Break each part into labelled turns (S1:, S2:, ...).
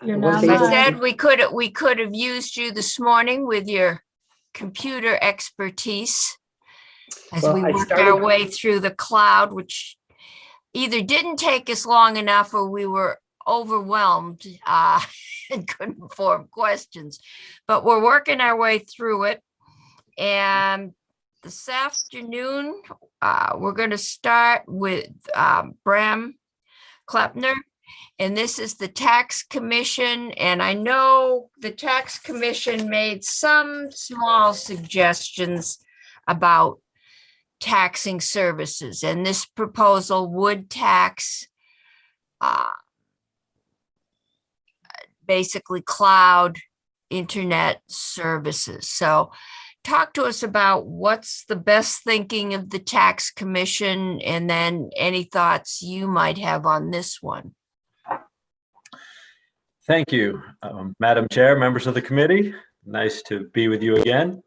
S1: You're
S2: What
S1: now
S2: page?
S3: I
S1: live.
S3: said we could have used you this morning with your computer expertise as
S2: Well,
S3: we
S2: I
S3: worked our
S2: started-
S3: way through the cloud, which either didn't take us long enough or we were overwhelmed and couldn't form questions. But we're working our way through it. And this afternoon, we're going to start with Bram Klepner. And this is the Tax Commission. And I know the Tax Commission made some small suggestions about taxing services. And this proposal would tax basically cloud internet services. So talk to us about what's the best thinking of the Tax Commission and then any thoughts you might have on this one.
S4: Thank you, Madam Chair, members of the committee. Nice to be with you again.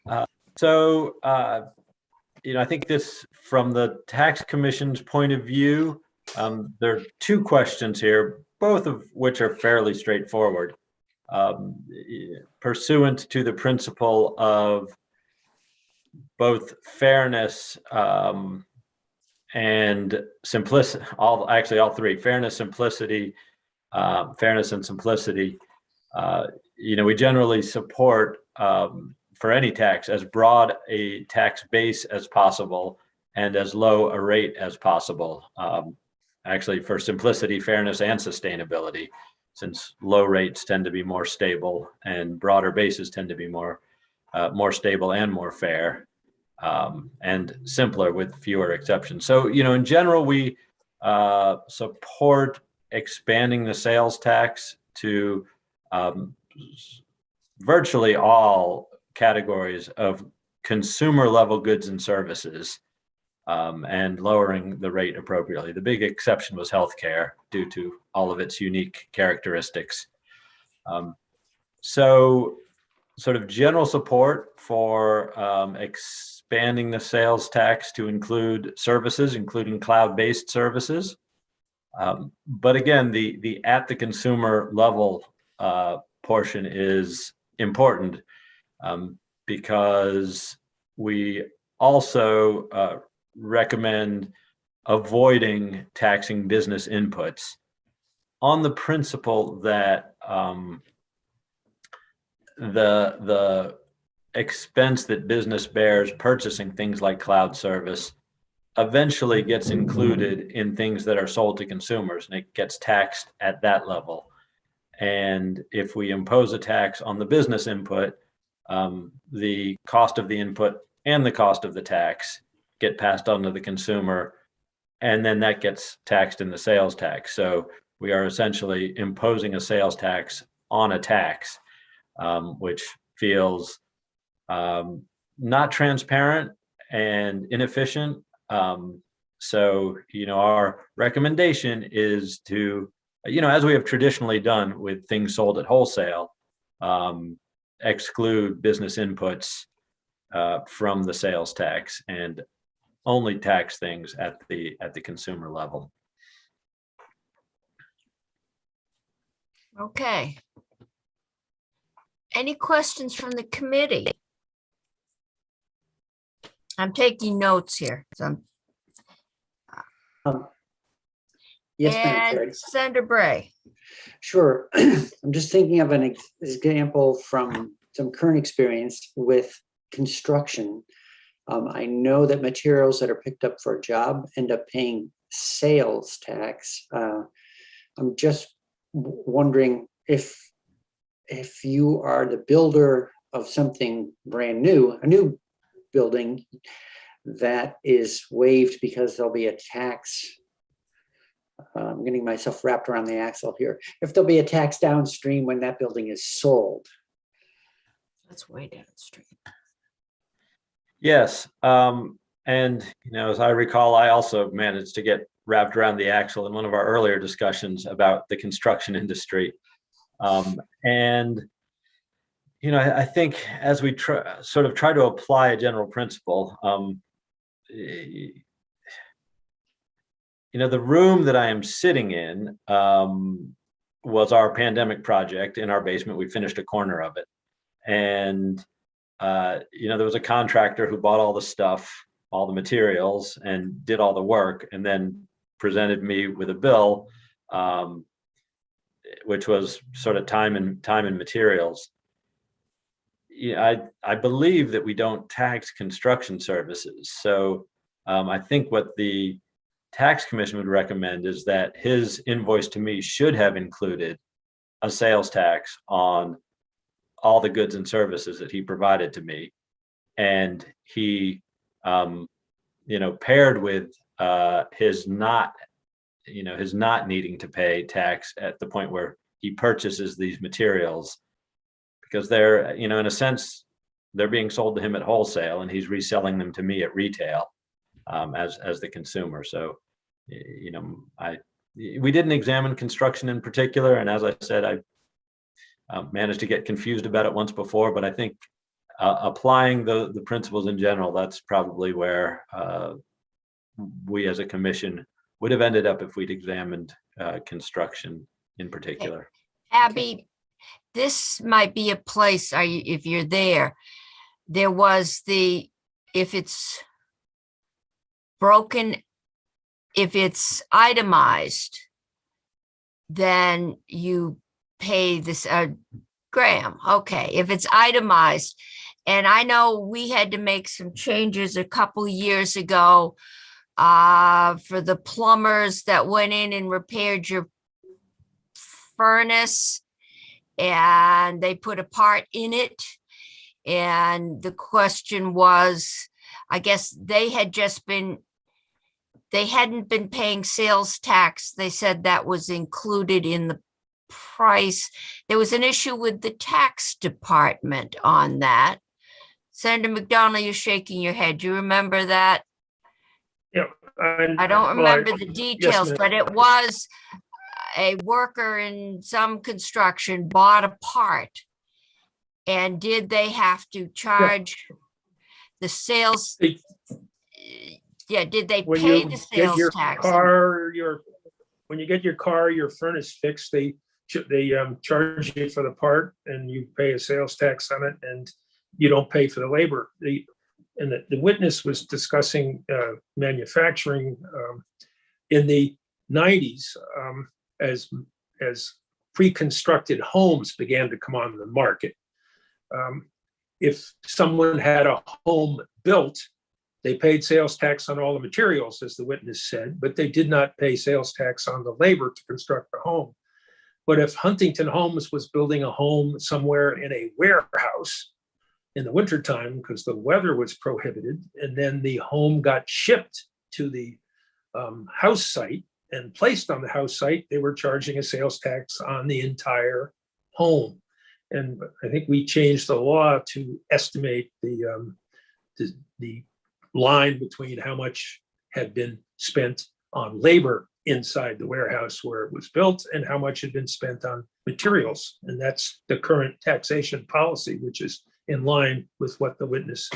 S4: I think this, from the Tax Commission's point of view, there are two questions here, both of which are fairly straightforward. Pursuant to the principle of both fairness and simplicity, all three, fairness, simplicity, fairness and simplicity, we generally support for any tax as broad a tax base as possible and as low a rate as possible. Actually, for simplicity, fairness, and sustainability, since low rates tend to be more stable and broader bases tend to be more stable and more fair, and simpler with fewer exceptions. So, in general, we support expanding the sales tax to virtually all categories of consumer level goods and services, and lowering the rate appropriately. The big exception was healthcare due to all of its unique characteristics. So sort of general support for expanding the sales tax to include services, including cloud-based services. But again, the at the consumer level portion is important, because we also recommend avoiding taxing business inputs on the principle that the expense that business bears purchasing things like cloud service eventually gets included in things that are sold to consumers, and it gets taxed at that level. And if we impose a tax on the business input, the cost of the input and the cost of the tax get passed on to the consumer, and then that gets taxed in the sales tax. So we are essentially imposing a sales tax on a tax, which feels not transparent and inefficient. So, our recommendation is to, as we have traditionally done with things sold at wholesale, exclude business inputs from the sales tax and only tax things at the consumer level.
S3: Okay. Any questions from the committee? I'm taking notes here. So
S2: Yes, Madam Chair.
S3: and Senator Bray.
S2: Sure. I'm just thinking of an example from some current experience with construction. I know that materials that are picked up for a job end up paying sales tax. I'm just wondering if you are the builder of something brand new, a new building that is waived because there'll be a tax. I'm getting myself wrapped around the axle here. If there'll be a tax downstream when that building is sold.
S3: That's way downstream.
S4: Yes. And, as I recall, I also managed to get wrapped around the axle in one of our earlier discussions about the construction industry. And, I think as we try to apply a general principle, the room that I am sitting in was our pandemic project in our basement. We finished a corner of it. And, there was a contractor who bought all the stuff, all the materials, and did all the work, and then presented me with a bill, which was sort of time and materials. Yeah, I believe that we don't tax construction services. So I think what the tax commission would recommend is that his invoice to me should have included a sales tax on all the goods and services that he provided to me. And he, paired with his not needing to pay tax at the point where he purchases these materials, because they're, in a sense, they're being sold to him at wholesale and he's reselling them to me at retail, as the consumer. So, we didn't examine construction in particular. And as I said, I managed to get confused about it once before, but I think applying the principles in general, that's probably where we as a commission would have ended up if we'd examined construction in particular.
S3: Abby, this might be a place, if you're there was if it's broken, if it's itemized, then you pay this, Graham, okay, if it's itemized. And I know we had to make some changes a couple of years ago for the plumbers that went in and repaired your furnace, and they put a part in it. And the question was, I guess they hadn't been paying sales tax. They said that was included in the price. There was an issue with the tax department on that. Senator McDonald, you're shaking your head. You remember that?
S1: Yeah.
S3: I don't remember the details,
S1: yes,
S3: but it was a worker in some construction bought a part. And did they have to charge the sales? Did they pay the sales tax?
S1: When you get your car, your furnace fixed, they charge you for the part and you pay a sales tax on it, and you don't pay for the labor. The witness was discussing manufacturing in the 90s as pre-constructed homes began to come on the market. If someone had a home built, they paid sales tax on all the materials, as the witness said, but they did not pay sales tax on the labor to construct the home. But if Huntington Homes was building a home somewhere in a warehouse in the wintertime because the weather was prohibited, and then the home got shipped to the house site and placed on the house site, they were charging a sales tax on the entire home. And I think we changed the law to estimate the line between how much had been spent on labor inside the warehouse where it was built and how much had been spent on materials. And that's the current taxation policy, which is in line with what the witness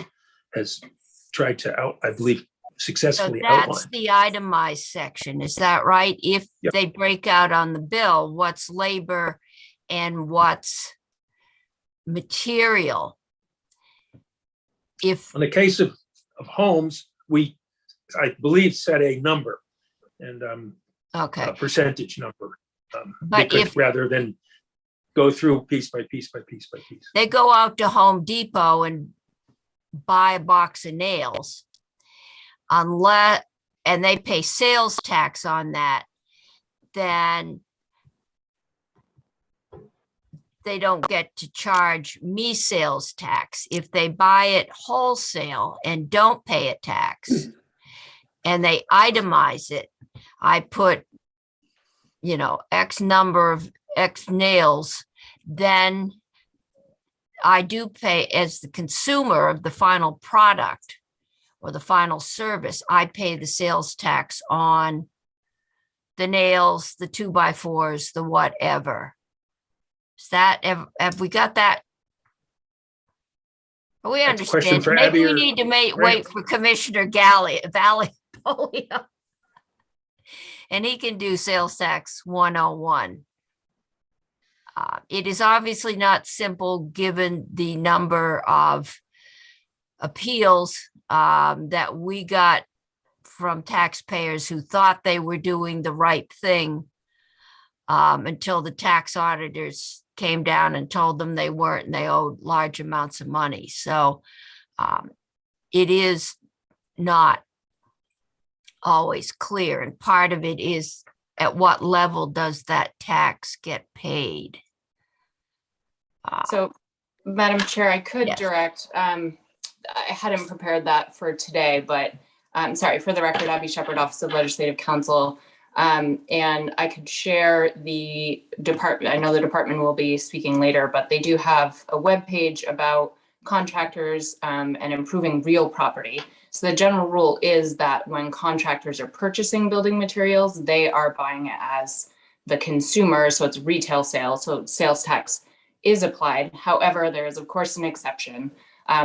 S1: has tried to I believe, successfully outline.
S3: That's the itemized section, is that right? If they break out on the bill, what's labor and what's material? If
S1: in the case of homes, we, I believe, set a number and a percentage number,
S3: but if
S1: rather than go through piece by piece by piece by piece.
S3: They go out to Home Depot and buy a box of nails, and they pay sales tax on that, then they don't get to charge me sales tax. If they buy it wholesale and don't pay a tax and they itemize it, I put, X number of X nails, then I do pay, as the consumer of the final product or the final service, I pay the sales tax on the nails, the 2x4s, the whatever. Is that, have we got that? We understand. Maybe we need to wait for Commissioner Valley Polio. And he can do sales tax 101. It is obviously not simple, given the number of appeals that we got from taxpayers who thought they were doing the right thing until the tax auditors came down and told them they weren't, and they owed large amounts of money. So it is not always clear, and part of it is at what level does that tax get paid?
S5: So, Madam Chair, I could
S3: Yes.
S5: direct, I hadn't prepared that for today, but sorry, for the record, Abby Shepherd, Office of Legislative Counsel. And I could share the department. I know the department will be speaking later, but they do have a webpage about contractors and improving real property. So the general rule is that when contractors are purchasing building materials, they are buying it as the consumer. So it's retail sales. So sales tax is applied. However, there is, of course, an exception.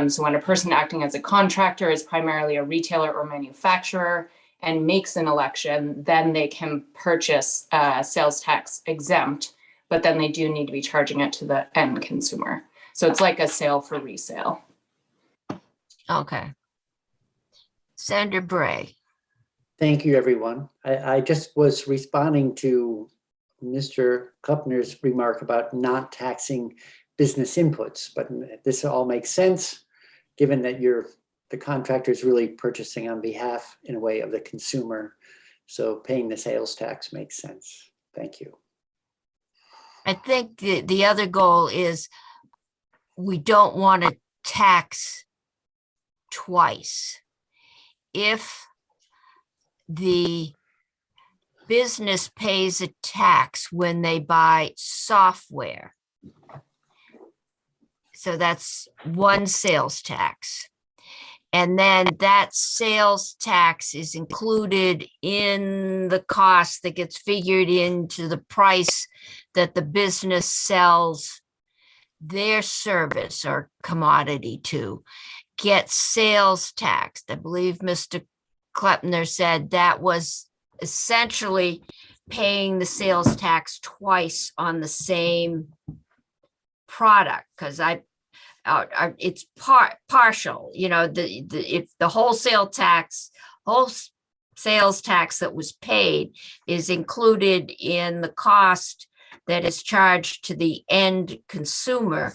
S5: So when a person acting as a contractor is primarily a retailer or manufacturer and makes an election, then they can purchase sales tax exempt, but then they do need to be charging it to the end consumer. So it's like a sale for resale.
S3: Okay. Senator Bray.
S2: Thank you, everyone. I just was responding to Mr. Kleppner's remark about not taxing business inputs, but this all makes sense given that the contractor is really purchasing on behalf, in a way, of the consumer. So paying the sales tax makes sense. Thank you.
S3: I think the other goal is we don't want to tax twice. If the business pays a tax when they buy software, so that's one sales tax. And then that sales tax is included in the cost that gets figured into the price that the business sells their service or commodity to, gets sales taxed. I believe Mr. Kleppner said that was essentially paying the sales tax twice on the same product, because it's partial, if the wholesale sales tax that was paid is included in the cost that is charged to the end consumer,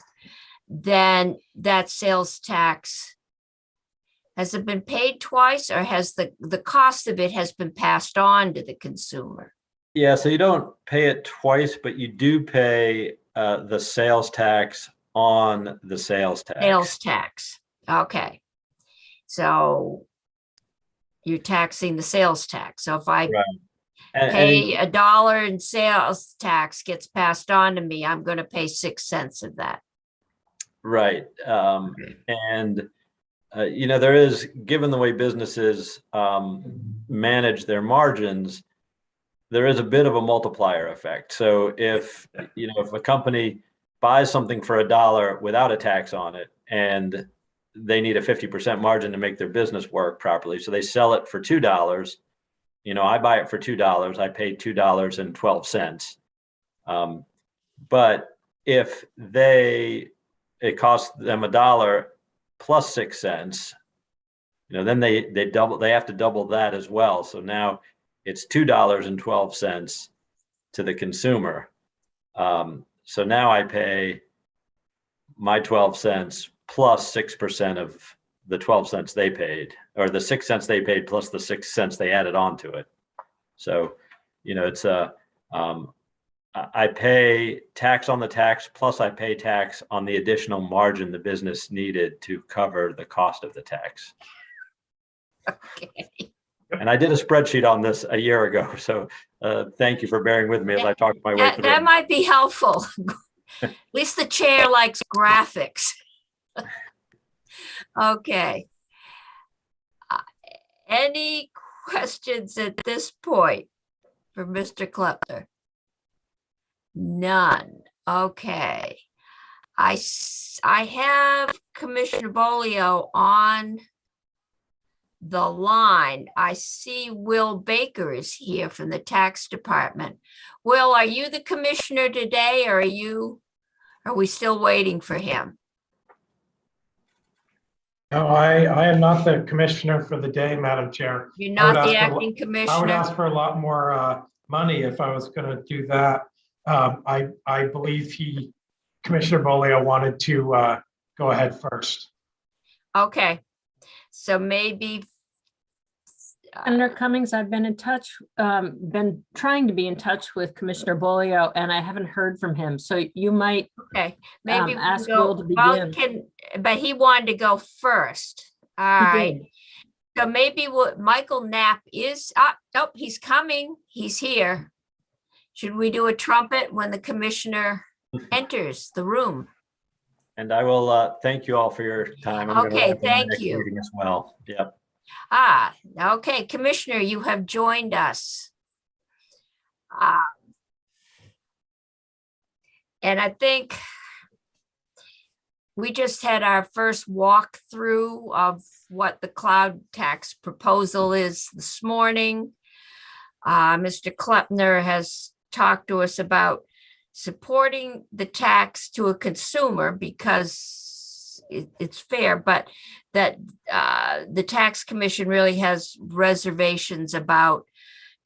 S3: then that sales tax, has it been paid twice, or has the cost of it has been passed on to the consumer?
S4: Yeah, so you don't pay it twice, but you do pay the sales tax on the sales tax.
S3: Sales tax. Okay. So you're taxing the sales tax. So if I
S4: Right.
S3: pay $1 in sales tax gets passed on to me, I'm going to pay 6 cents of that.
S4: Right. And, there is, given the way businesses manage their margins, there is a bit of a multiplier effect. So if a company buys something for $1 without a tax on it, and they need a 50% margin to make their business work properly, so they sell it for $2. I buy it for $2. I pay $2.12. But if it costs them $1 plus 6 cents, then they have to double that as well. So now it's $2.12 to the consumer. So now I pay my 12 cents plus 6% of the 12 cents they paid, or the 6 cents they paid plus the 6 cents they added on to it. So, it's I pay tax on the tax, plus I pay tax on the additional margin the business needed to cover the cost of the tax.
S3: Okay.
S4: And I did a spreadsheet on this a year ago. So thank you for bearing with me as I talked my way through
S3: That
S4: it.
S3: might be helpful. At least the chair likes graphics. Okay. Any questions at this point for Mr. Kleppner? None. Okay. I have Commissioner Bolio on the line. I see Will Baker is here from the tax department. Will, are you the commissioner today, or are we still waiting for him?
S6: No, I am not the commissioner for the day, Madam Chair.
S3: You're
S6: I would
S3: not the
S6: ask for a
S3: acting
S6: I would
S3: commissioner?
S6: ask for a lot more money if I was going to do that. I believe Commissioner Bolio wanted to go ahead first.
S3: Okay, so maybe.
S7: Senator Cummings, I've been been trying to be in touch with Commissioner Bolio, and I haven't heard from him. So you might
S3: Okay, maybe we can
S7: ask
S3: go,
S7: Will to
S3: well,
S7: begin.
S3: but he wanted to go first. All
S7: He
S3: right,
S7: did.
S3: so maybe Michael Knapp is, nope, he's coming, he's here. Should we do a trumpet when the commissioner enters the room?
S4: And I will thank you all for your time. I'm gonna
S3: Okay,
S4: wrap up my
S3: thank
S4: next
S3: you.
S4: meeting as well. Yep.
S3: Okay, Commissioner, you have joined us. And I think we just had our first walkthrough of what the cloud tax proposal is this morning. Mr. Klepner has talked to us about supporting the tax to a consumer because it's fair, but that the tax commission really has reservations about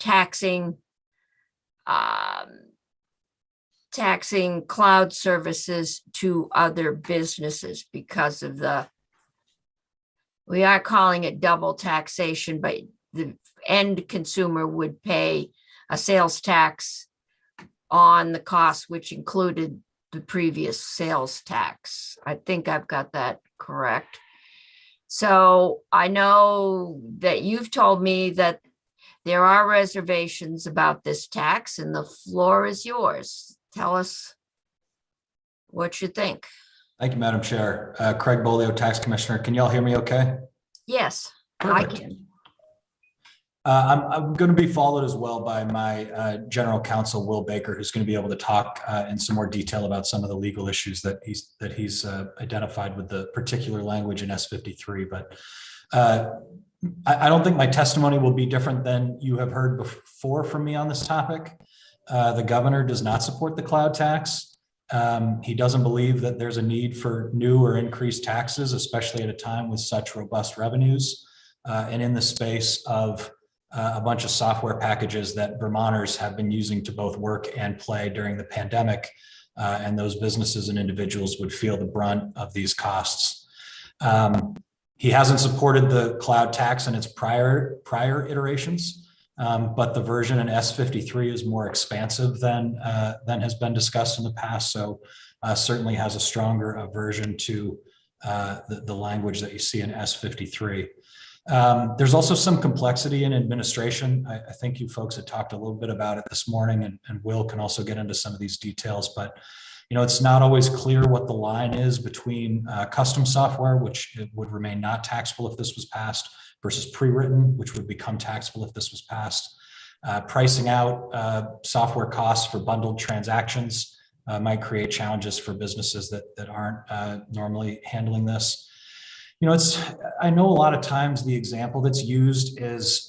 S3: taxing cloud services to other businesses because of we are calling it double taxation, but the end consumer would pay a sales tax on the cost, which included the previous sales tax. I think I've got that correct. So I know that you've told me that there are reservations about this tax, and the floor is yours. Tell us what you think.
S8: Thank you, Madam Chair. Craig Bolio, Tax Commissioner. Can y'all hear me okay?
S3: Yes, I
S8: Perfect.
S3: can.
S8: I'm going to be followed as well by my General Counsel, Will Baker, who's going to be able to talk in some more detail about some of the legal issues that he's identified with the particular language in S53. But I don't think my testimony will be different than you have heard before from me on this topic. The governor does not support the cloud tax. He doesn't believe that there's a need for new or increased taxes, especially at a time with such robust revenues and in the space of a bunch of software packages that Vermonters have been using to both work and play during the pandemic. And those businesses and individuals would feel the brunt of these costs. He hasn't supported the cloud tax in its prior iterations, but the version in S53 is more expansive than has been discussed in the past. So certainly has a stronger aversion to the language that you see in S53. There's also some complexity in administration. I think you folks had talked a little bit about it this morning, and Will can also get into some of these details, but it's not always clear what the line is between custom software, which would remain not taxable if this was passed, versus pre-written, which would become taxable if this was passed. Pricing out software costs for bundled transactions might create challenges for businesses that aren't normally handling this. I know a lot of times the example that's used is,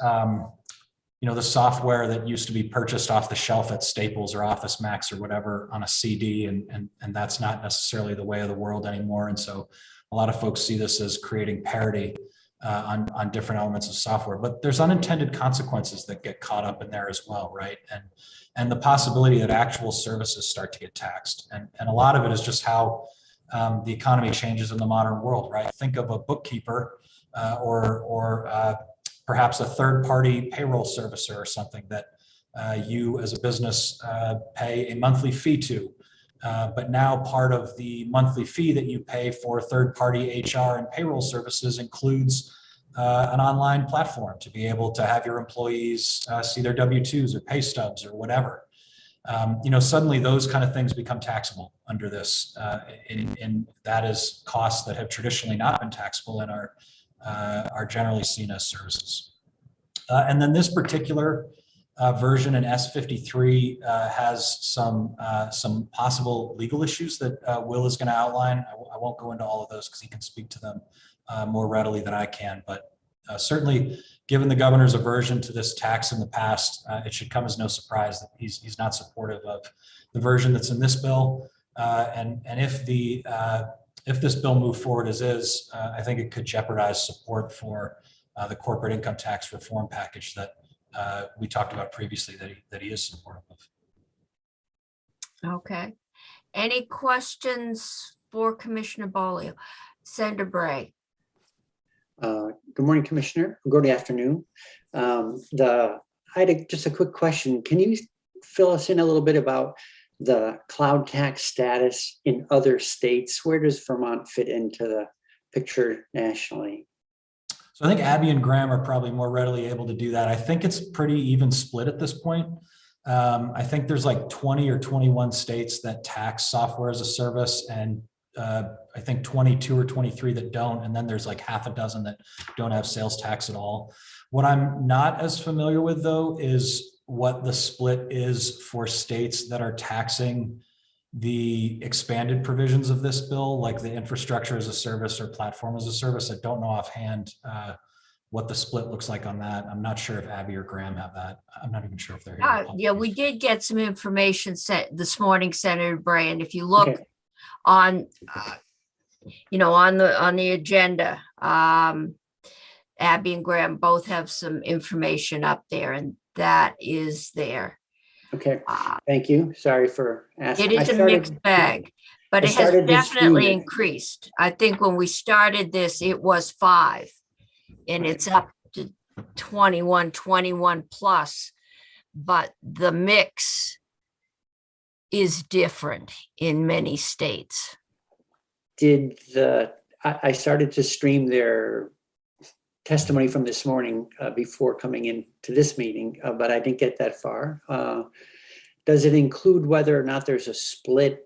S8: the software that used to be purchased off the shelf at Staples or Office Max or whatever on a CD, and that's not necessarily the way of the world anymore. And so a lot of folks see this as creating parity on different elements of software, but there's unintended consequences that get caught up in there as well, right? And the possibility that actual services start to get taxed. And a lot of it is just how the economy changes in the modern world, right? Think of a bookkeeper or perhaps a third-party payroll servicer or something that you as a business pay a monthly fee to. But now part of the monthly fee that you pay for third-party HR and payroll services includes an online platform to be able to have your employees see their W-2s or pay stubs or whatever. Suddenly those kind of things become taxable under this, and that is costs that have traditionally not been taxable and are generally seen as services. And then this particular version in S53 has some possible legal issues that Will is going to outline. I won't go into all of those because he can speak to them more readily than I can, but certainly, given the governor's aversion to this tax in the past, it should come as no surprise that he's not supportive of the version that's in this bill. And if this bill moved forward as is, I think it could jeopardize support for the corporate income tax reform package that we talked about previously that he is supportive of.
S3: Okay. Any questions for Commissioner Bolio? Senator Bray.
S2: Good morning, Commissioner. Good afternoon. I had just a quick question. Can you fill us in a little bit about the cloud tax status in other states? Where does Vermont fit into the picture nationally?
S8: So I think Abby and Graham are probably more readily able to do that. I think it's pretty even split at this point. I think there's like 20 or 21 states that tax software as a service, and I think 22 or 23 that don't. And then there's like half a dozen that don't have sales tax at all. What I'm not as familiar with, though, is what the split is for states that are taxing the expanded provisions of this bill, like the infrastructure as a service or platform as a service. I don't know offhand what the split looks like on that. I'm not sure if Abby or Graham have that. I'm not even sure if they're here.
S3: Yeah, we did get some information sent this morning, Senator Bray, and if you look
S2: Okay.
S3: on, on the agenda, Abby and Graham both have some information up there, and that is there.
S2: Okay, thank you. Sorry for asking.
S3: It is a mixed bag, but
S2: I
S3: it has
S2: started to
S3: definitely
S2: stream it.
S3: increased. I think when we started this, it was 5, and it's up to 21 plus, but the mix is different in many states.
S2: I started to stream their testimony from this morning before coming into this meeting, but I didn't get that far. Does it include whether or not there's a split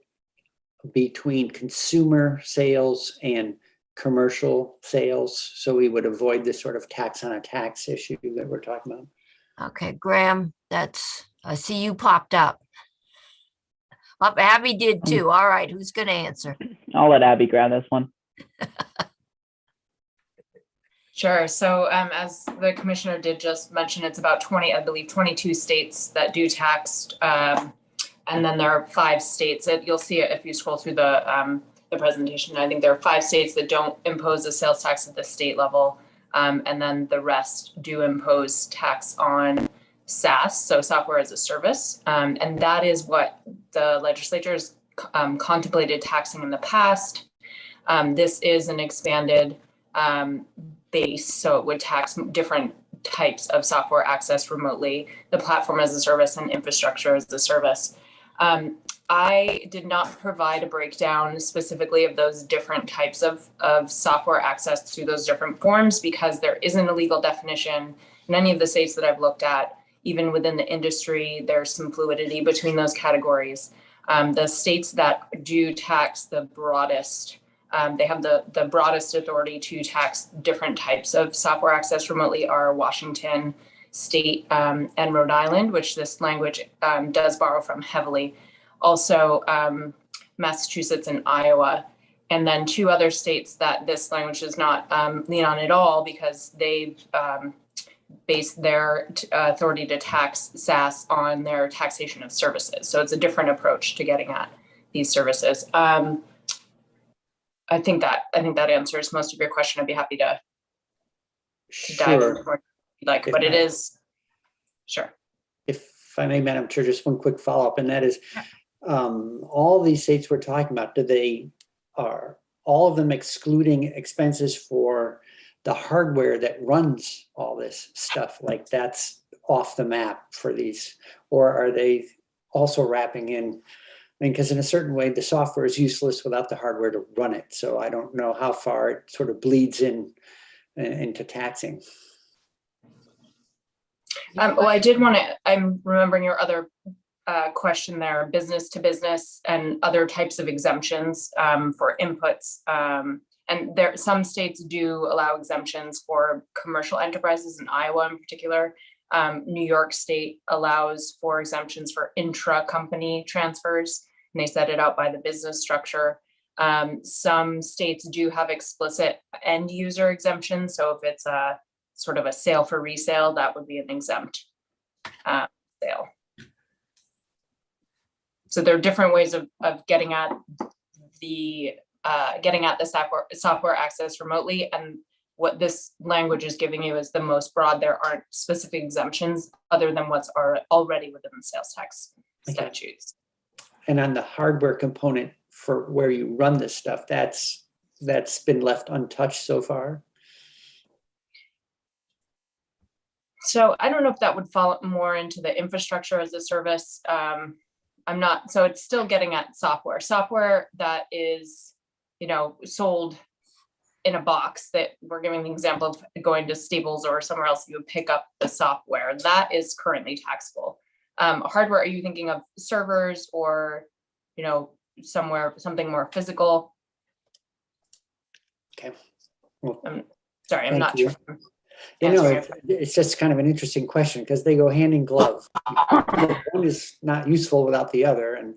S2: between consumer sales and commercial sales, so we would avoid this sort of tax on a tax issue that we're talking about?
S3: Okay, Graham, I see you popped up. Abby did too. All right, who's going to answer?
S9: I'll let Abby grab this one.
S5: Sure. So as the commissioner did just mention, it's about 22 states that do tax. And then there are 5 states that you'll see it if you scroll through the presentation. I think there are 5 states that don't impose a sales tax at the state level. And then the rest do impose tax on SaaS, so software as a service. And that is what the legislatures contemplated taxing in the past. This is an expanded base, so it would tax different types of software accessed remotely, the platform as a service and infrastructure as a service. I did not provide a breakdown specifically of those different types of software access through those different forms because there isn't a legal definition in any of the states that I've looked at. Even within the industry, there's some fluidity between those categories. The states that do tax the broadest, they have the broadest authority to tax different types of software access remotely are Washington State and Rhode Island, which this language does borrow from heavily. Also, Massachusetts and Iowa. And then 2 other states that this language does not lean on at all because they've based their authority to tax SaaS on their taxation of services. So it's a different approach to getting at these services. I think that answers most of your question. I'd be happy to dive into more if you'd like, but it is, sure.
S2: If I may, Madam Chair, just one quick follow-up, and that is, all these states we're talking about, are all of them excluding expenses for the hardware that runs all this stuff? Like that's off the map for these, or are they also wrapping in? I mean, because in a certain way, the software is useless without the hardware to run it. So I don't know how far it sort of bleeds into taxing.
S5: Well, I did want to, I'm remembering your other question there, business to business and other types of exemptions for inputs. And some states do allow exemptions for commercial enterprises, in Iowa in particular. New York State allows for exemptions for intra-company transfers, and they set it out by the business structure. Some states do have explicit end user exemptions. So if it's a sort of a sale for resale, that would be an exempt sale. So there are different ways of getting at the software access remotely, and what this language is giving you is the most broad. There aren't specific exemptions other than what's already within the sales tax statutes.
S2: And on the hardware component for where you run this stuff, that's been left untouched so far.
S5: So I don't know if that would fall more into the infrastructure as a service. I'm not, so it's still getting at software that is, sold in a box. That we're giving the example of going to Staples or somewhere else, you would pick up the software that is currently taxable. Hardware, are you thinking of servers or, something more physical?
S2: Okay. Well,
S5: sorry, I'm not sure.
S2: It's just kind of an interesting question because they go hand in glove. One is not useful without the other. And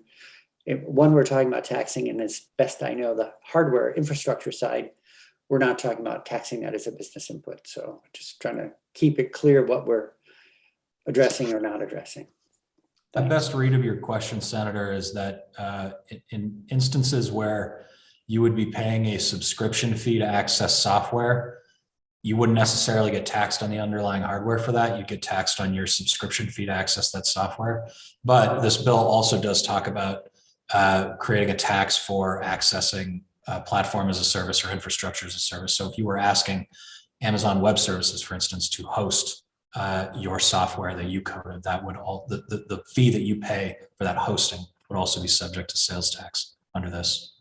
S2: one we're talking about taxing, and as best I know, the hardware infrastructure side, we're not talking about taxing that as a business input. So just trying to keep it clear what we're addressing or not addressing.
S8: The best read of your question, Senator, is that in instances where you would be paying a subscription fee to access software, you wouldn't necessarily get taxed on the underlying hardware for that. You'd get taxed on your subscription fee to access that software. But this bill also does talk about creating a tax for accessing platform as a service or infrastructure as a service. So if you were asking Amazon Web Services, for instance, to host your software that you coded, that would the fee that you pay for that hosting would also be subject to sales tax under this.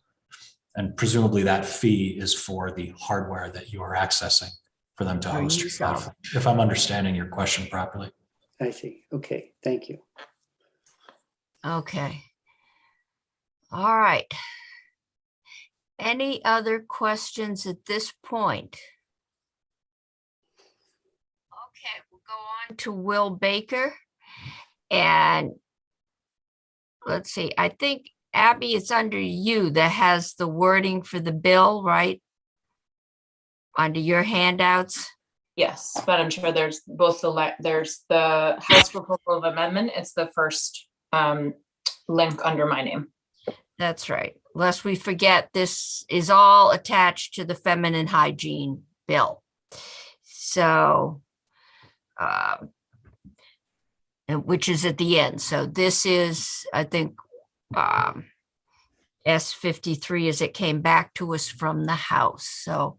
S8: And presumably that fee is for the hardware that you are accessing for them to host your platform, if I'm understanding your question properly.
S2: I see. Okay, thank you.
S3: Okay. All right. Any other questions at this point? Okay, we'll go on to Will Baker. And let's see, I think, Abby, it's under you that has the wording for the bill, right? Under your handouts?
S5: Yes, but I'm sure there's there's the House proposal of amendment. It's the first link under my name.
S3: That's right. Lest we forget, this is all attached to the feminine hygiene bill. So, which is at the end. So this is, I think, S53 as it came back to us from the House. So,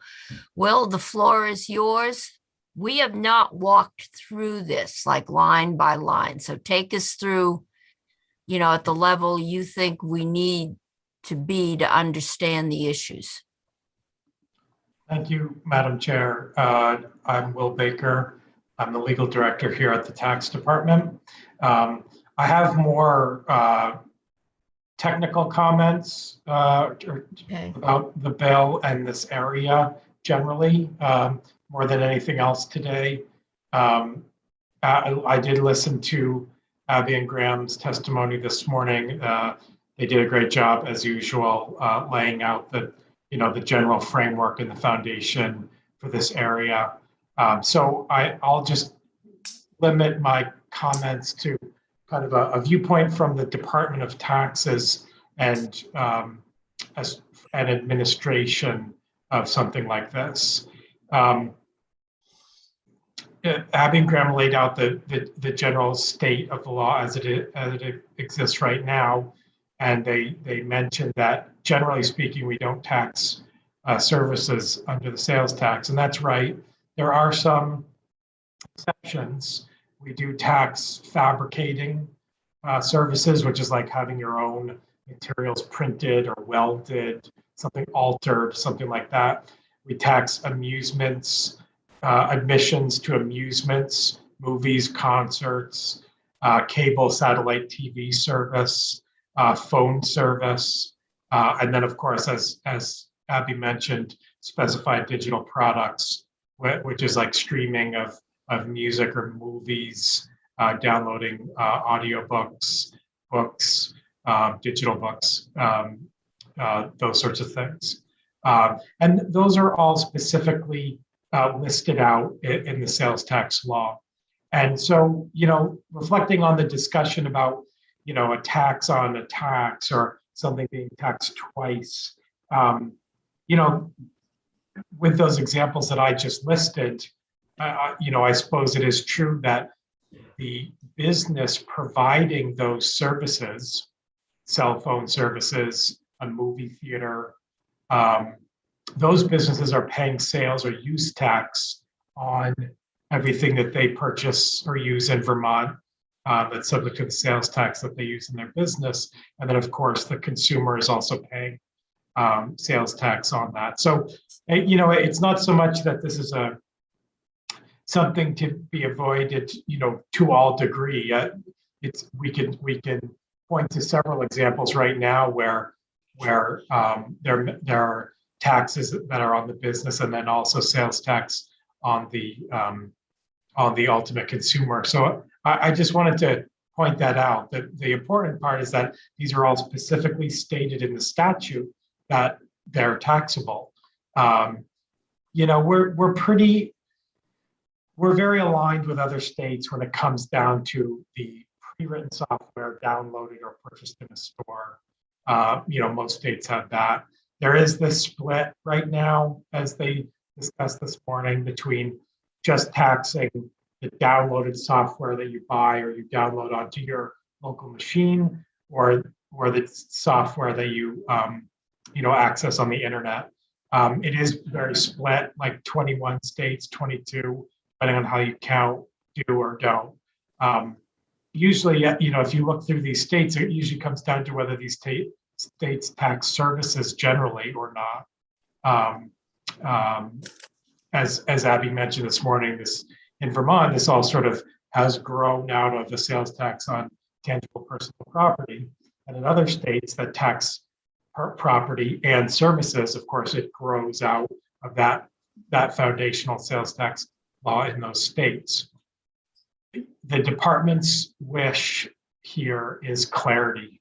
S3: Will, the floor is yours. We have not walked through this like line by line. So take us through, at the level you think we need to be to understand the issues.
S6: Thank you, Madam Chair. I'm Will Baker. I'm the legal director here at the Tax Department. I have more technical comments about the bill and this area generally, more than anything else today. I did listen to Abby and Graham's testimony this morning. They did a great job, as usual, laying out the general framework and the foundation for this area. So I'll just limit my comments to kind of a viewpoint from the Department of Taxes and as an administration of something like this. Abby and Graham laid out the general state of the law as it exists right now, and they mentioned that generally speaking, we don't tax services under the sales tax, and that's right. There are some exceptions. We do tax fabricating services, which is like having your own materials printed or welded, something altered, something like that. We tax amusements, admissions to amusements, movies, concerts, cable satellite TV service, phone service, and then of course, as Abby mentioned, specified digital products, which is like streaming of music or movies, downloading audiobooks, books, digital books, those sorts of things. And those are all specifically listed out in the sales tax law. And so, reflecting on the discussion about, a tax on a tax or something being taxed twice, with those examples that I just listed, I suppose it is true that the business providing those services, cell phone services, a movie theater, those businesses are paying sales or use tax on everything that they purchase or use in Vermont that's subject to the sales tax that they use in their business. And then, of course, the consumer is also paying sales tax on that. So, it's not so much that this is something to be avoided, to all degree. We can point to several examples right now where there are taxes that are on the business, and then also sales tax on the ultimate consumer. So I just wanted to point that out. That the important part is that these are all specifically stated in the statute that they're taxable. We're very aligned with other states when it comes down to the pre-written software downloaded or purchased in a store. Most states have that. There is this split right now, as they discussed this morning, between just taxing the downloaded software that you buy or you download onto your local machine, or the software that you access on the internet. It is very split, like 21 states, 22, depending on how you count, do or don't. Usually, if you look through these states, it usually comes down to whether these states tax services generally or not. As Abby mentioned this morning, in Vermont, this all sort of has grown out of the sales tax on tangible personal property. And in other states that tax property and services, of course, it grows out of that foundational sales tax law in those states. The department's wish here is clarity.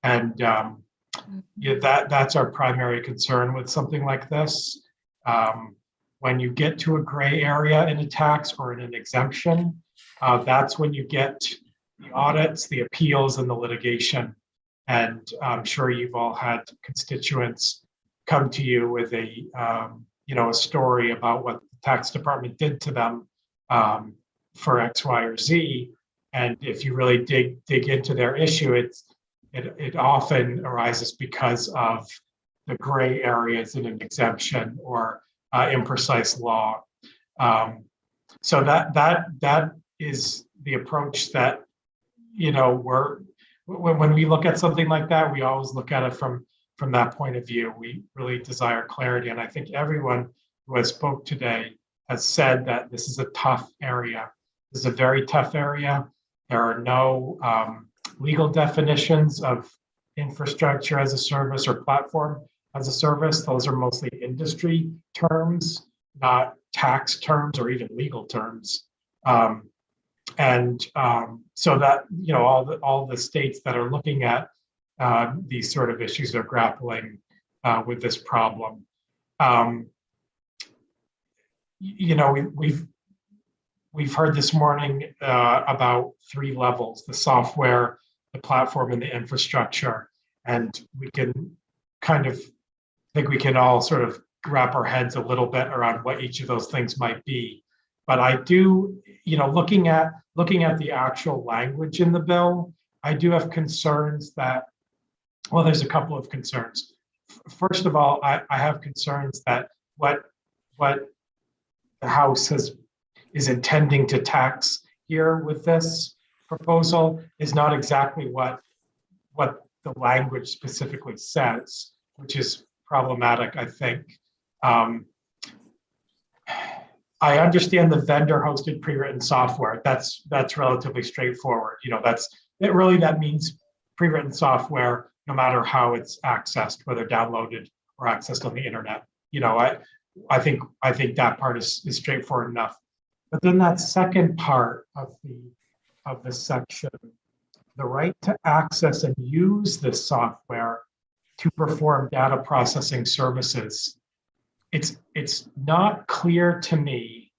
S6: And that's our primary concern with something like this. When you get to a gray area in a tax or in an exemption, that's when you get the audits, the appeals, and the litigation. And I'm sure you've all had constituents come to you with a story about what the tax department did to them for X, Y, or Z. And if you really dig into their issue, it often arises because of the gray areas in an exemption or imprecise law. So that is the approach that when we look at something like that, we always look at it from that point of view. We really desire clarity, and I think everyone who has spoke today has said that this is a tough area. This is a very tough area. There are no legal definitions of infrastructure as a service or platform as a service. Those are mostly industry terms, not tax terms or even legal terms. So that all the states that are looking at these sort of issues are grappling with this problem. We've heard this morning about three levels: the software, the platform, and the infrastructure. And we can we can all sort of wrap our heads a little bit around what each of those things might be. But I do, looking at the actual language in the bill, I do have concerns that, there's a couple of concerns. First of all, I have concerns that what the House is intending to tax here with this proposal is not exactly what the language specifically says, which is problematic, I think. I understand the vendor-hosted pre-written software. That's relatively straightforward. That means pre-written software, no matter how it's accessed, whether downloaded or accessed on the internet. I think that part is straightforward enough. But then that second part of the section, the right to access and use this software to perform data processing services, it's not clear to me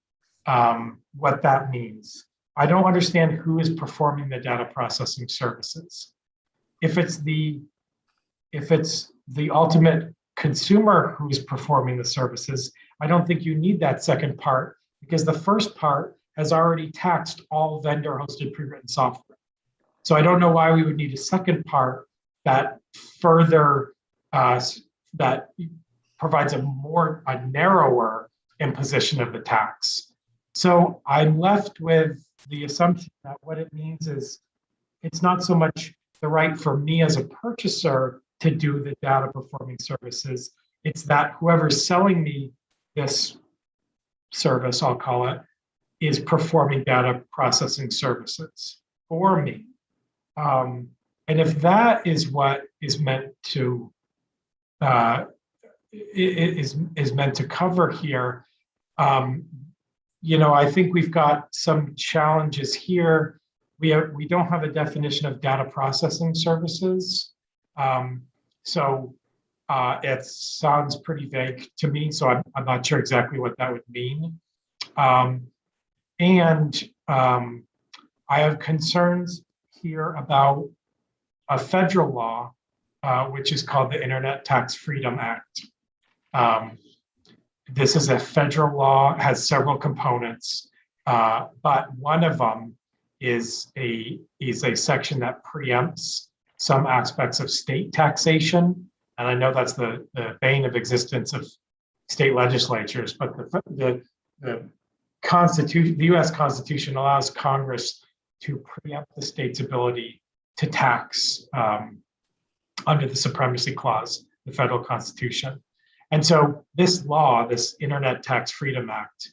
S6: what that means. I don't understand who is performing the data processing services. If it's the ultimate consumer who's performing the services, I don't think you need that second part, because the first part has already taxed all vendor-hosted pre-written software. So I don't know why we would need a second part that further that provides a narrower imposition of the tax. So I'm left with the assumption that what it means is it's not so much the right for me as a purchaser to do the data performing services. It's that whoever's selling me this service, I'll call it, is performing data processing services for me. And if that is what is meant to is meant to cover here, I think we've got some challenges here. We don't have a definition of data processing services. So it sounds pretty vague to me, so I'm not sure exactly what that would mean. And I have concerns here about a federal law, which is called the Internet Tax Freedom Act. This is a federal law, has several components, but one of them is a section that preempts some aspects of state taxation. And I know that's the bane of existence of state legislatures, but the Constitution, the US Constitution allows Congress to preempt the state's ability to tax under the Supremacy Clause, the federal Constitution. And so this law, this Internet Tax Freedom Act,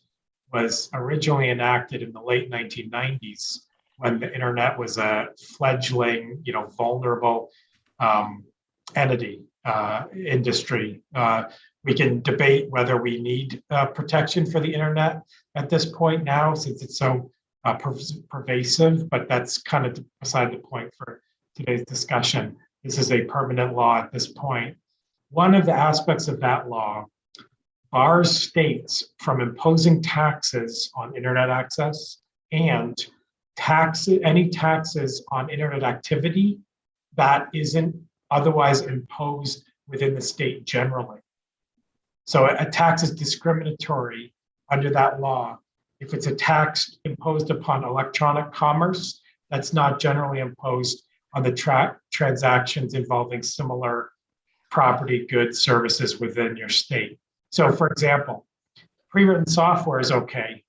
S6: was originally enacted in the late 1990s when the internet was a fledgling, vulnerable industry. We can debate whether we need protection for the internet at this point now, since it's so pervasive, but that's kind of beside the point for today's discussion. This is a permanent law at this point. One of the aspects of that law bars states from imposing taxes on internet access and any taxes on internet activity that isn't otherwise imposed within the state generally. So a tax is discriminatory under that law if it's a tax imposed upon electronic commerce that's not generally imposed on the transactions involving similar property, goods, services within your state. So for example, pre-written software is okay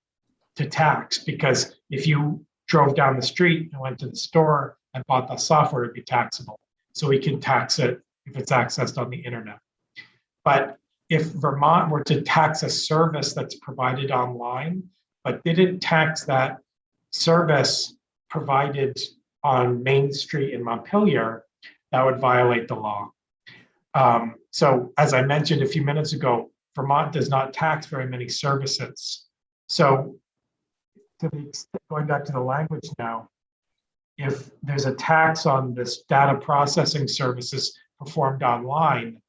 S6: to tax because if you drove down the street and went to the store and bought the software, it'd be taxable. So we can tax it if it's accessed on the internet. But if Vermont were to tax a service that's provided online, but didn't tax that service provided on Main Street in Montpelier, that would violate the law. So as I mentioned a few minutes ago, Vermont does not tax very many services. So going back to the language now, if there's a tax on this data processing services performed online,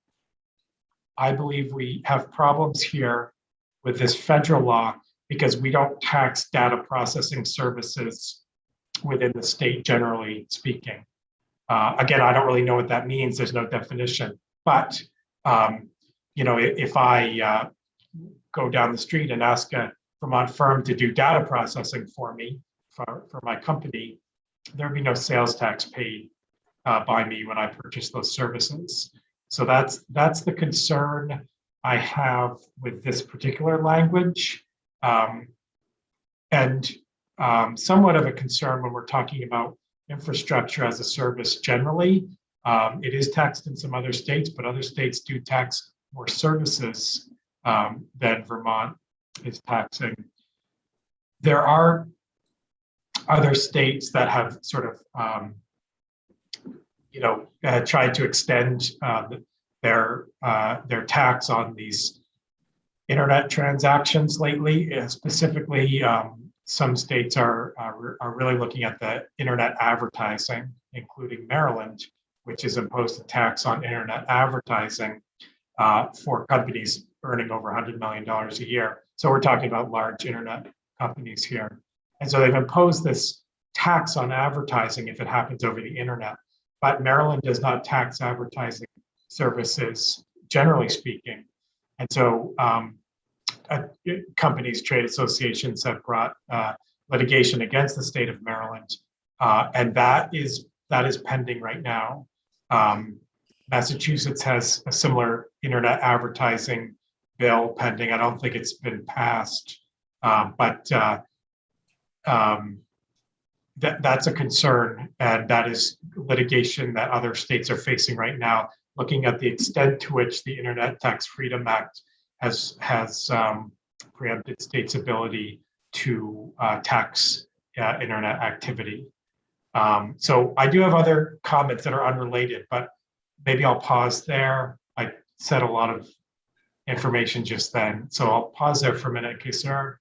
S6: I believe we have problems here with this federal law because we don't tax data processing services within the state, generally speaking. Again, I don't really know what that means. There's no definition. But if I go down the street and ask a Vermont firm to do data processing for me, for my company, there'd be no sales tax paid by me when I purchase those services. So that's the concern I have with this particular language, and somewhat of a concern when we're talking about infrastructure as a service generally. It is taxed in some other states, but other states do tax more services than Vermont is taxing. There are other states that have sort of, tried to extend their tax on these internet transactions lately. Specifically, some states are really looking at the internet advertising, including Maryland, which has imposed a tax on internet advertising for companies earning over $100 million a year. So we're talking about large internet companies here. And so they've imposed this tax on advertising if it happens over the internet. But Maryland does not tax advertising services, generally speaking. And so companies, trade associations have brought litigation against the state of Maryland. And that is pending right now. Massachusetts has a similar internet advertising bill pending. I don't think it's been passed, but that's a concern, and that is litigation that other states are facing right now, looking at the extent to which the Internet Tax Freedom Act has preempted states' ability to tax internet activity. So I do have other comments that are unrelated, but maybe I'll pause there. I said a lot of information just then, so I'll pause there for a minute in case there are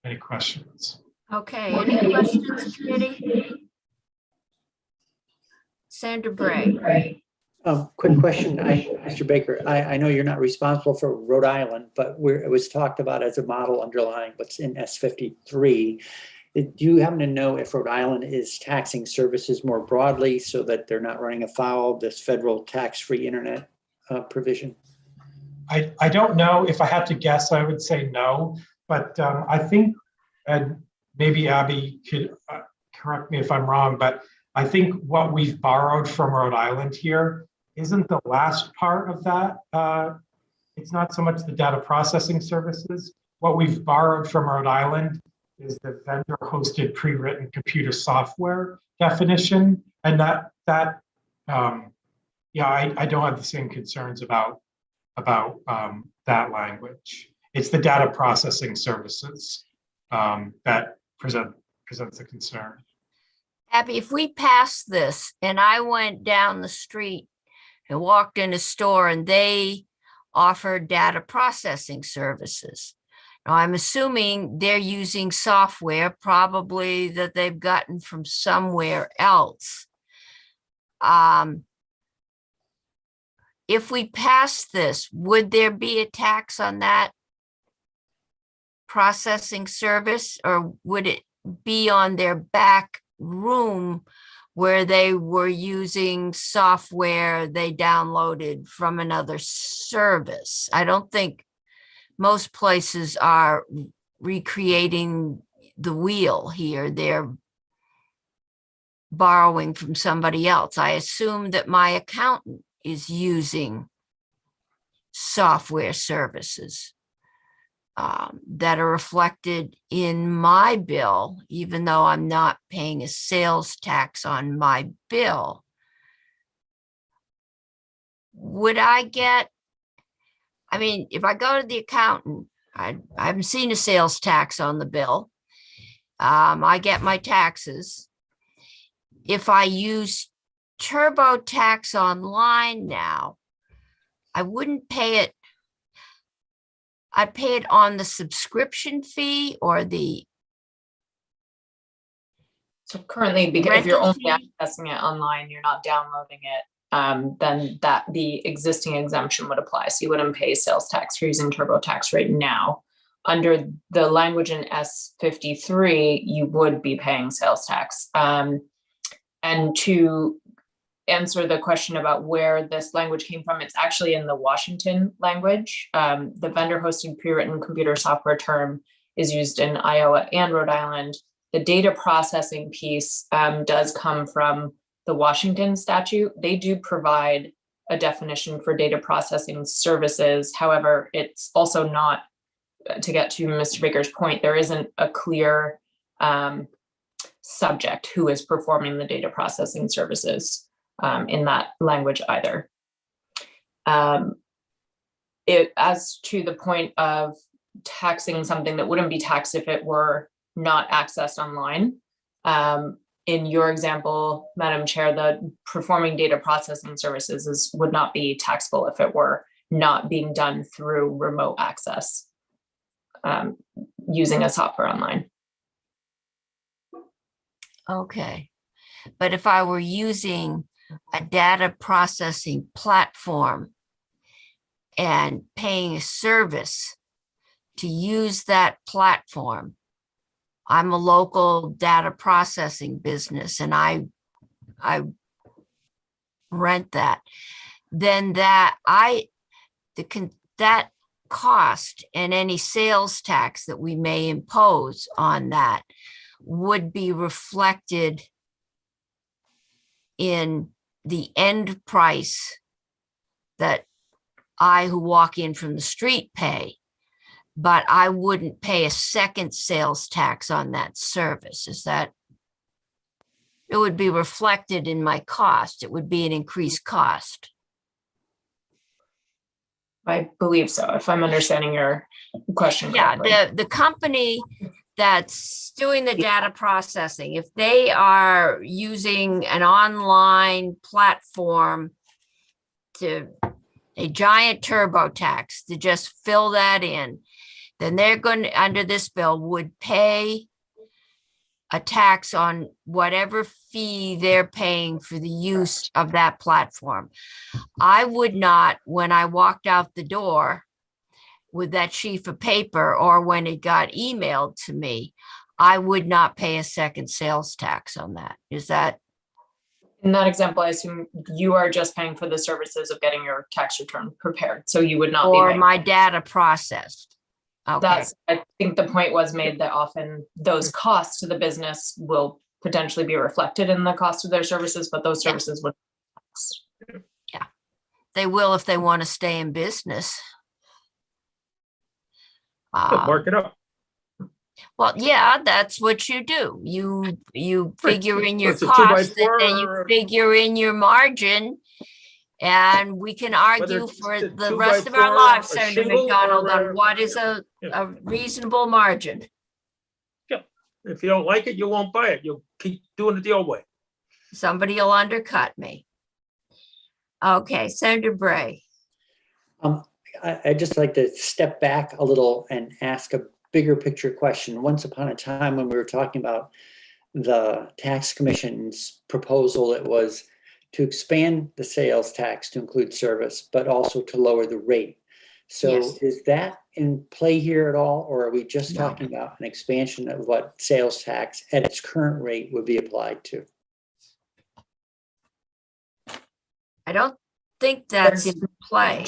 S6: any questions.
S3: Okay, any questions, committee? Sandra Bray.
S2: Quick question, Mr. Baker. I know you're not responsible for Rhode Island, but it was talked about as a model underlying what's in S53. Do you happen to know if Rhode Island is taxing services more broadly so that they're not running afoul of this federal tax-free internet provision?
S6: I don't know. If I had to guess, I would say no. But I think, and maybe Abby could correct me if I'm wrong, but I think what we've borrowed from Rhode Island here isn't the last part of that. It's not so much the data processing services. What we've borrowed from Rhode Island is the vendor hosted pre-written computer software definition. And I don't have the same concerns about that language. It's the data processing services that presents a concern.
S3: Abby, if we pass this and I went down the street and walked in a store and they offered data processing services, now I'm assuming they're using software probably that they've gotten from somewhere else. If we pass this, would there be a tax on that processing service, or would it be on their back room where they were using software they downloaded from another service? I don't think most places are recreating the wheel here. They're borrowing from somebody else. I assume that my accountant is using software services that are reflected in my bill, even though I'm not paying a sales tax on my bill. Would I get, I mean, if I go to the accountant, I haven't seen a sales tax on the bill. I get my taxes. If I use TurboTax Online now, I wouldn't pay it. I'd pay it on the subscription fee or the.
S5: So currently, because if you're
S3: rental
S5: only
S3: fee?
S5: accessing it online, you're not downloading it, then the existing exemption would apply. So you wouldn't pay sales tax for using TurboTax right now. Under the language in S53, you would be paying sales tax. And to answer the question about where this language came from, it's actually in the Washington language. The vendor hosted pre-written computer software term is used in Iowa and Rhode Island. The data processing piece does come from the Washington statute. They do provide a definition for data processing services. However, it's also not, to get to Mr. Baker's point, there isn't a clear subject who is performing the data processing services in that language either. As to the point of taxing something that wouldn't be taxed if it were not accessed online, in your example, Madam Chair, the performing data processing services would not be taxable if it were not being done through remote access using a software online.
S3: Okay, but if I were using a data processing platform and paying a service to use that platform. I'm a local data processing business and I rent that. Then that cost and any sales tax that we may impose on that would be reflected in the end price that I, who walk in from the street, pay, but I wouldn't pay a second sales tax on that service. Is that? It would be reflected in my cost. It would be an increased cost.
S5: I believe so, if I'm understanding your question correctly.
S3: Yeah, the company that's doing the data processing, if they are using an online platform to a giant TurboTax to just fill that in, then they're going to, under this bill, would pay a tax on whatever fee they're paying for the use of that platform. I would not, when I walked out the door with that sheet of paper or when it got emailed to me, I would not pay a second sales tax on that. Is that?
S5: In that example, I assume you are just paying for the services of getting your tax return prepared. So you would not be
S3: Or
S5: paying.
S3: my data processed. Okay.
S5: I think the point was made that often those costs to the business will potentially be reflected in the cost of their services, but those services would.
S3: Yeah, they will if they want to stay in business.
S1: Mark it up.
S3: Well, yeah, that's what you do. You figure in your
S1: It's a 2x4
S3: cost, and then you figure in your margin. And we can argue
S1: it's
S3: for
S1: a
S3: the rest of our
S1: 2x4,
S3: lives,
S1: a
S3: Senator
S1: shingle,
S3: McDonald,
S1: or
S3: on what is a reasonable margin.
S1: If you don't like it, you won't buy it. You'll keep doing it the old way.
S3: Somebody will undercut me. Okay, Senator Bray.
S2: I'd just like to step back a little and ask a bigger picture question. Once upon a time when we were talking about the tax commission's proposal, it was to expand the sales tax to include service, but also to lower the rate. So
S3: Yes.
S2: is that in play here at all? Or are we just
S3: No.
S2: talking about an expansion of what sales tax at its current rate would be applied to?
S3: I don't think that's in play.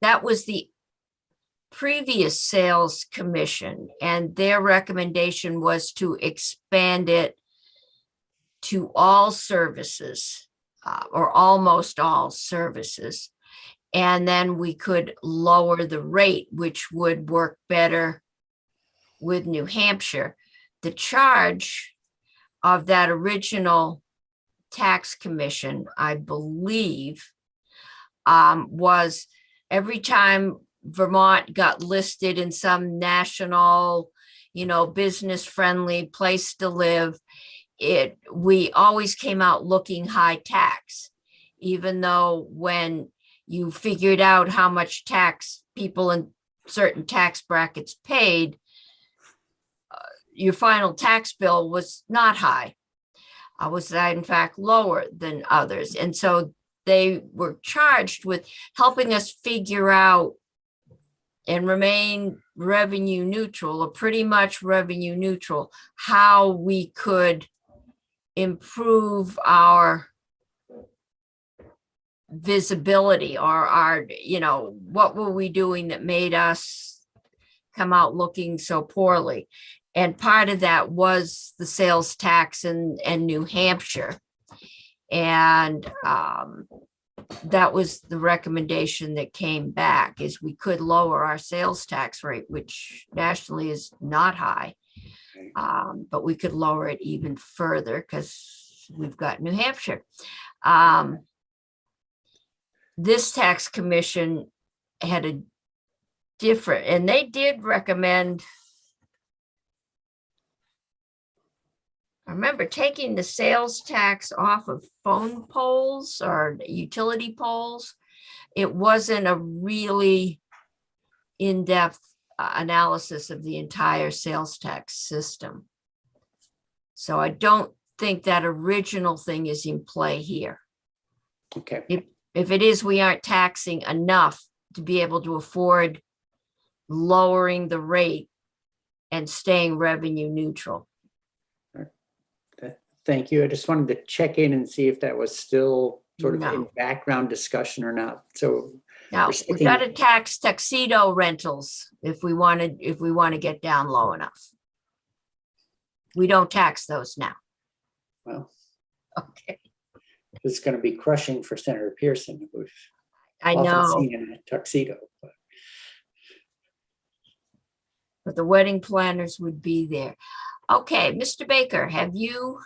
S3: That was the previous sales commission, and their recommendation was to expand it to all services, or almost all services. And then we could lower the rate, which would work better with New Hampshire. The charge of that original tax commission, I believe, was every time Vermont got listed in some national, business-friendly place to live, we always came out looking high tax, even though when you figured out how much tax people in certain tax brackets paid, your final tax bill was not high. Was that in fact lower than others? And so they were charged with helping us figure out and remain revenue neutral, or pretty much revenue neutral, how we could improve our visibility, or our, what were we doing that made us come out looking so poorly? And part of that was the sales tax in New Hampshire. And that was the recommendation that came back, is we could lower our sales tax rate, which nationally is not high. But we could lower it even further because we've got New Hampshire. This tax commission had a different, and they did recommend, I remember taking the sales tax off of phone poles or utility poles. It wasn't a really in-depth analysis of the entire sales tax system. So I don't think that original thing is in play here.
S2: Okay.
S3: If it is, we aren't taxing enough to be able to afford lowering the rate and staying revenue neutral.
S2: Thank you. I just wanted to check in and see if that was still sort of
S3: No.
S2: in background discussion or not. So
S3: Now,
S2: we're
S3: we've
S2: sticking-
S3: got to tax tuxedo rentals if we want to get down low enough. We don't tax those now.
S2: well,
S3: Okay.
S2: it's going to be crushing for Senator Pearson, who's
S3: I
S2: often
S3: know,
S2: seen in a tuxedo.
S3: but the wedding planners would be there. Okay, Mr. Baker, have you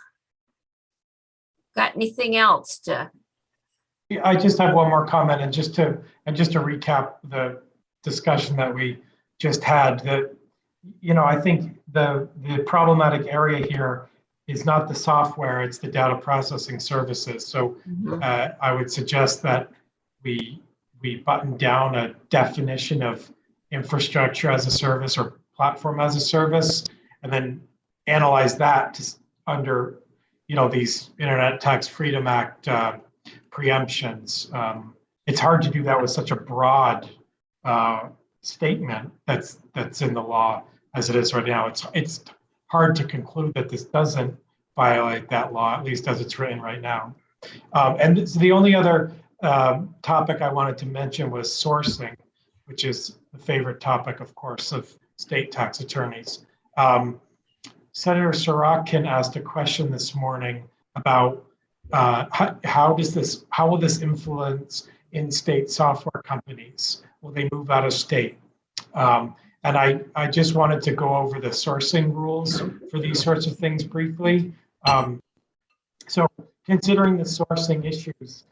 S3: got anything else to?
S6: Yeah, I just have one more comment, and just to recap the discussion that we just had, that, I think the problematic area here is not the software, it's the data processing services. So I would suggest that we button down a definition of infrastructure as a service or platform as a service, and then analyze that under these Internet Tax Freedom Act preemptions. It's hard to do that with such a broad statement that's in the law as it is right now. It's hard to conclude that this doesn't violate that law, at least as it's written right now. And so the only other topic I wanted to mention was sourcing, which is the favorite topic, of course, of state tax attorneys. Senator Sorokin asked a question this morning about how will this influence in-state software companies? Will they move out of state? And I just wanted to go over the sourcing rules for these sorts of things briefly. So considering the sourcing issues,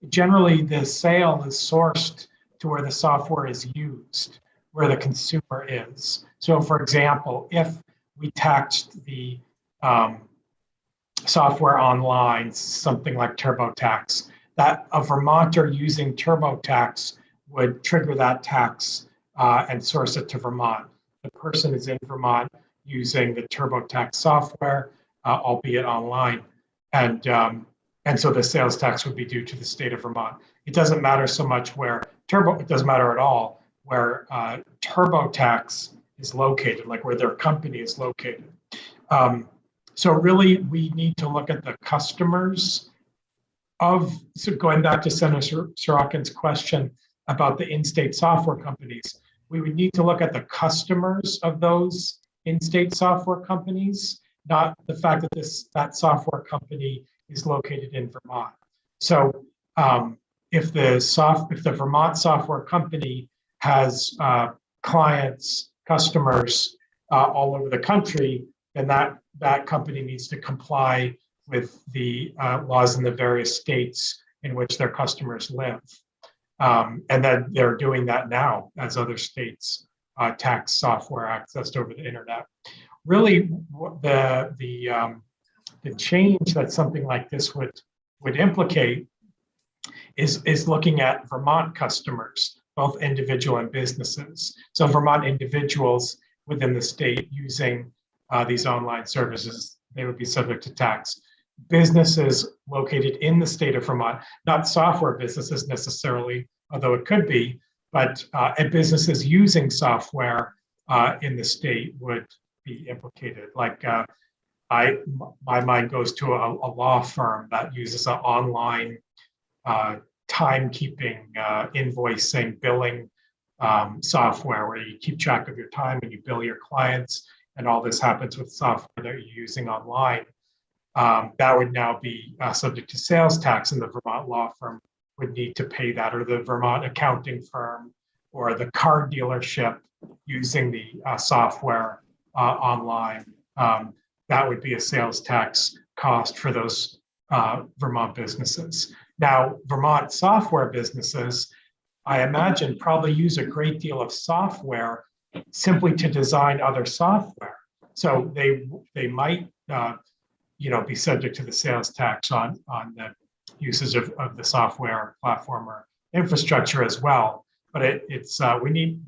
S6: generally the sale is sourced to where the software is used, where the consumer is. So for example, if we taxed the software online, something like TurboTax, that a Vermonter using TurboTax would trigger that tax and source it to Vermont. The person is in Vermont using the TurboTax software, albeit online, and so the sales tax would be due to the state of Vermont. It doesn't matter so much where it doesn't matter at all where TurboTax is located, like where their company is located. So really, we need to look at the customers so going back to Senator Sorokin's question about the in-state software companies, we would need to look at the customers of those in-state software companies, not the fact that that software company is located in Vermont. So if the Vermont software company has clients, customers all over the country, then that company needs to comply with the laws in the various states in which their customers live. And then they're doing that now as other states tax software accessed over the internet. Really, the change that something like this would implicate is looking at Vermont customers, both individual and businesses. So Vermont individuals within the state using these online services, they would be subject to tax. Businesses located in the state of Vermont, not software businesses necessarily, although it could be, but businesses using software in the state would be implicated. Like my mind goes to a law firm that uses an online timekeeping, invoicing, billing software where you keep track of your time and you bill your clients, and all this happens with software that you're using online. That would now be subject to sales tax, and the Vermont law firm would need to pay that, or the Vermont accounting firm, or the car dealership using the software online. That would be a sales tax cost for those Vermont businesses. Now, Vermont software businesses, I imagine, probably use a great deal of software simply to design other software. So they might be subject to the sales tax on the usage of the software platform or infrastructure as well. But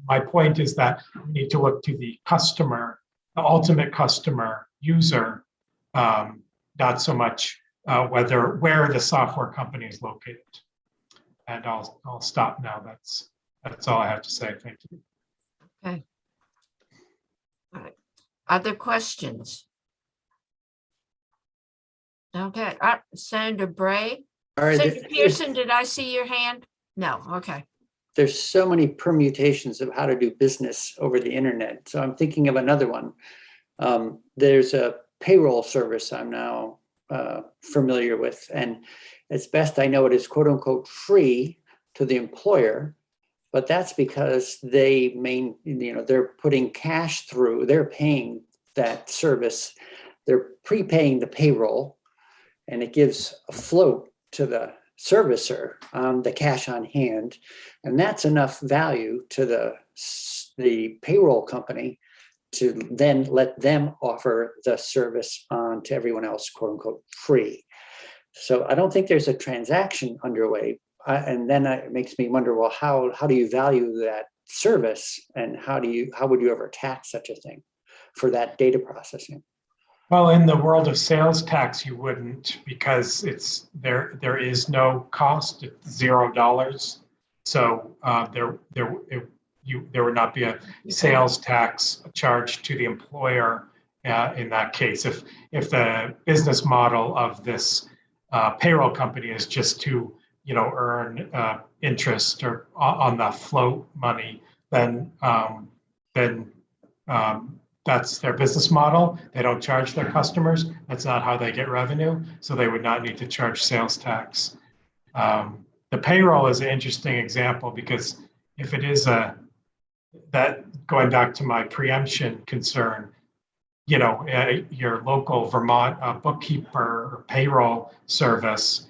S6: my point is that we need to look to the customer, the ultimate customer user, not so much where the software company is located. And I'll stop now. That's all I have to say. Thank you.
S3: Okay. All right. Other questions? Okay, Senator Bray.
S2: All right,
S3: Senator Pearson, did I see your hand? No, okay.
S2: there's so many permutations of how to do business over the internet. So I'm thinking of another one. There's a payroll service I'm now familiar with, and as best I know, it is quote unquote free to the employer, but that's because they're putting cash through, they're paying that service, they're prepaying the payroll, and it gives a float to the servicer on the cash on hand, and that's enough value to the payroll company to then let them offer the service on to everyone else, quote unquote, free. So I don't think there's a transaction underway. And then it makes me wonder, well, how do you value that service, and how would you ever tax such a thing for that data processing?
S6: Well, in the world of sales tax, you wouldn't, because there is no cost. It's $0. So there would not be a sales tax charged to the employer in that case. If the business model of this payroll company is just to earn interest or on the float money, then that's their business model. They don't charge their customers. That's not how they get revenue. So they would not need to charge sales tax. The payroll is an interesting example, because if it is that, going back to my preemption concern, your local Vermont bookkeeper or payroll service,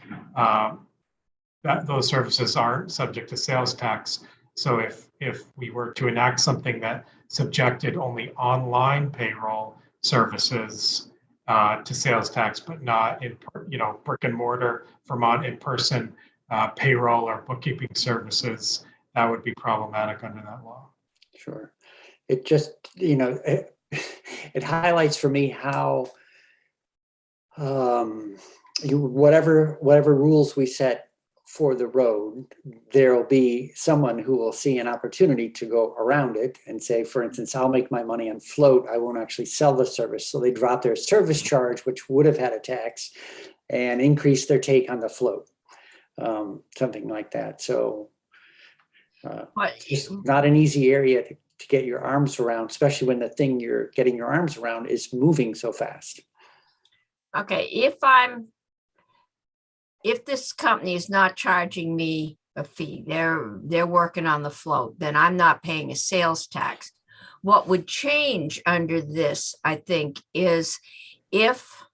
S6: those services aren't subject to sales tax. So if we were to enact something that subjected only online payroll services to sales tax, but not in brick and mortar Vermont in-person payroll or bookkeeping services, that would be problematic under that law.
S2: Sure. It just, it highlights for me how whatever rules we set for the road, there'll be someone who will see an opportunity to go around it and say, for instance, I'll make my money on float. I won't actually sell the service. So they drop their service charge, which would have had a tax, and increase their take on the float, something like that. So it's not an easy area to get your arms around, especially when the thing you're getting your arms around is moving so fast.
S3: Okay, if this company is not charging me a fee, they're working on the float, then I'm not paying a sales tax. What would change under this, I think, is if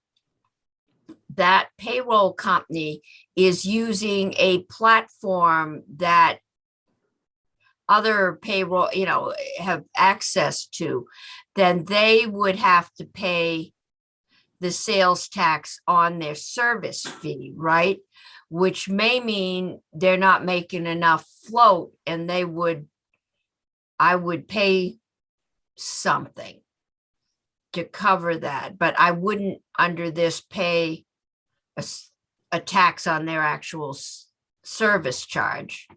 S3: that payroll company is using a platform that other payroll, have access to, then they would have to pay the sales tax on their service fee, right? Which may mean they're not making enough float, and I would pay something to cover that, but I wouldn't under this pay a tax on their actual service charge.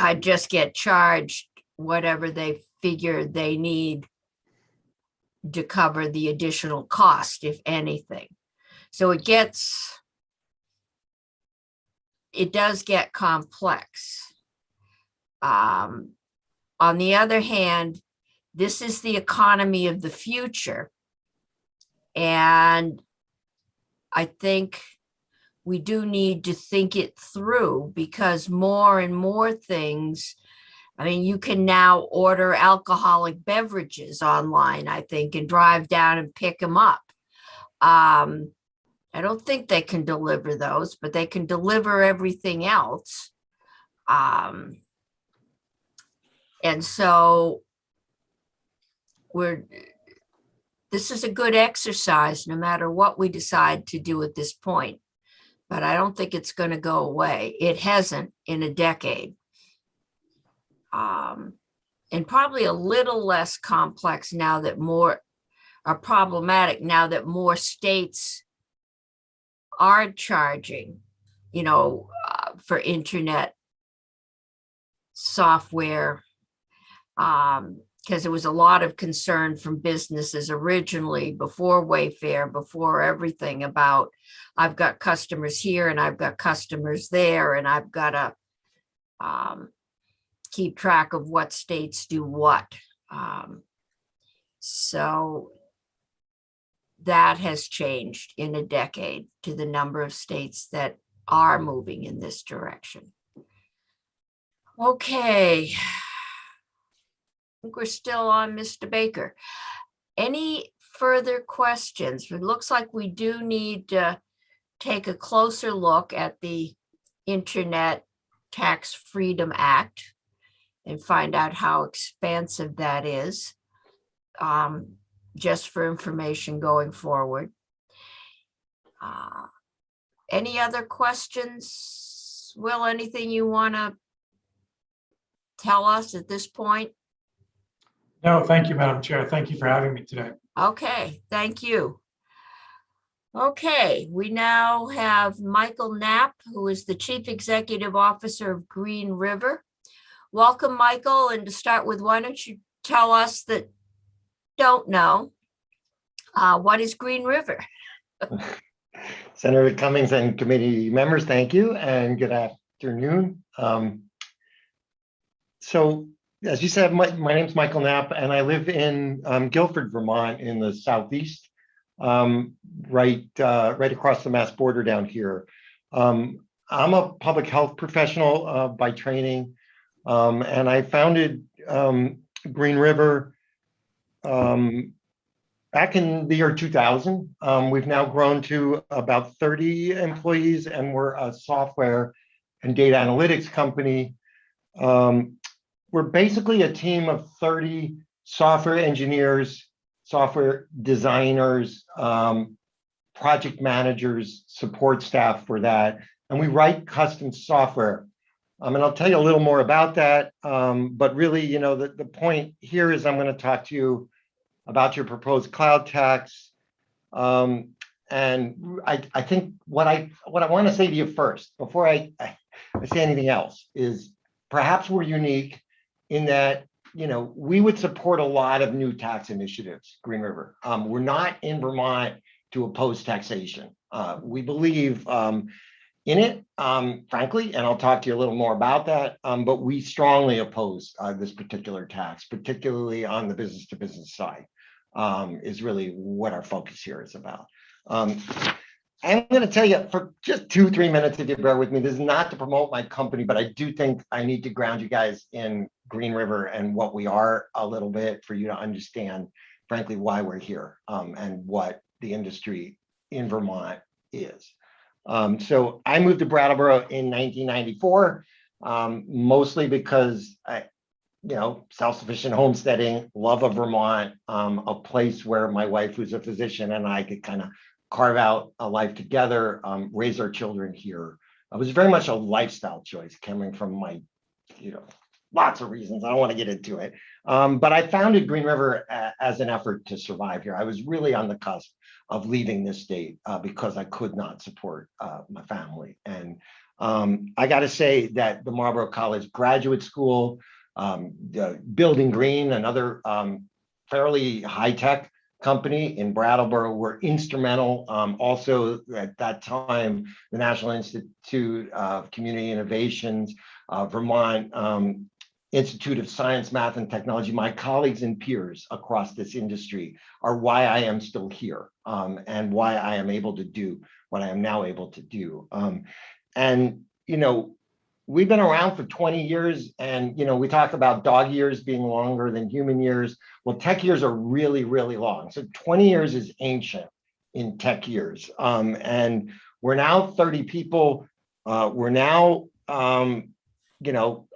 S3: I'd just get charged whatever they figure they need to cover the additional cost, if anything. So it does get complex. On the other hand, this is the economy of the future. And I think we do need to think it through, because more and more things, you can now order alcoholic beverages online, I think, and drive down and pick them up. I don't think they can deliver those, but they can deliver everything else. And so this is a good exercise, no matter what we decide to do at this point. But I don't think it's going to go away. It hasn't in a decade. And probably a little less complex now that more are problematic, now that more states are charging, for internet software. Because there was a lot of concern from businesses originally before Wayfair, before everything about, I've got customers here and I've got customers there, and I've got to keep track of what states do what. So that has changed in a decade to the number of states that are moving in this direction. Okay. I think we're still on Mr. Baker. Any further questions? It looks like we do need to take a closer look at the Internet Tax Freedom Act and find out how expansive that is, just for information going forward. Any other questions? Will, anything you want to tell us at this point?
S6: No, thank you, Madam Chair. Thank you for having me today.
S3: Okay, thank you. Okay, we now have Michael Knapp, who is the Chief Executive Officer of Green River. Welcome, Michael. And to start with, why don't you tell us that don't know, what is Green River?
S10: Senator Cummings and committee members, thank you and good afternoon. So as you said, my name's Michael Knapp and I live in Guilford, Vermont in the southeast, right across the Mass border down here. I'm a public health professional by training, and I founded Green River back in the year 2000. We've now grown to about 30 employees and we're a software and data analytics company. We're basically a team of 30 software engineers, software designers, project managers, support staff for that. And we write custom software. And I'll tell you a little more about that. But really, you know, the point here is I'm going to talk to you about your proposed cloud tax. And I think what I want to say to you first, before I say anything else, is perhaps we're unique in that, you know, we would support a lot of new tax initiatives, Green River. We're not in Vermont to oppose taxation. We believe in it, frankly, and I'll talk to you a little more about that, but we strongly oppose this particular tax, particularly on the business to business side, is really what our focus here is about. I'm going to tell you for just 2-3 minutes, if you bear with me, this is not to promote my company, but I do think I need to ground you guys in Green River and what we are a little bit for you to understand, frankly, why we're here and what the industry in Vermont is. So I moved to Brattleboro in 1994, mostly because self-sufficient homesteading, love of Vermont, a place where my wife, who's a physician, and I could kind of carve out a life together, raise our children here. It was very much a lifestyle choice coming from my, lots of reasons. I don't want to get into it. But I founded Green River as an effort to survive here. I was really on the cusp of leaving this state because I could not support my family. And I got to say that the Marlborough College Graduate School, Building Green, another fairly high-tech company in Brattleboro, were instrumental. Also at that time, the National Institute of Community Innovations, Vermont Institute of Science, Math, and Technology, my colleagues and peers across this industry are why I am still here and why I am able to do what I am now able to do. We've been around for 20 years and, we talk about dog years being longer than human years. Well, tech years are really, really long. So 20 years is ancient in tech years. And we're now 30 people. We're now,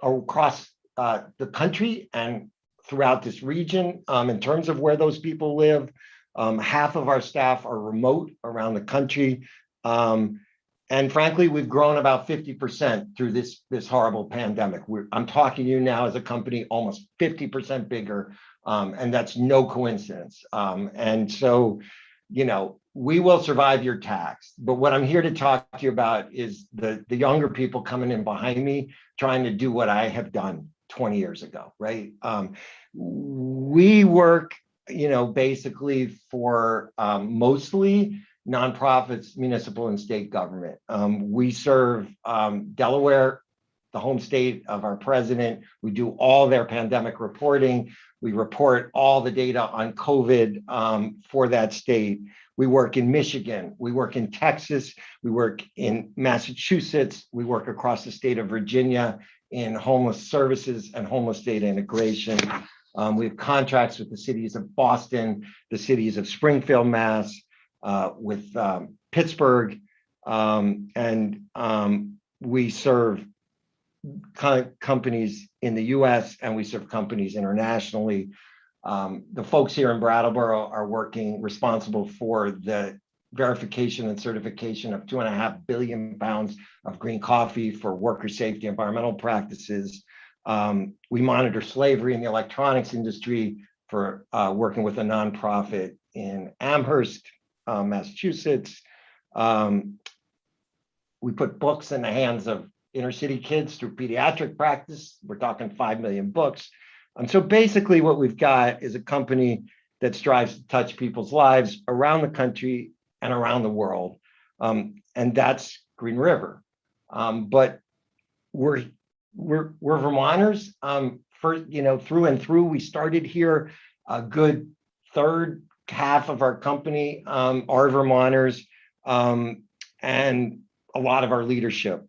S10: across the country and throughout this region in terms of where those people live. Half of our staff are remote around the country. And frankly, we've grown about 50% through this horrible pandemic. I'm talking to you now as a company almost 50% bigger, and that's no coincidence. And so, we will survive your tax. But what I'm here to talk to you about is the younger people coming in behind me, trying to do what I have done 20 years ago, right? We work, basically for mostly nonprofits, municipal and state government. We serve Delaware, the home state of our president. We do all their pandemic reporting. We report all the data on COVID for that state. We work in Michigan. We work in Texas. We work in Massachusetts. We work across the state of Virginia in homeless services and homeless data integration. We have contracts with the cities of Boston, the cities of Springfield, Mass, with Pittsburgh, and we serve companies in the US and we serve companies internationally. The folks here in Brattleboro are responsible for the verification and certification of 2.5 billion pounds of green coffee for worker safety, environmental practices. We monitor slavery in the electronics industry for working with a nonprofit in Amherst, Massachusetts. We put books in the hands of inner city kids through pediatric practice. We're talking 5 million books. So basically what we've got is a company that strives to touch people's lives around the country and around the world. And that's Green River. But we're Vermonters, through and through. We started here. A good third half of our company are Vermonters, and a lot of our leadership.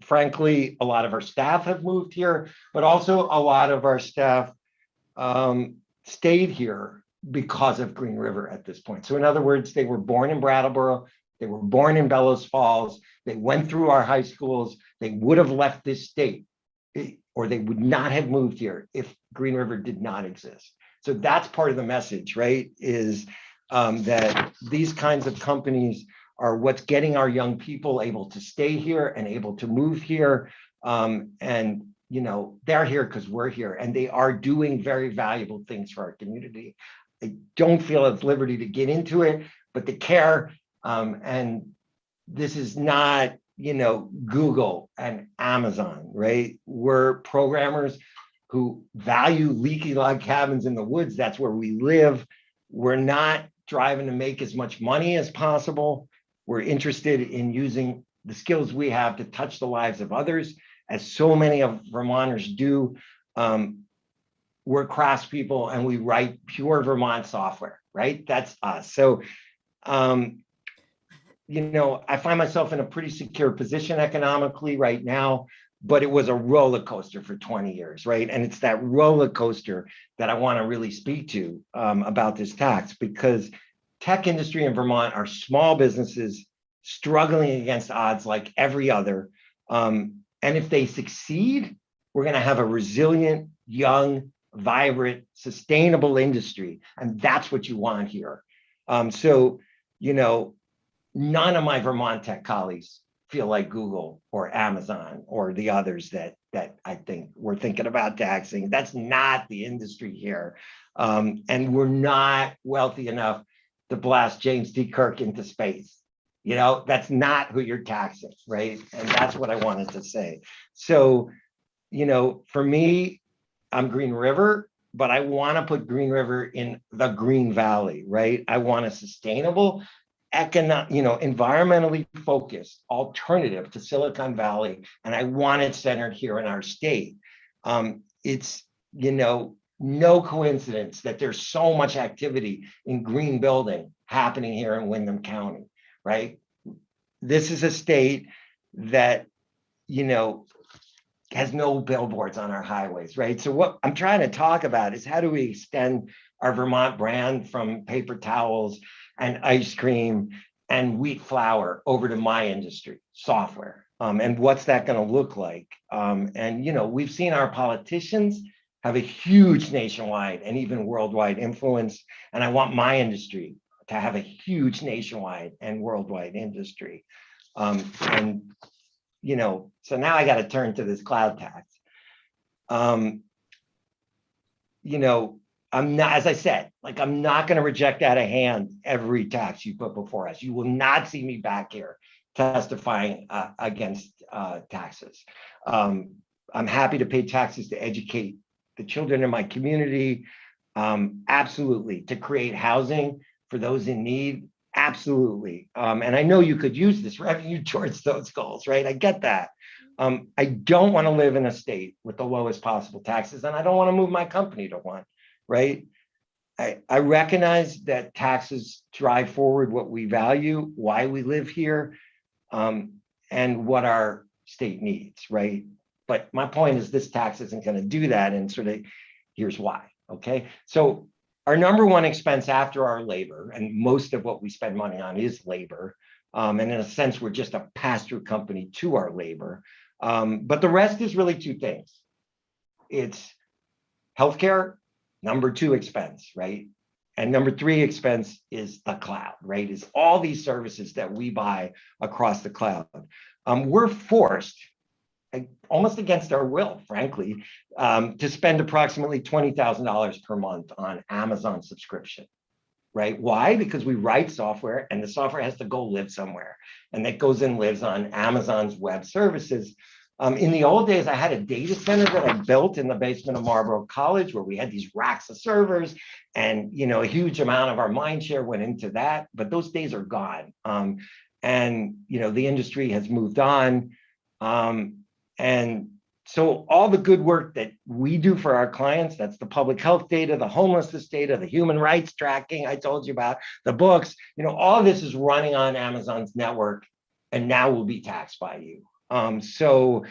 S10: Frankly, a lot of our staff have moved here, but also a lot of our staff stayed here because of Green River at this point. So in other words, they were born in Brattleboro, they were born in Bellows Falls, they went through our high schools, they would have left this state, or they would not have moved here if Green River did not exist. So that's part of the message, right? Is that these kinds of companies are what's getting our young people able to stay here and able to move here. And they're here because we're here, and they are doing very valuable things for our community. I don't feel at liberty to get into it, but they care. And this is not, Google and Amazon, right? We're programmers who value leaky log cabins in the woods. That's where we live. We're not driving to make as much money as possible. We're interested in using the skills we have to touch the lives of others, as so many of Vermonters do. We're craftspeople and we write pure Vermont software, right? That's us. So, I find myself in a pretty secure position economically right now, but it was a roller coaster for 20 years, right? And it's that roller coaster that I want to really speak to about this tax, because tech industry in Vermont are small businesses struggling against odds like every other. And if they succeed, we're going to have a resilient, young, vibrant, sustainable industry. And that's what you want here. None of my Vermont tech colleagues feel like Google or Amazon or the others that I think we're thinking about taxing. That's not the industry here. And we're not wealthy enough to blast James T. Kirk into space. That's not who you're taxing, right? And that's what I wanted to say. So, for me, I'm Green River, but I want to put Green River in the Green Valley, right? I want a sustainable, environmentally focused alternative to Silicon Valley, and I want it centered here in our state. It's, no coincidence that there's so much activity in green building happening here in Windham County, right? This is a state that, has no billboards on our highways, right? So what I'm trying to talk about is how do we extend our Vermont brand from paper towels and ice cream and wheat flour over to my industry, software. And what's that going to look like? We've seen our politicians have a huge nationwide and even worldwide influence. And I want my industry to have a huge nationwide and worldwide industry. So now I got to turn to this cloud tax. I'm not, as I said, like, I'm not going to reject out of hand every tax you put before us. You will not see me back here testifying against taxes. I'm happy to pay taxes to educate the children in my community. Absolutely. To create housing for those in need. Absolutely. And I know you could use this revenue towards those goals, right? I get that. I don't want to live in a state with the lowest possible taxes, and I don't want to move my company to one, right? I recognize that taxes drive forward what we value, why we live here, and what our state needs, right? But my point is this tax isn't going to do that, and sort of here's why, okay? So our number one expense after our labor, and most of what we spend money on is labor, and in a sense, we're just a pass-through company to our labor. But the rest is really two things. It's healthcare, number two expense, right? And number three expense is the cloud, right? Is all these services that we buy across the cloud. We're forced, almost against our will, frankly, to spend approximately $20,000 per month on Amazon subscription, right? Why? Because we write software and the software has to go live somewhere, and that goes and lives on Amazon's web services. In the old days, I had a data center that I built in the basement of Marlborough College where we had these racks of servers, and a huge amount of our mind share went into that, but those days are gone. And the industry has moved on. And so all the good work that we do for our clients, that's the public health data, the homelessness data, the human rights tracking I told you about, the books, all of this is running on Amazon's network and now will be taxed by you. So,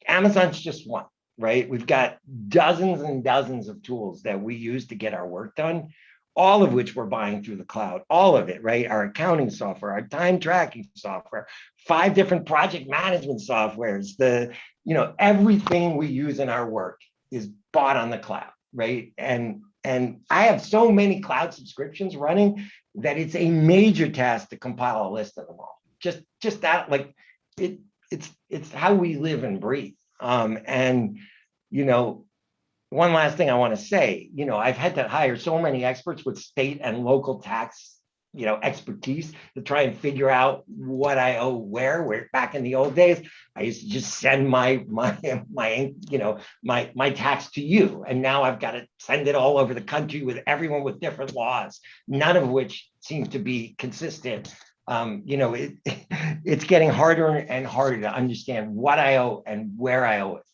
S10: Amazon's just one, right? We've got dozens and dozens of tools that we use to get our work done, all of which we're buying through the cloud, all of it, right? Our accounting software, our time tracking software, 5 different project management softwares, everything we use in our work is bought on the cloud, right? And I have so many cloud subscriptions running that it's a major task to compile a list of them all. Just that, like, it's how we live and breathe. And one last thing I want to say, I've had to hire so many experts with state and local tax, expertise to try and figure out what I owe where back in the old days, I used to just send my tax to you. And now I've got to send it all over the country with everyone with different laws, none of which seem to be consistent. It's getting harder and harder to understand what I owe and where I owe it.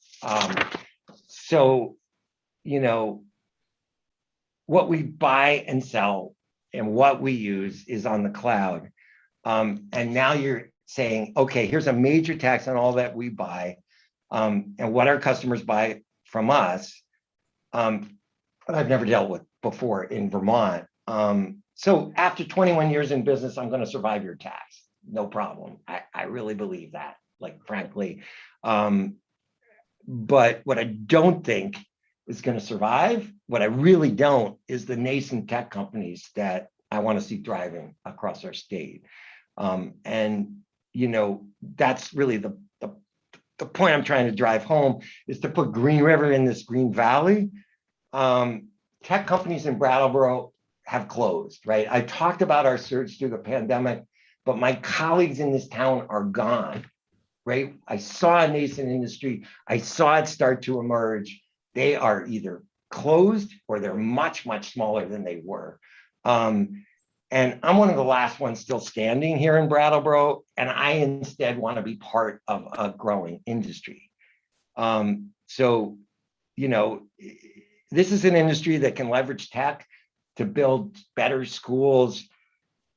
S10: So, what we buy and sell and what we use is on the cloud. And now you're saying, okay, here's a major tax on all that we buy, and what our customers buy from us. I've never dealt with before in Vermont. So after 21 years in business, I'm going to survive your tax. No problem. I really believe that, like, frankly. But what I don't think is going to survive, what I really don't, is the nascent tech companies that I want to see thriving across our state. And, that's really the point I'm trying to drive home, is to put Green River in this Green Valley. Tech companies in Brattleboro have closed, right? I talked about our surge through the pandemic, but my colleagues in this town are gone, right? I saw a nascent industry. I saw it start to emerge. They are either closed or they're much, much smaller than they were. And I'm one of the last ones still standing here in Brattleboro, and I instead want to be part of a growing industry. So, this is an industry that can leverage tech to build better schools,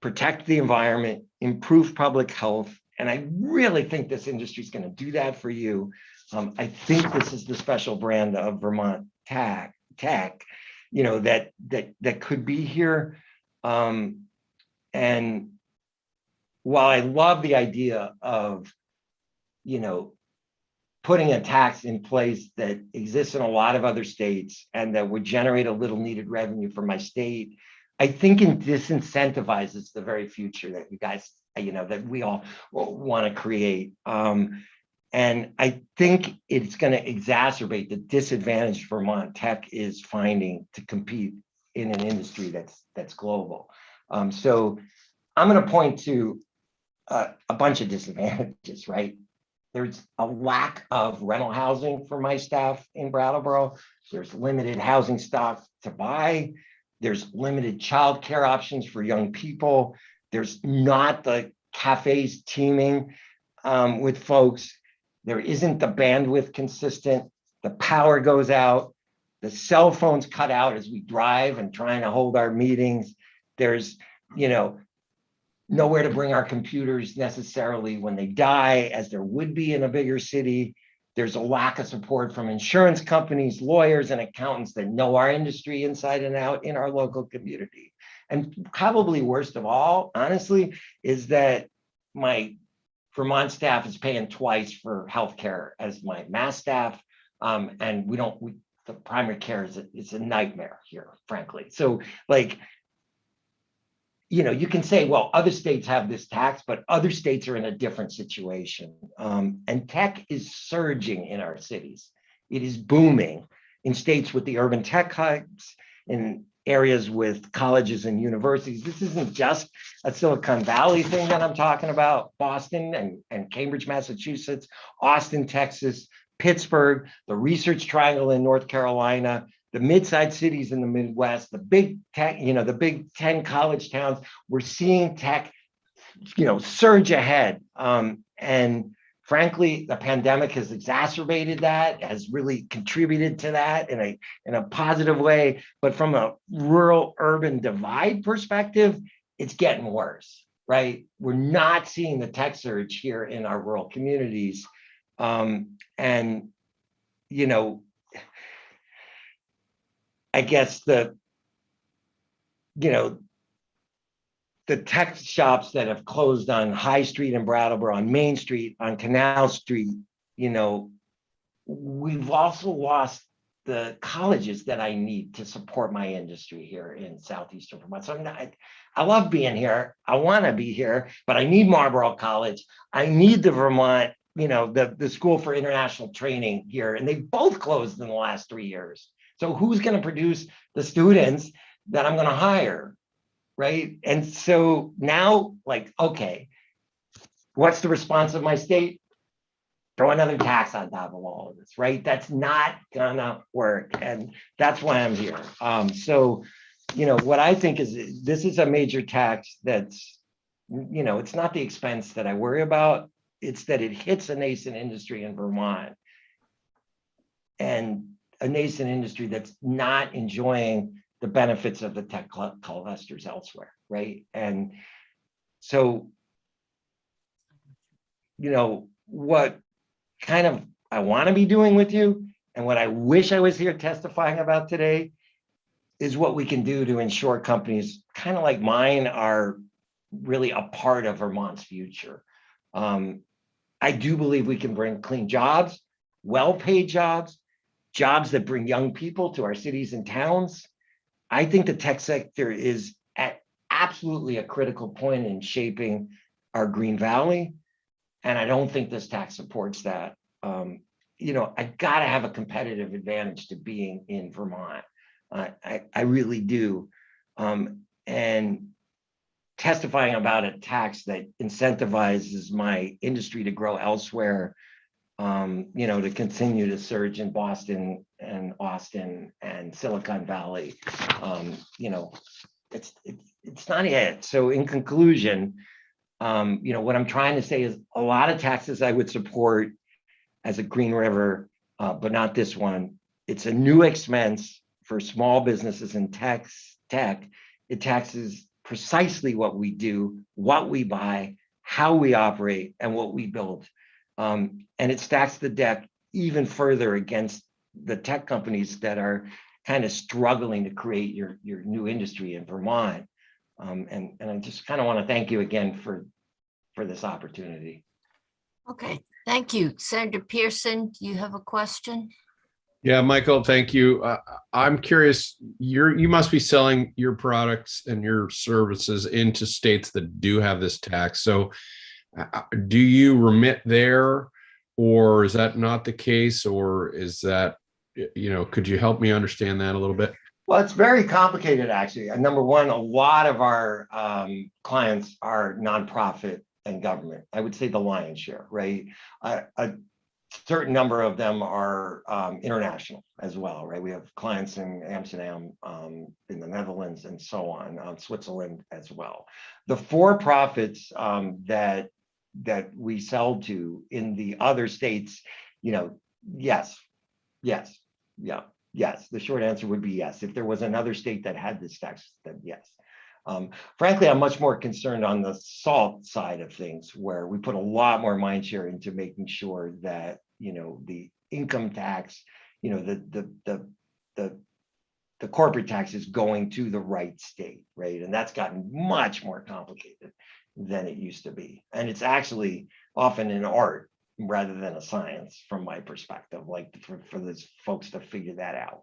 S10: protect the environment, improve public health. And I really think this industry is going to do that for you. I think this is the special brand of Vermont tech, that could be here. And while I love the idea of, putting a tax in place that exists in a lot of other states and that would generate a little needed revenue for my state, I think it disincentivizes the very future that you guys, that we all want to create. And I think it's going to exacerbate the disadvantage Vermont tech is finding to compete in an industry that's global. So I'm going to point to a bunch of disadvantages, right? There's a lack of rental housing for my staff in Brattleboro. There's limited housing stock to buy. There's limited childcare options for young people. There's not the cafes teeming with folks. There isn't the bandwidth consistent. The power goes out. The cell phones cut out as we drive and trying to hold our meetings. There's, nowhere to bring our computers necessarily when they die, as there would be in a bigger city. There's a lack of support from insurance companies, lawyers, and accountants that know our industry inside and out in our local community. And probably worst of all, honestly, is that my Vermont staff is paying twice for healthcare as my Mass staff. And the primary care is a nightmare here, frankly. So you can say, well, other states have this tax, but other states are in a different situation. And tech is surging in our cities. It is booming in states with the urban tech hubs, in areas with colleges and universities. This isn't just a Silicon Valley thing that I'm talking about. Boston and Cambridge, Massachusetts, Austin, Texas, Pittsburgh, the Research Triangle in North Carolina, the mid-sized cities in the Midwest, the big tech, the big 10 college towns, we're seeing tech, surge ahead. And frankly, the pandemic has exacerbated that, has really contributed to that in a positive way. But from a rural urban divide perspective, it's getting worse, right? We're not seeing the tech surge here in our rural communities. I guess the tech shops that have closed on High Street in Brattleboro, on Main Street, on Canal Street, we've also lost the colleges that I need to support my industry here in Southeastern Vermont. So I love being here. I want to be here, but I need Marlborough College. I need the Vermont, the School for International Training here, and they both closed in the last 3 years. So who's going to produce the students that I'm going to hire, right? And so now, okay, what's the response of my state? Throw another tax on top of all of this, right? That's not going to work. And that's why I'm here. What I think is this is a major tax that's, it's not the expense that I worry about. It's that it hits a nascent industry in Vermont. And a nascent industry that's not enjoying the benefits of the tech clusters elsewhere, right? And so, what kind of I want to be doing with you and what I wish I was here testifying about today is what we can do to ensure companies kind of like mine are really a part of Vermont's future. I do believe we can bring clean jobs, well-paid jobs that bring young people to our cities and towns. I think the tech sector is at absolutely a critical point in shaping our Green Valley. And I don't think this tax supports that. I got to have a competitive advantage to being in Vermont. I really do. And testifying about a tax that incentivizes my industry to grow elsewhere, to continue to surge in Boston and Austin and Silicon Valley, it's not it. So in conclusion, what I'm trying to say is a lot of taxes I would support as a Green River, but not this one. It's a new expense for small businesses in tech. It taxes precisely what we do, what we buy, how we operate, and what we build. And it stacks the deck even further against the tech companies that are kind of struggling to create your new industry in Vermont. And I just kind of want to thank you again for this opportunity.
S3: Okay, thank you. Senator Pearson, do you have a question?
S11: Yeah, Michael, thank you. I'm curious, you must be selling your products and your services into states that do have this tax. So do you remit there, Or is that not the case? Or is that, could you help me understand that a little bit?
S10: Well, it's very complicated, actually. Number one, a lot of our clients are nonprofit and government. I would say the lion's share, right? A certain number of them are international as well, right? We have clients in Amsterdam, in the Netherlands, and so on, Switzerland as well. The for-profits that we sell to in the other states, yes. The short answer would be yes. If there was another state that had this tax, then yes. Frankly, I'm much more concerned on the salt side of things, where we put a lot more mind share into making sure that the income tax, the corporate tax is going to the right state, right? And that's gotten much more complicated than it used to be. And it's actually often an art rather than a science from my perspective, like for those folks to figure that out.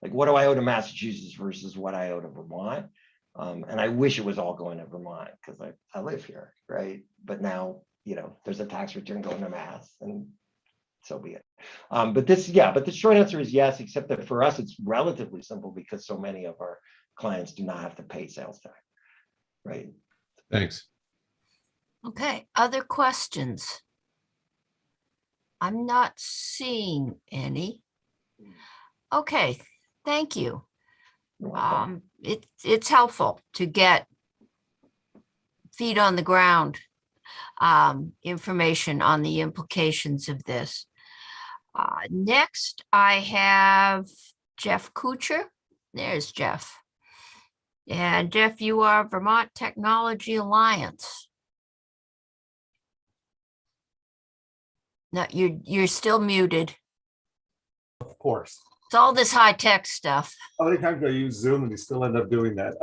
S10: Like, what do I owe to Massachusetts versus what I owe to Vermont? And I wish it was all going to Vermont because I live here, right? But now, there's a tax return going to Mass, and so be it. But the short answer is yes, except that for us, it's relatively simple because so many of our clients do not have to pay sales tax, right?
S11: Thanks.
S3: Okay, other questions? I'm not seeing any. Okay, thank you. It's helpful to get feet on the ground information on the implications of this. Next, I have Jeff Kuchar. There's Jeff. And Jeff, you are Vermont Technology Alliance. No, you're still muted.
S12: Of course.
S3: It's all this high tech stuff.
S12: How many times do I use Zoom and you still end up doing that?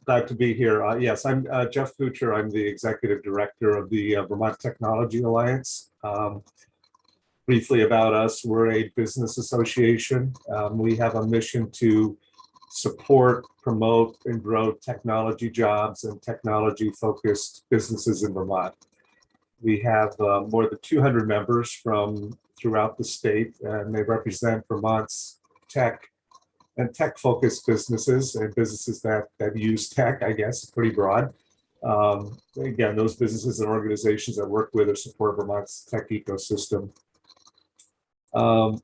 S12: Glad to be here. Yes, I'm Jeff Kuchar. I'm the executive director of the Vermont Technology Alliance. Briefly about us, we're a business association. We have a mission to support, promote, and grow technology jobs and technology-focused businesses in Vermont. We have more than 200 members from throughout the state, and they represent Vermont's tech and tech-focused businesses and businesses that use tech, I guess, pretty broad. Again, those businesses and organizations that work with or support Vermont's tech ecosystem. And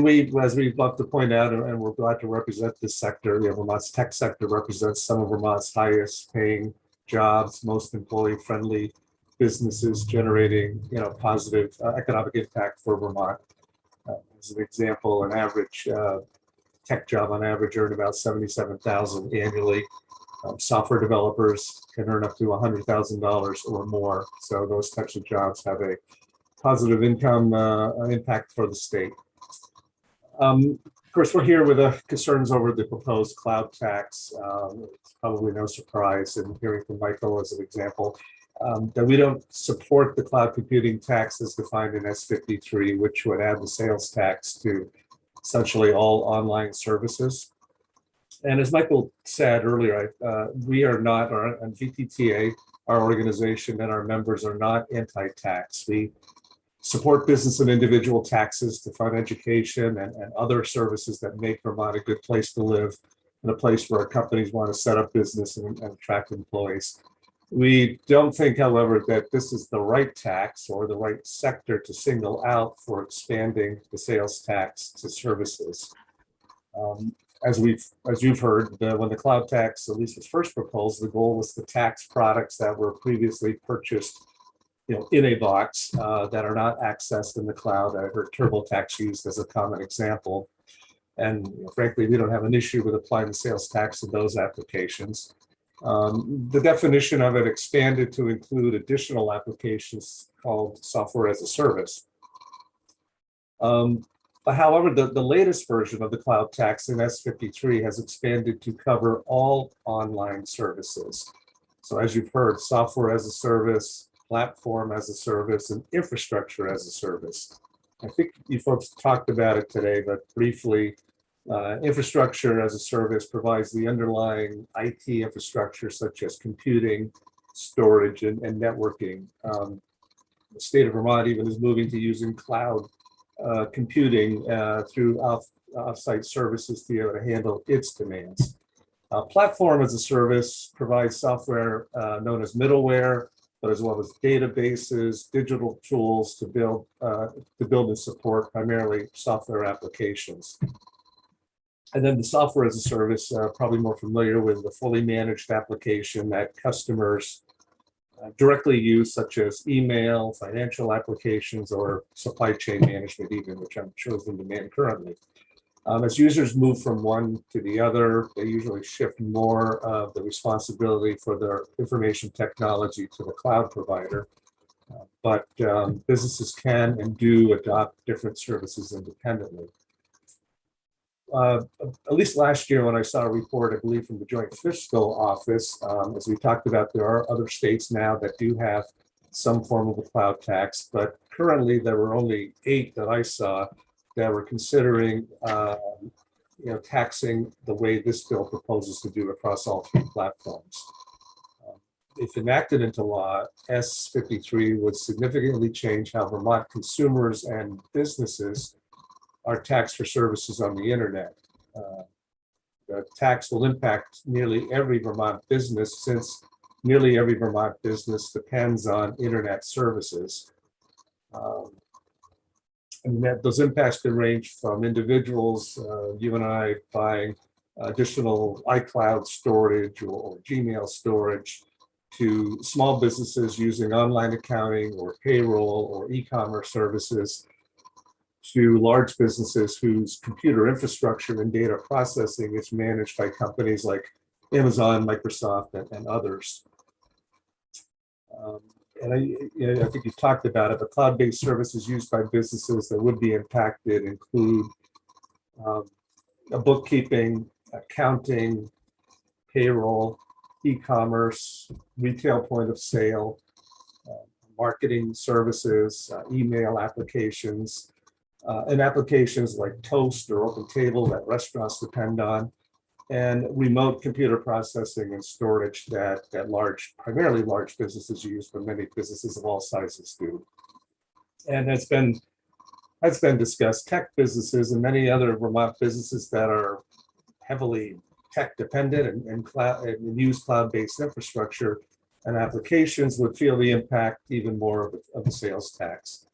S12: we, as we love to point out, and we're glad to represent this sector, Vermont's tech sector represents some of Vermont's highest paying jobs, most employee-friendly businesses, generating positive economic impact for Vermont. As an example, an average tech job on average earn about $77,000 annually. Software developers can earn up to $100,000 or more. So those types of jobs have a positive income impact for the state. Of course, we're here with concerns over the proposed cloud tax. It's probably no surprise, and hearing from Michael as an example, that we don't support the cloud computing tax as defined in S53, which would add the sales tax to essentially all online services. And as Michael said earlier, we are not, and VTTA, our organization, and our members are not anti-tax. We support business and individual taxes to fund education and other services that make Vermont a good place to live and a place where companies want to set up business and attract employees. We don't think, however, that this is the right tax or the right sector to single out for expanding the sales tax to services. As you've heard, when the cloud tax at least was first proposed, the goal was to tax products that were previously purchased in a box that are not accessed in the cloud. I heard TurboTax used as a common example. And frankly, we don't have an issue with applying the sales tax to those applications. The definition of it expanded to include additional applications called software as a service. However, the latest version of the cloud tax in S53 has expanded to cover all online services. So as you've heard, software as a service, platform as a service, and infrastructure as a service. I think you folks talked about it today, but briefly, infrastructure as a service provides the underlying IT infrastructure such as computing, storage, and networking. the state of Vermont even is moving to using cloud computing through off-site services to be able to handle its demands. Platform as a service provides software known as middleware, but as well as databases, digital tools to build and support primarily software applications. And then the software as a service, probably more familiar with the fully managed application that customers directly use, such as email, financial applications, or supply chain management even, which I'm sure is in demand currently. As users move from one to the other, they usually shift more of the responsibility for their information technology to the cloud provider. But businesses can and do adopt different services independently. At least last year when I saw a report, I believe from the Joint Fiscal Office, as we talked about, there are other states now that do have some form of a cloud tax, but currently there were only 8 that I saw that were considering taxing the way this bill proposes to do across all 3 platforms. If enacted into law, S53 would significantly change how Vermont consumers and businesses are taxed for services on the internet. The tax will impact nearly every Vermont business, since nearly every Vermont business depends on internet services. And those impacts can range from individuals, you and I, buying additional iCloud storage or Gmail storage, to small businesses using online accounting or payroll or e-commerce services, to large businesses whose computer infrastructure and data processing is managed by companies like Amazon, Microsoft, and others. And I think you've talked about it, but cloud-based services used by businesses that would be impacted include bookkeeping, accounting, payroll, e-commerce, retail point of sale, marketing services, email applications, and applications like Toast or Open Table that restaurants depend on, and remote computer processing and storage that primarily large businesses use, but many businesses of all sizes do. And that's been discussed. Tech businesses and many other Vermont businesses that are heavily tech dependent and use cloud-based infrastructure and applications would feel the impact even more of the sales tax.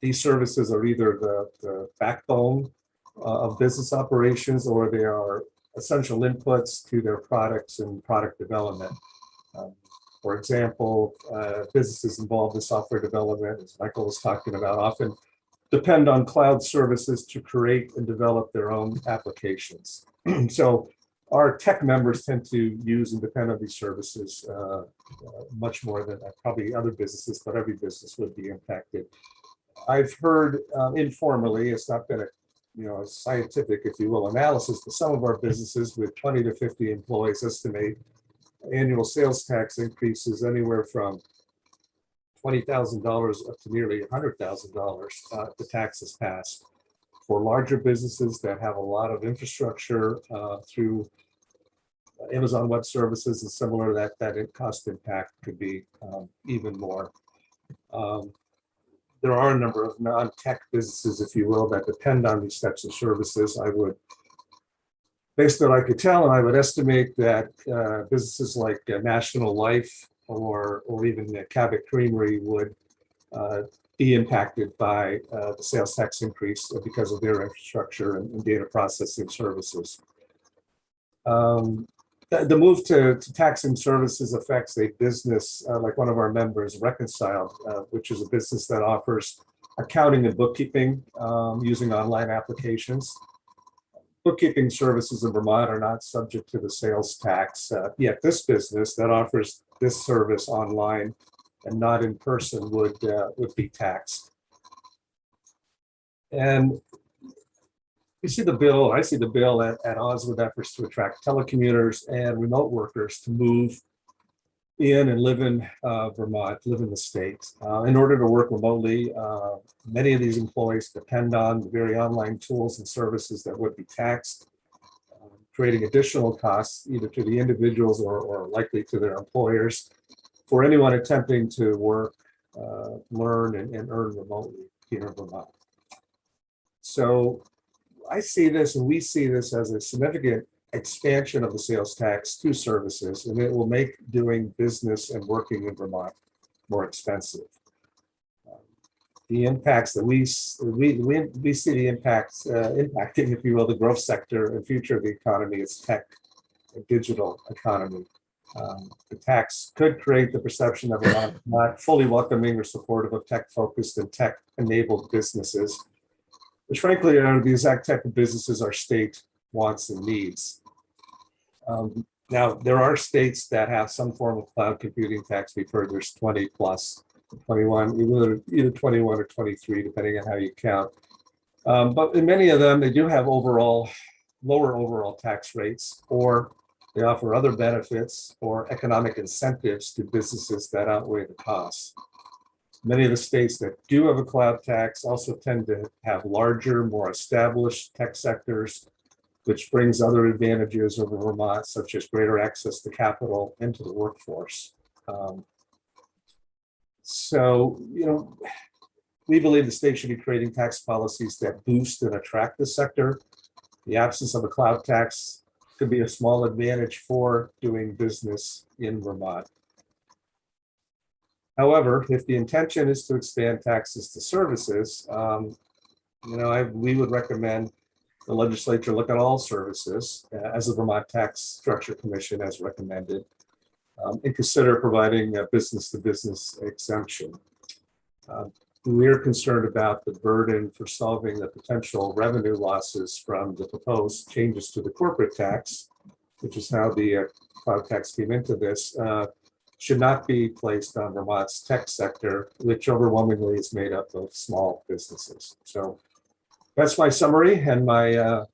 S12: These services are either the backbone of business operations, or they are essential inputs to their products and product development. For example, businesses involved in software development, as Michael was talking about, often depend on cloud services to create and develop their own applications. So our tech members tend to use and depend on these services much more than probably other businesses, but every business would be impacted. I've heard informally, it's not been a scientific, if you will, analysis, but some of our businesses with 20 to 50 employees estimate annual sales tax increases anywhere from $20,000 up to nearly $100,000 if the tax is passed. For larger businesses that have a lot of infrastructure through Amazon Web Services and similar, that cost impact could be even more. There are a number of non-tech businesses, if you will, that depend on these types of services. Based on what I could tell, and I would estimate that businesses like National Life or even the Cabot Creamery would be impacted by the sales tax increase because of their infrastructure and data processing services. The move to taxing services affects a business like one of our members, Reconciled, which is a business that offers accounting and bookkeeping using online applications. Bookkeeping services in Vermont are not subject to the sales tax, yet this business that offers this service online and not in person would be taxed. And you see the bill, I see the bill at odds with efforts to attract telecommuters and remote workers to move in and live in Vermont, live in the state. In order to work remotely, many of these employees depend on the very online tools and services that would be taxed, creating additional costs either to the individuals or likely to their employers. For anyone attempting to work learn and earn remotely here in Vermont. So I see this, and we see this as a significant expansion of the sales tax to services, and it will make doing business and working in Vermont more expensive. The impacts that we see the impacts impacting, if you will, the growth sector and future of the economy is tech, a digital economy. The tax could create the perception that we're not fully welcoming or supportive of tech-focused and tech-enabled businesses, which frankly are the exact type of businesses our state wants and needs. Now, there are states that have some form of cloud computing tax. We've heard there's 20 plus, 21, either 21 or 23, depending on how you count. But in many of them, they do have lower overall tax rates, or they offer other benefits or economic incentives to businesses that outweigh the costs. Many of the states that do have a cloud tax also tend to have larger, more established tech sectors, which brings other advantages over Vermont, such as greater access to capital and to the workforce. So, we believe the state should be creating tax policies that boost and attract the sector. The absence of a cloud tax could be a small advantage for doing business in Vermont. However, if the intention is to expand taxes to services, we would recommend the legislature look at all services, as the Vermont Tax Structure Commission has recommended, and consider providing a business-to-business exemption. We're concerned about the burden for solving the potential revenue losses from the proposed changes to the corporate tax, which is how the cloud tax came into this, should not be placed on Vermont's tech sector, which overwhelmingly is made up of small businesses. So that's my summary and my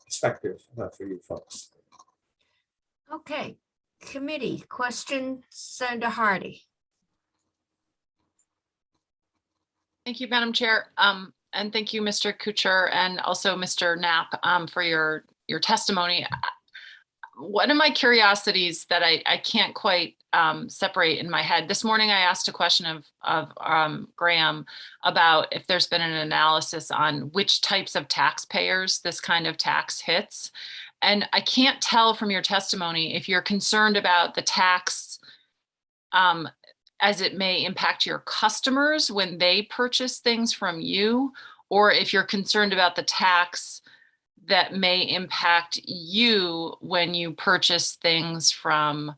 S12: perspective for you folks.
S3: Okay, committee question, Senator Hardy.
S13: Thank you, Madam Chair. And thank you, Mr. Kuchar, and also Mr. Knapp, for your testimony. One of my curiosities that I can't quite separate in my head. This morning, I asked a question of Graham about if there's been an analysis on which types of taxpayers this kind of tax hits. And I can't tell from your testimony if you're concerned about the tax as it may impact your customers when they purchase things from you, or if you're concerned about the tax that may impact you when you purchase things from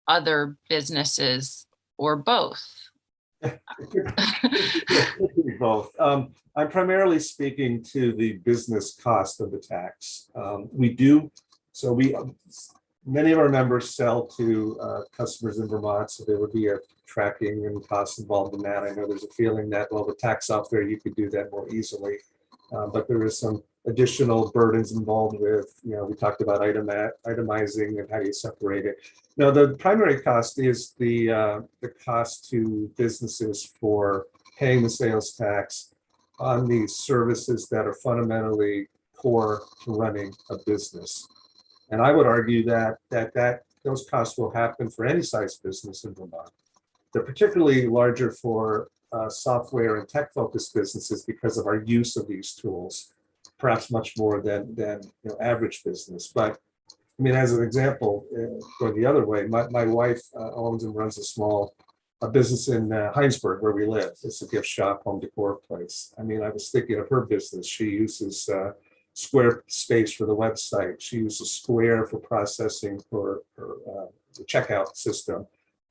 S13: other businesses, or both.
S12: Both. I'm primarily speaking to the business cost of the tax. Many of our members sell to customers in Vermont, so there would be a tracking and costs involved in that. I know there's a feeling that, well, the tax software, you could do that more easily, but there is some additional burdens involved with, we talked about itemizing and how you separate it. Now, the primary cost is the cost to businesses for paying the sales tax on the services that are fundamentally core to running a business. And I would argue that those costs will happen for any size business in Vermont. They're particularly larger for software and tech-focused businesses because of our use of these tools, perhaps much more than average business. But I mean, as an example, going the other way, my wife owns and runs a business in Heinsberg, where we live. It's a gift shop, home decor place. I mean, I was thinking of her business. She uses Squarespace for the website. She uses Square for processing for the checkout system,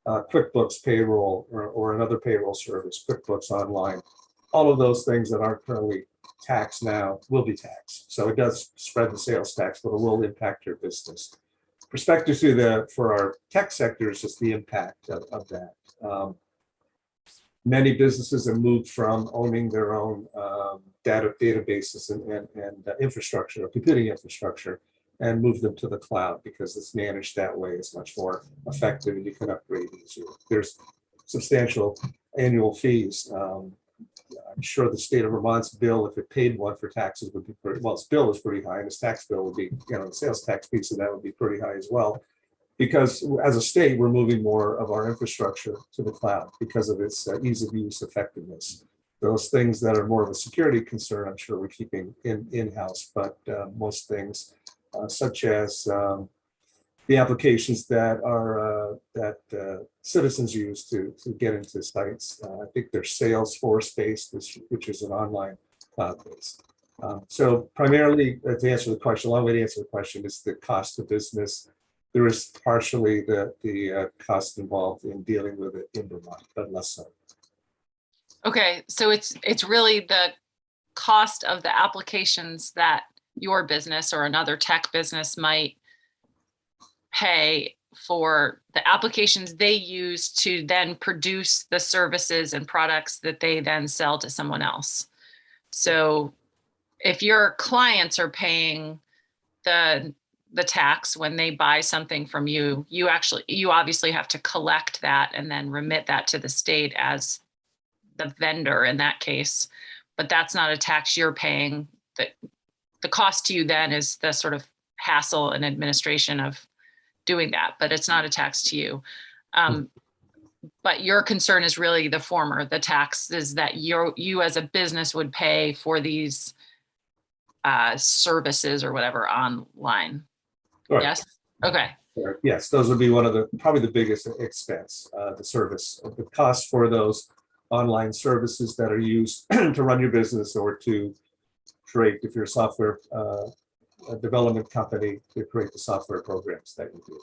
S12: QuickBooks payroll or another payroll service, QuickBooks Online. All of those things that aren't currently taxed now will be taxed. So it does spread the sales tax, but it will impact your business. Perspective for our tech sector is just the impact of that. Many businesses have moved from owning their own databases and infrastructure, computing infrastructure, and move them to the cloud because it's managed that way. It's much more effective and you can upgrade easier. There's substantial annual fees. I'm sure the state of Vermont's bill, if it paid one for taxes, would be pretty, well, its bill is pretty high, and its tax bill would be, the sales tax piece of that would be pretty high as well. because as a state, we're moving more of our infrastructure to the cloud because of its ease of use, effectiveness. Those things that are more of a security concern, I'm sure we're keeping in-house, but most things such as the applications that are citizens use to get into sites. I think they're Salesforce based, which is an online cloud based. So primarily, to answer the question, a long way to answer the question is the cost of business. There is partially the cost involved in dealing with it in Vermont, but less so.
S13: Okay, so it's really the cost of the applications that your business or another tech business might pay for the applications they use to then produce the services and products that they then sell to someone else. So if your clients are paying the tax when they buy something from you, you obviously have to collect that and then remit that to the state as the vendor in that case, but that's not a tax you're paying. The cost to you then is the sort of hassle and administration of doing that, but it's not a tax to you. But your concern is really the former, the tax is that you as a business would pay for these services or whatever online.
S12: Right.
S13: Yes. Okay.
S12: Yes, those would be one of probably the biggest expense, the service, the cost for those online services that are used to run your business or to create, if you're a software a development company, to create the software programs that you do.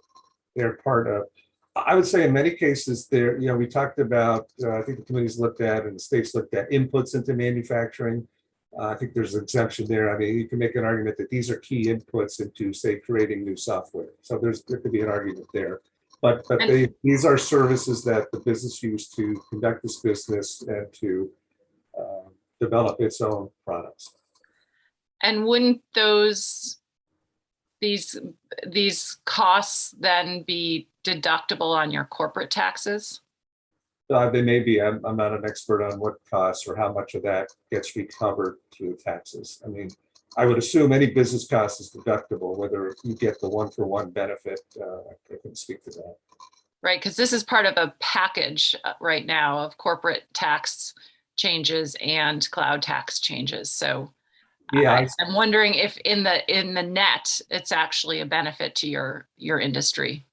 S12: They're part of, I would say in many cases there, we talked about, I think the committees looked at and the states looked at inputs into manufacturing. I think there's an exemption there. I mean, you can make an argument that these are key inputs into, say, creating new software. So there could be an argument there. But these are services that the business used to conduct this business and to develop its own products.
S13: And wouldn't these costs then be deductible on your corporate taxes?
S12: They may be. I'm not an expert on what costs or how much of that gets recovered through taxes. I mean, I would assume any business cost is deductible, whether you get the one-for-one benefit. I can speak to that.
S13: Right, because this is part of a package right now of corporate tax changes and cloud tax changes. So yeah, I'm wondering if in the net, it's actually a benefit to your industry.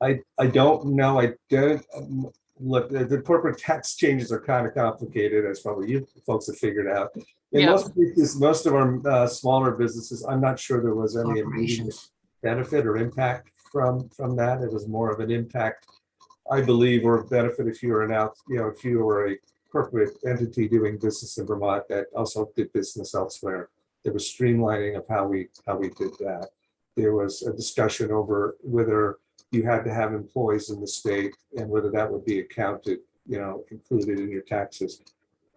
S12: I don't know. I don't look. The corporate tax changes are kind of complicated, as probably you folks have figured out. In most cases, most of our smaller businesses, I'm not sure there was any immediate benefit or impact from that. It was more of an impact, I believe, or benefit if you were if you were a corporate entity doing business in Vermont that also did business elsewhere. There was streamlining of how we did that. There was a discussion over whether you had to have employees in the state and whether that would be accounted, included in your taxes.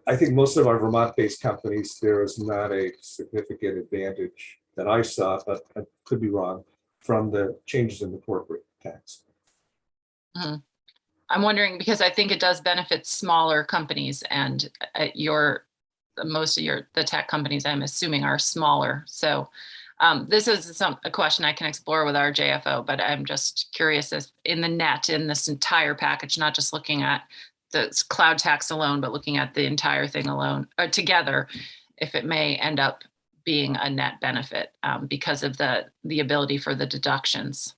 S12: I think most of our Vermont-based companies, there is not a significant advantage that I saw, but I could be wrong, from the changes in the corporate tax.
S13: Mm-hmm. I'm wondering, because I think it does benefit smaller companies, and most of the tech companies, I'm assuming, are smaller. So this is a question I can explore with our JFO, but I'm just curious as in the net, in this entire package, not just looking at the cloud tax alone, but looking at the entire thing alone or together, if it may end up being a net benefit because of the ability for the deductions.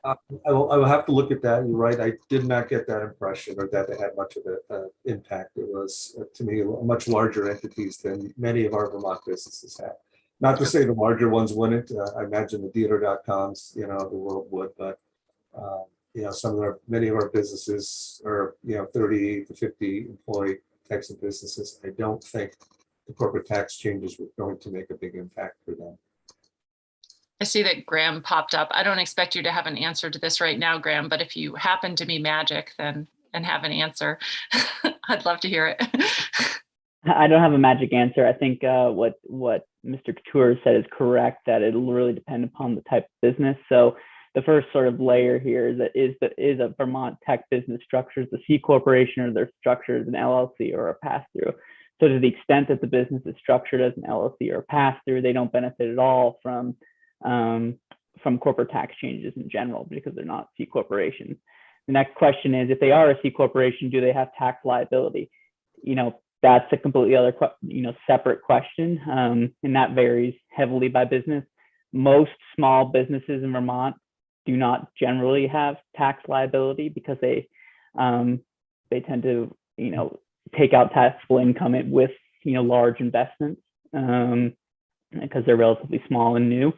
S12: I will have to look at that. You're right. I did not get that impression or that they had much of an impact. It was, to me, much larger entities than many of our Vermont businesses have. Not to say the larger ones wouldn't. I imagine the dealer.coms, the world would, but many of our businesses are, 30 to 50 employee types of businesses. I don't think the corporate tax changes were going to make a big impact for them.
S13: I see that Graham popped up. I don't expect you to have an answer to this right now, Graham, but if you happen to be magic and have an answer, I'd love to hear it.
S9: I don't have a magic answer. I think what Mr. Couture said is correct, that it'll really depend upon the type of business. So the first sort of layer here is a Vermont tech business structure, the C corporation, or their structure as an LLC or a pass-through. So to the extent that the business is structured as an LLC or a pass-through, they don't benefit at all from from corporate tax changes in general because they're not C corporations. The next question is, if they are a C corporation, do they have tax liability? That's a completely other, separate question, and that varies heavily by business. Most small businesses in Vermont do not generally have tax liability because they tend to, take out taxable income with, large investments because they're relatively small and new.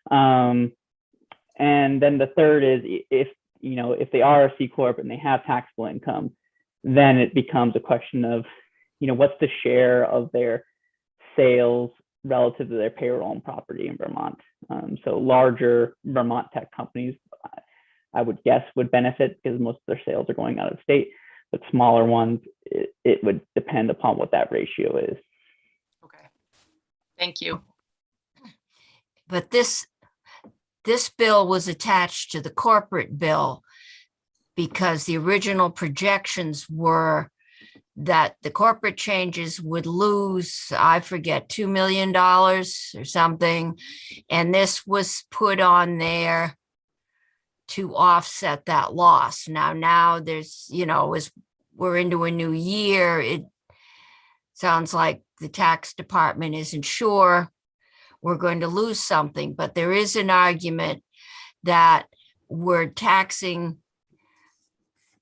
S9: And then the third is if they are a C corp and they have taxable income, then it becomes a question of, what's the share of their sales relative to their payroll and property in Vermont. So larger Vermont tech companies, I would guess, would benefit because most of their sales are going out of state, but smaller ones, it would depend upon what that ratio is.
S13: Okay, thank you.
S3: But this bill was attached to the corporate bill because the original projections were that the corporate changes would lose, I forget, $2 million or something. And this was put on there to offset that loss. Now there's, as we're into a new year, it sounds like the tax department isn't sure we're going to lose something, but there is an argument that we're taxing,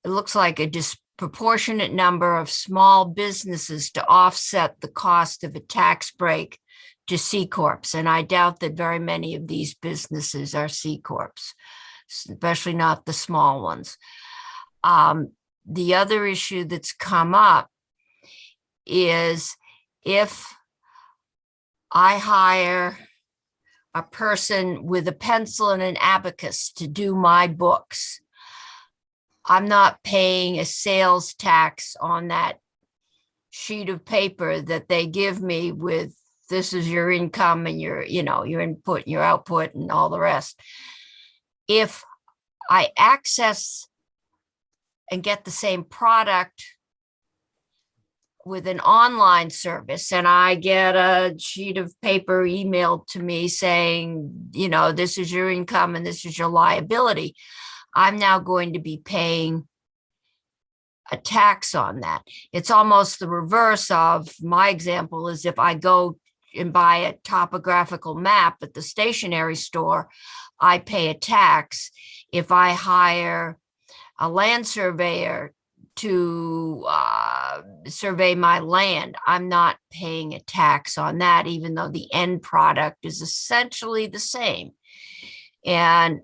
S3: it looks like a disproportionate number of small businesses to offset the cost of a tax break to C corps. And I doubt that very many of these businesses are C corps, especially not the small ones. The other issue that's come up is if I hire a person with a pencil and an abacus to do my books, I'm not paying a sales tax on that sheet of paper that they give me with, this is your income and your input and your output and all the rest. If I access and get the same product with an online service and I get a sheet of paper emailed to me saying, this is your income and this is your liability, I'm now going to be paying a tax on that. It's almost the reverse of my example is if I go and buy a topographical map at the stationery store, I pay a tax. If I hire a land surveyor to survey my land, I'm not paying a tax on that, even though the end product is essentially the same. And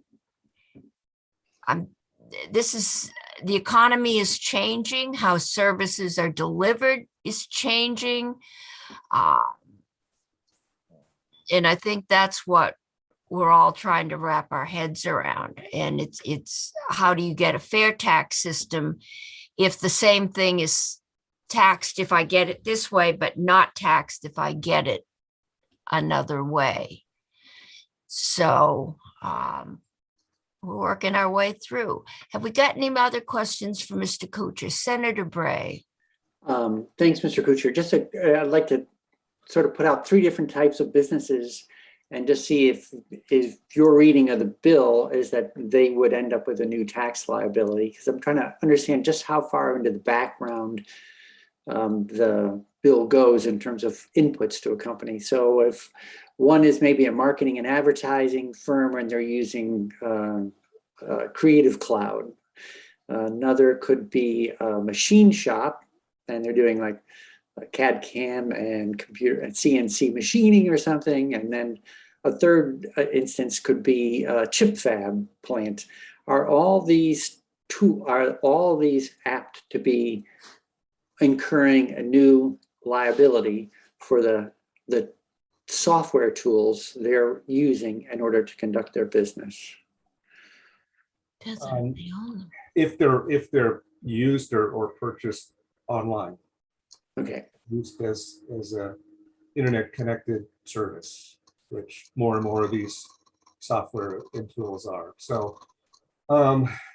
S3: the economy is changing, how services are delivered is changing. And I think that's what we're all trying to wrap our heads around. And it's how do you get a fair tax system if the same thing is taxed if I get it this way, but not taxed if I get it another way. So we're working our way through. Have we got any other questions for Mr. Kuchar? Senator Bray.
S2: Thanks, Mr. Kuchar. I'd like to sort of put out 3 different types of businesses and just see if your reading of the bill is that they would end up with a new tax liability, because I'm trying to understand just how far into the background the bill goes in terms of inputs to a company. So if one is maybe a marketing and advertising firm and they're using Creative Cloud, another could be a machine shop and they're doing like CAD CAM and computer and CNC machining or something. And then a third instance could be a chip fab plant. Are all these apt to be incurring a new liability for the software tools they're using in order to conduct their business?
S12: If they're used or purchased online.
S2: Okay.
S12: Used as a internet connected service, which more and more of these software and tools are. So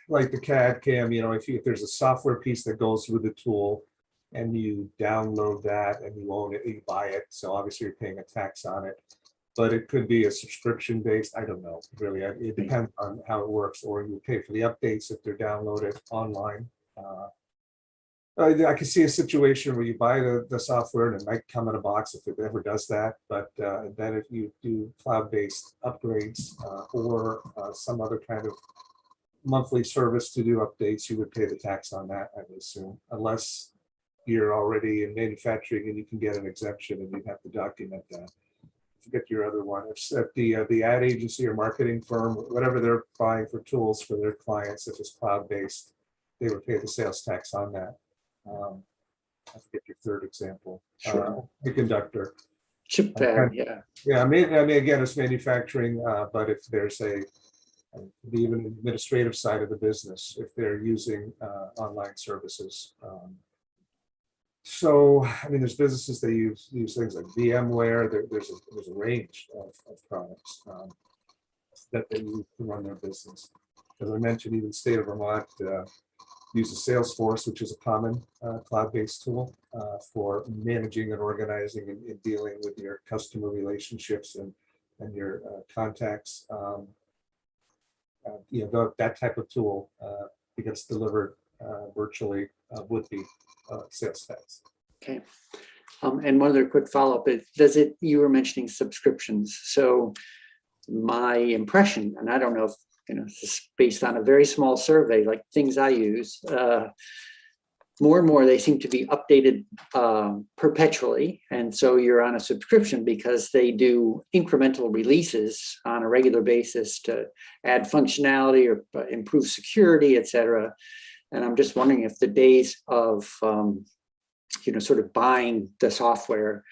S12: like the CAD CAM, if there's a software piece that goes with the tool and you download that and you own it, you buy it. So obviously you're paying a tax on it. but it could be a subscription based. I don't know, really. It depends on how it works, or you pay for the updates if they're downloaded online. I can see a situation where you buy the software and it might come in a box if it ever does that. But then if you do cloud-based upgrades or some other kind of monthly service to do updates, you would pay the tax on that, I would assume, unless you're already in manufacturing and you can get an exemption and you have to document that. Forget your other one. If the ad agency or marketing firm, whatever they're buying for tools for their clients, if it's cloud-based, they would pay the sales tax on that. I forget your third example.
S2: Sure.
S12: The conductor.
S2: Chip fab, yeah.
S12: Yeah, I mean, again, it's manufacturing, but if there's even administrative side of the business, if they're using online services. So, I mean, there's businesses that use things like VMware. There's a range of products that they use to run their business. As I mentioned, even state of Vermont uses Salesforce, which is a common cloud-based tool for managing and organizing and dealing with your customer relationships and your contacts. That type of tool gets delivered virtually would be sales tax.
S2: Okay. And one other quick follow-up is, you were mentioning subscriptions. So my impression, and I don't know if, this is based on a very small survey, like things I use, more and more they seem to be updated perpetually. And so you're on a subscription because they do incremental releases on a regular basis to add functionality or improve security, et cetera. And I'm just wondering if the days of, sort of buying the software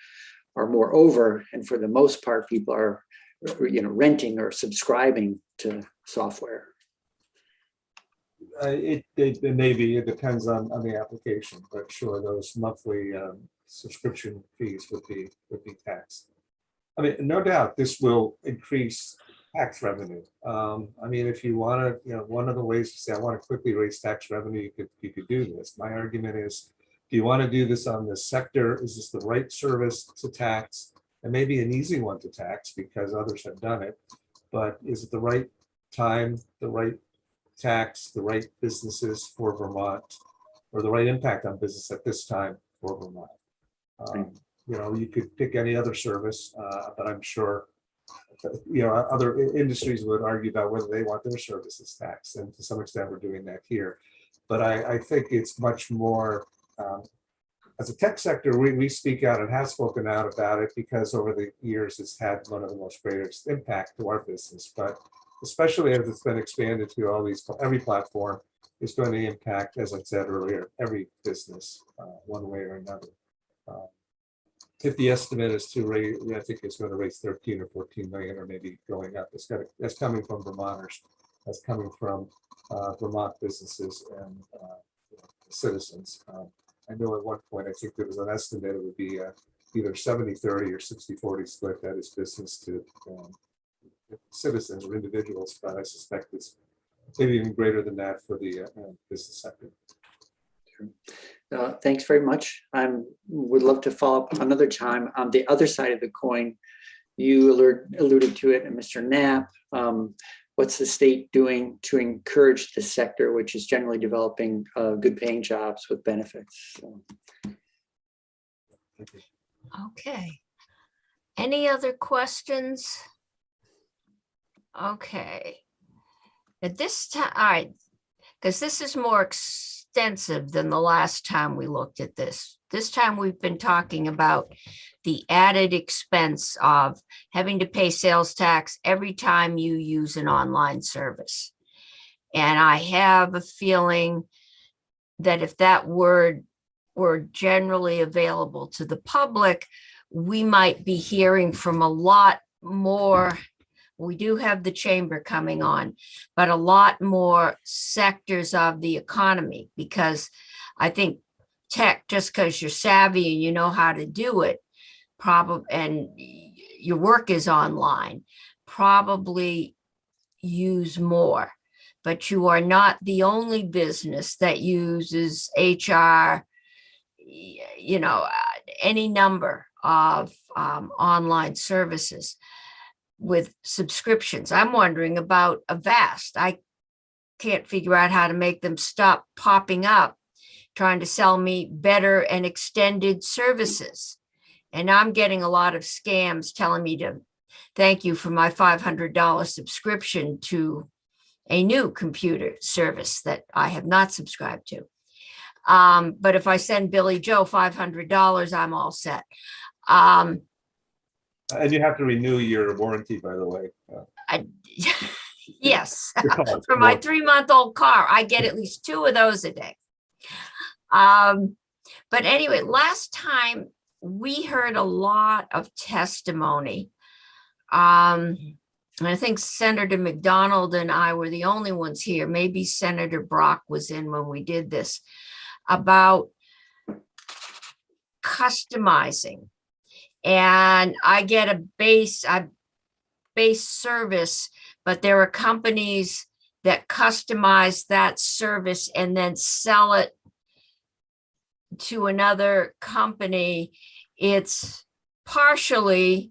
S2: are more over. And for the most part, people are, renting or subscribing to software.
S12: It may be, it depends on the application, but sure, those monthly subscription fees would be taxed. I mean, no doubt this will increase tax revenue. I mean, if you want to, one of the ways to say I want to quickly raise tax revenue, you could do this. My argument is, do you want to do this on this sector? Is this the right service to tax? And maybe an easy one to tax because others have done it, but is it the right time, the right tax, the right businesses for Vermont, or the right impact on business at this time for Vermont? You could pick any other service, but I'm sure other industries would argue about whether they want their services taxed, and to some extent we're doing that here. But I think it's much more, as a tech sector, we speak out and have spoken out about it because over the years it's had one of the most greatest impact to our business. But especially as it's been expanded to every platform, is going to impact, as I said earlier, every business one way or another. If the estimate is to raise, I think it's going to raise 13 or 14 million, or maybe going up. That's coming from Vermonters. That's coming from Vermont businesses and citizens. I know at one point, I think there was an estimate it would be either 70-30 or 60-40 split, that is business to citizens or individuals, but I suspect it's maybe even greater than that for the business sector.
S2: Thanks very much. I would love to follow up another time on the other side of the coin. You alluded to it, and Mr. Knapp, what's the state doing to encourage this sector, which is generally developing good paying jobs with benefits?
S3: Okay. Any other questions? Okay. At this time, all right, because this is more extensive than the last time we looked at this. This time we've been talking about the added expense of having to pay sales tax every time you use an online service. And I have a feeling that if that word were generally available to the public, we might be hearing from a lot more. We do have the chamber coming on, but a lot more sectors of the economy, because I think tech, just because you're savvy and you know how to do it, and your work is online, probably use more. But you are not the only business that uses HR, any number of online services. with subscriptions. I'm wondering about Avast. I can't figure out how to make them stop popping up, trying to sell me better and extended services. And I'm getting a lot of scams telling me to thank you for my $500 subscription to a new computer service that I have not subscribed to. But if I send Billy Joe $500, I'm all set.
S12: And you have to renew your warranty, by the way.
S3: Yes, for my 3-month-old car, I get at least 2 of those a day. But anyway, last time we heard a lot of testimony. And I think Senator McDonald and I were the only ones here. Maybe Senator Brock was in when we did this, about customizing. And I get a base service, but there are companies that customize that service and then sell it to another company. It's partially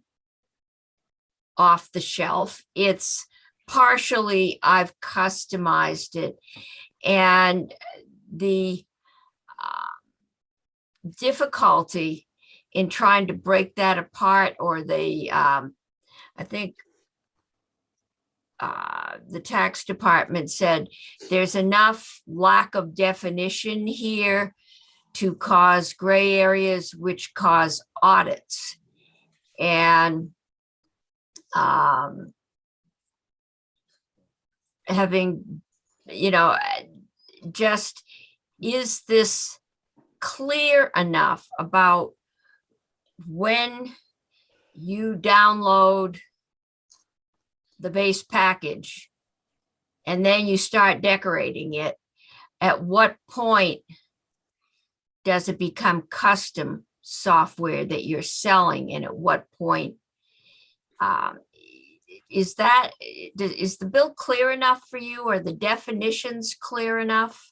S3: off the shelf. It's partially I've customized it. And the difficulty in trying to break that apart, or I think the tax department said there's enough lack of definition here to cause gray areas, which cause audits. And having, just, is this clear enough about when you download the base package and then you start decorating it, at what point does it become custom software that you're selling? And at what point is the bill clear enough for you? Are the definitions clear enough?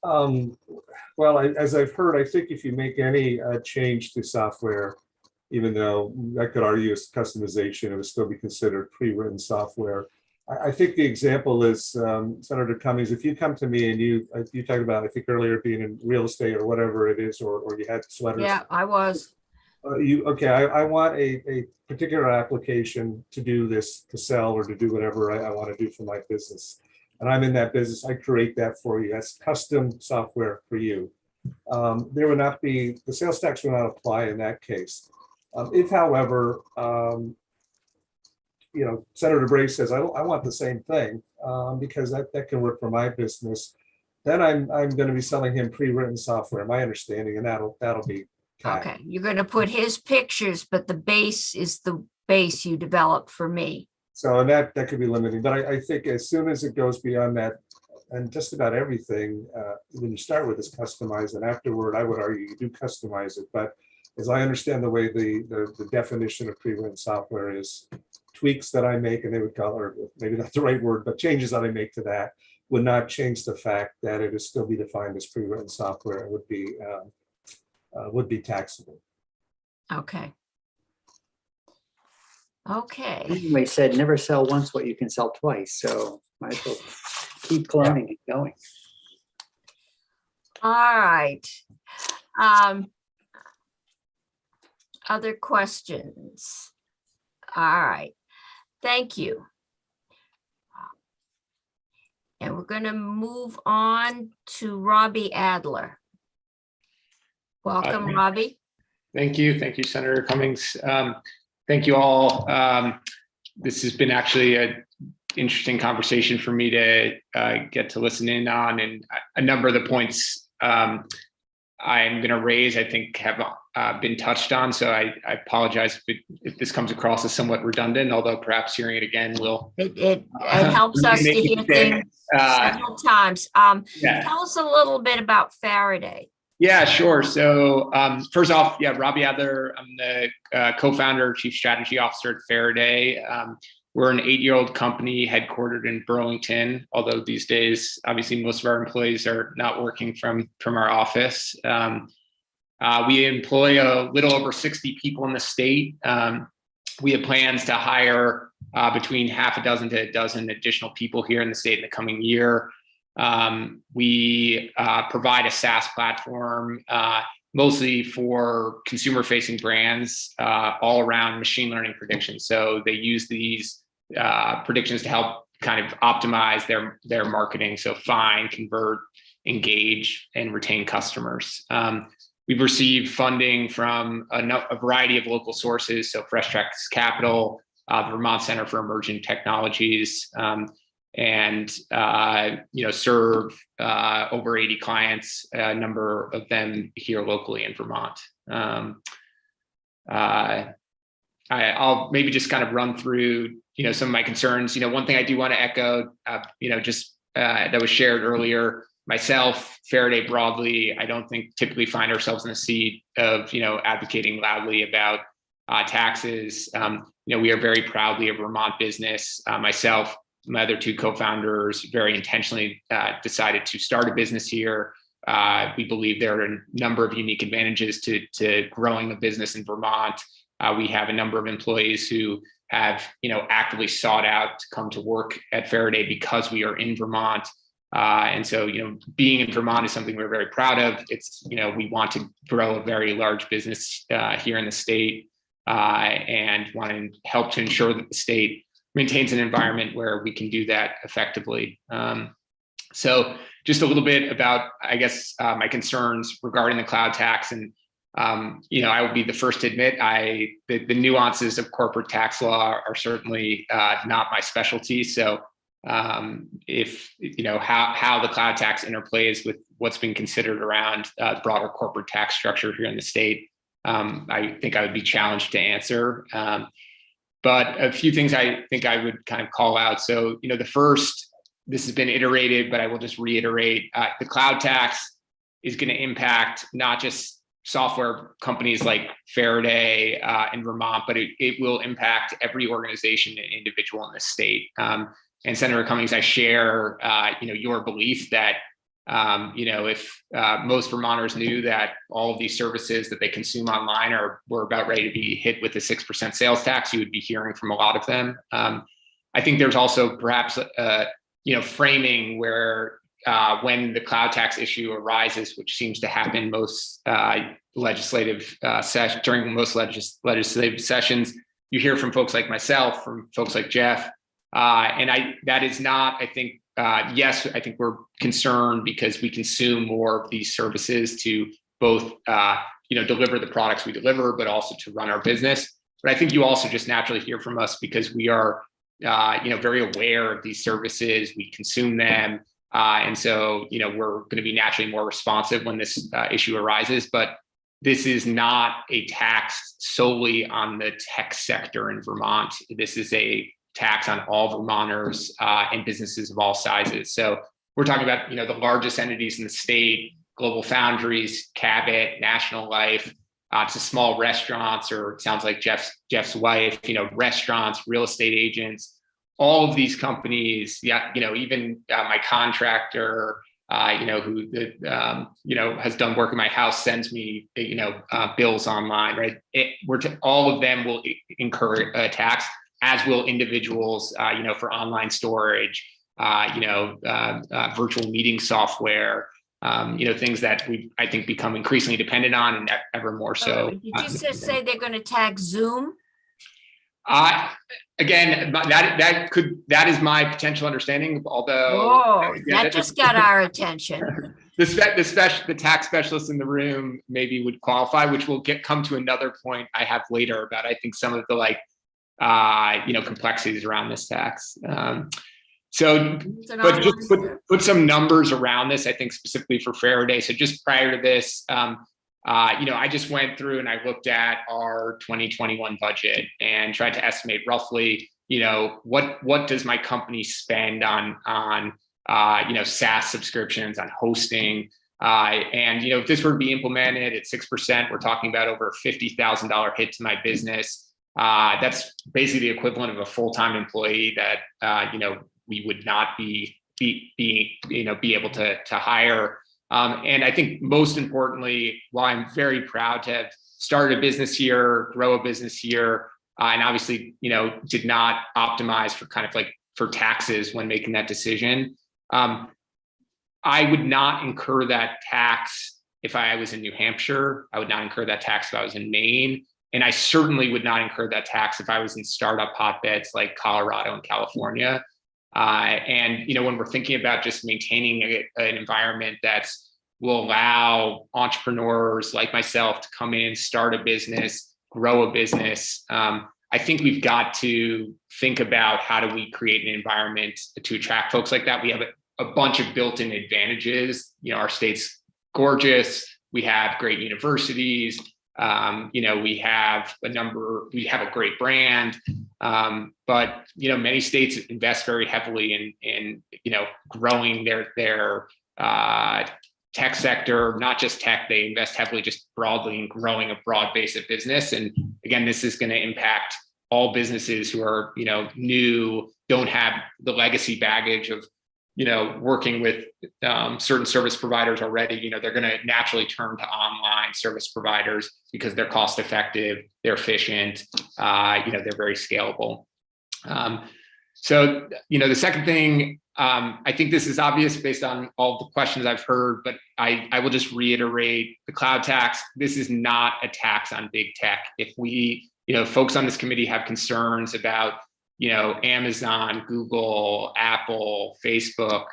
S12: Well, as I've heard, I think if you make any change to software, even though I could argue it's customization, it would still be considered pre-written software. I think the example is, Senator Cummings, if you come to me and you talked about, I think earlier, being in real estate or whatever it is, or you had sweaters.
S3: Yeah, I was.
S12: I want a particular application to do this, to sell or to do whatever I want to do for my business. And I'm in that business, I create that for you. That's custom software for you. There would not be, the sales tax would not apply in that case. If, however, Senator Brave says, I want the same thing because that can work for my business, then I'm going to be selling him pre-written software, my understanding, and that'll be CAC.
S3: Okay, you're going to put his pictures, but the base is the base you develop for me.
S12: So that could be limiting, but I think as soon as it goes beyond that, and just about everything, when you start with is customized, and afterward, I would argue you do customize it. But as I understand the way the definition of pre-written software is, tweaks that I make, and they would call, or maybe not the right word, but changes that I make to that would not change the fact that it would still be defined as pre-written software. It would be taxable.
S3: Okay. Okay.
S2: Anyway, said never sell once what you can sell twice. So might as well keep cloning and going.
S3: All right. Other questions? All right. Thank you. And we're going to move on to Robbie Adler. Welcome, Robbie.
S14: Thank you. Thank you, Senator Cummings. Thank you all. This has been actually an interesting conversation for me to get to listen in on, and a number of the points I'm going to raise, I think, have been touched on. So I apologize if this comes across as somewhat redundant, although perhaps hearing it again will.
S3: It helps us to hear things several times. Tell us a little bit about Faraday.
S14: Yeah, sure. So first off, Robbie Adler, I'm the co-founder, chief strategy officer at Faraday. We're an 8-year-old company headquartered in Burlington, although these days, obviously, most of our employees are not working from our office. We employ a little over 60 people in the state. We have plans to hire between half a dozen to a dozen additional people here in the state in the coming year. We provide a SaaS platform mostly for consumer-facing brands all around machine learning predictions. So they use these predictions to help kind of optimize their marketing. So find, convert, engage, and retain customers. We've received funding from a variety of local sources, so Fresh Tracks Capital, the Vermont Center for Emerging Technologies, and serve over 80 clients, a number of them here locally in Vermont. I'll maybe just kind of run through some of my concerns. One thing I do want to echo, that was shared earlier. Myself, Faraday broadly, I don't think typically find ourselves in the seat of advocating loudly about taxes. We are very proudly a Vermont business. Myself, my other two co-founders very intentionally decided to start a business here. We believe there are a number of unique advantages to growing a business in Vermont. We have a number of employees who have actively sought out to come to work at Faraday because we are in Vermont. And so, being in Vermont is something we're very proud of. It's, we want to grow a very large business here in the state and want to help to ensure that the state maintains an environment where we can do that effectively. So just a little bit about, I guess, my concerns regarding the cloud tax. And, I will be the first to admit the nuances of corporate tax law are certainly not my specialty. So if how the cloud tax interplays with what's been considered around broader corporate tax structure here in the state, I think I would be challenged to answer. But a few things I think I would kind of call out. So, the first, this has been iterated, but I will just reiterate, the cloud tax is going to impact not just software companies like Faraday in Vermont, but it will impact every organization and individual in the state. And Senator Cummings, I share, your belief that, if most Vermonters knew that all of these services that they consume online were about ready to be hit with a 6% sales tax, you would be hearing from a lot of them. I think there's also perhaps, framing where when the cloud tax issue arises, which seems to happen most during most legislative sessions, you hear from folks like myself, from folks like Jeff. That is not, I think, yes, I think we're concerned because we consume more of these services to both, deliver the products we deliver, but also to run our business. But I think you also just naturally hear from us because we are, very aware of these services, we consume them. And so, we're going to be naturally more responsive when this issue arises. But this is not a tax solely on the tech sector in Vermont. This is a tax on all Vermonters and businesses of all sizes. So we're talking about, the largest entities in the state, Global Foundries, Cabot, National Life, to small restaurants, or it sounds like Jeff's wife, restaurants, real estate agents, all of these companies, even my contractor, who has done work in my house, sends me, bills online, right? All of them will incur a tax, as will individuals, for online storage, virtual meeting software, things that I think become increasingly dependent on and ever more so.
S3: Did you just say they're going to tax Zoom?
S14: Again, that is my potential understanding, although
S3: that just got our attention.
S14: The tax specialists in the room maybe would qualify, which will come to another point I have later about, I think, some of the complexities around this tax. But just put some numbers around this, I think specifically for Faraday. So just prior to this, I just went through and I looked at our 2021 budget and tried to estimate roughly, what does my company spend on SaaS subscriptions, on hosting, and if this were to be implemented at 6%, we're talking about over a $50,000 hit to my business. That's basically the equivalent of a full-time employee that we would not be able to hire. And I think most importantly, while I'm very proud to have started a business here, grow a business here, and obviously, did not optimize for kind of like for taxes when making that decision. I would not incur that tax if I was in New Hampshire. I would not incur that tax if I was in Maine. And I certainly would not incur that tax if I was in startup hotbeds like Colorado and California. And when we're thinking about just maintaining an environment that will allow entrepreneurs like myself to come in, start a business, grow a business, I think we've got to think about how do we create an environment to attract folks like that. We have a bunch of built-in advantages. Our state's gorgeous. We have great universities. We have a great brand. But many states invest very heavily in growing their tech sector, not just tech. They invest heavily just broadly in growing a broad base of business. And again, this is going to impact all businesses who are new, don't have the legacy baggage of working with certain service providers already. They're going to naturally turn to online service providers because they're cost effective, they're efficient, they're very scalable. So the second thing, I think this is obvious based on all the questions I've heard, but I will just reiterate the cloud tax. This is not a tax on big tech. If we, folks on this committee have concerns about Amazon, Google, Apple, Facebook,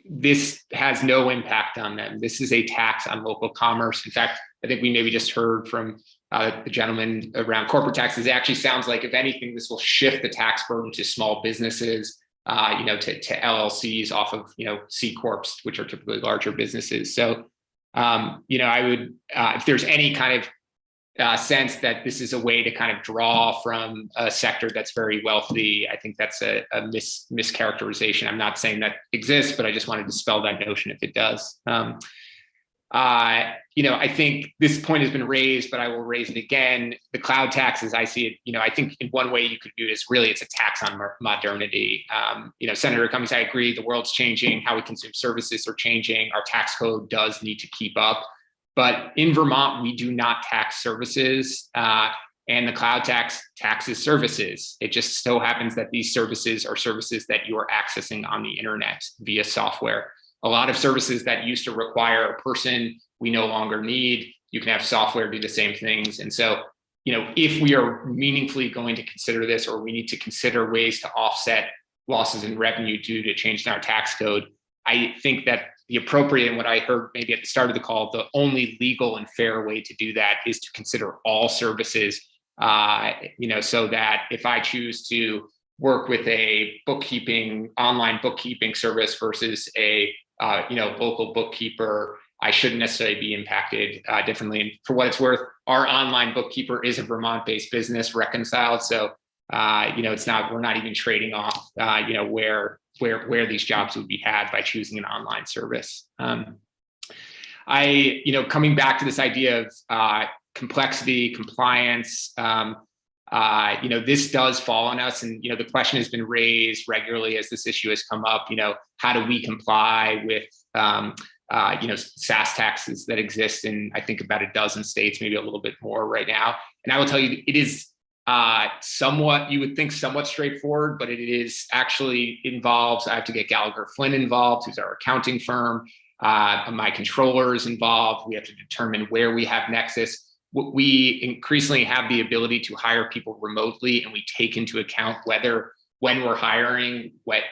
S14: this has no impact on them. This is a tax on local commerce. In fact, I think we maybe just heard from the gentleman around corporate taxes. It actually sounds like, if anything, this will shift the tax burden to small businesses, to LLCs off of, C Corps, which are typically larger businesses. So, I would, if there's any kind of sense that this is a way to kind of draw from a sector that's very wealthy, I think that's a mischaracterization. I'm not saying that exists, but I just want to dispel that notion if it does. I think this point has been raised, but I will raise it again. The cloud tax, as I see it, I think in one way you could view it as really it's a tax on modernity. Senator Cummings, I agree, the world's changing, how we consume services are changing. Our tax code does need to keep up. But in Vermont, we do not tax services, and the cloud tax taxes services. It just so happens that these services are services that you are accessing on the internet via software. A lot of services that used to require a person, we no longer need. You can have software do the same things. And so, if we are meaningfully going to consider this, or we need to consider ways to offset losses in revenue due to change in our tax code, I think that the appropriate, and what I heard maybe at the start of the call, the only legal and fair way to do that is to consider all services, so that if I choose to work with a online bookkeeping service versus a, local bookkeeper, I shouldn't necessarily be impacted differently. And for what it's worth, our online bookkeeper is a Vermont-based business, reconciled. So, we're not even trading off, where these jobs would be had by choosing an online service. Coming back to this idea of complexity, compliance, this does fall on us. And, the question has been raised regularly as this issue has come up, how do we comply with, SaaS taxes that exist in, I think, about a dozen states, maybe a little bit more right now. And I will tell you, it is somewhat, you would think somewhat straightforward, but it is actually involves, I have to get Gallagher Flynn involved, who's our accounting firm. My controller is involved. We have to determine where we have nexus. We increasingly have the ability to hire people remotely, and we take into account when we're hiring, what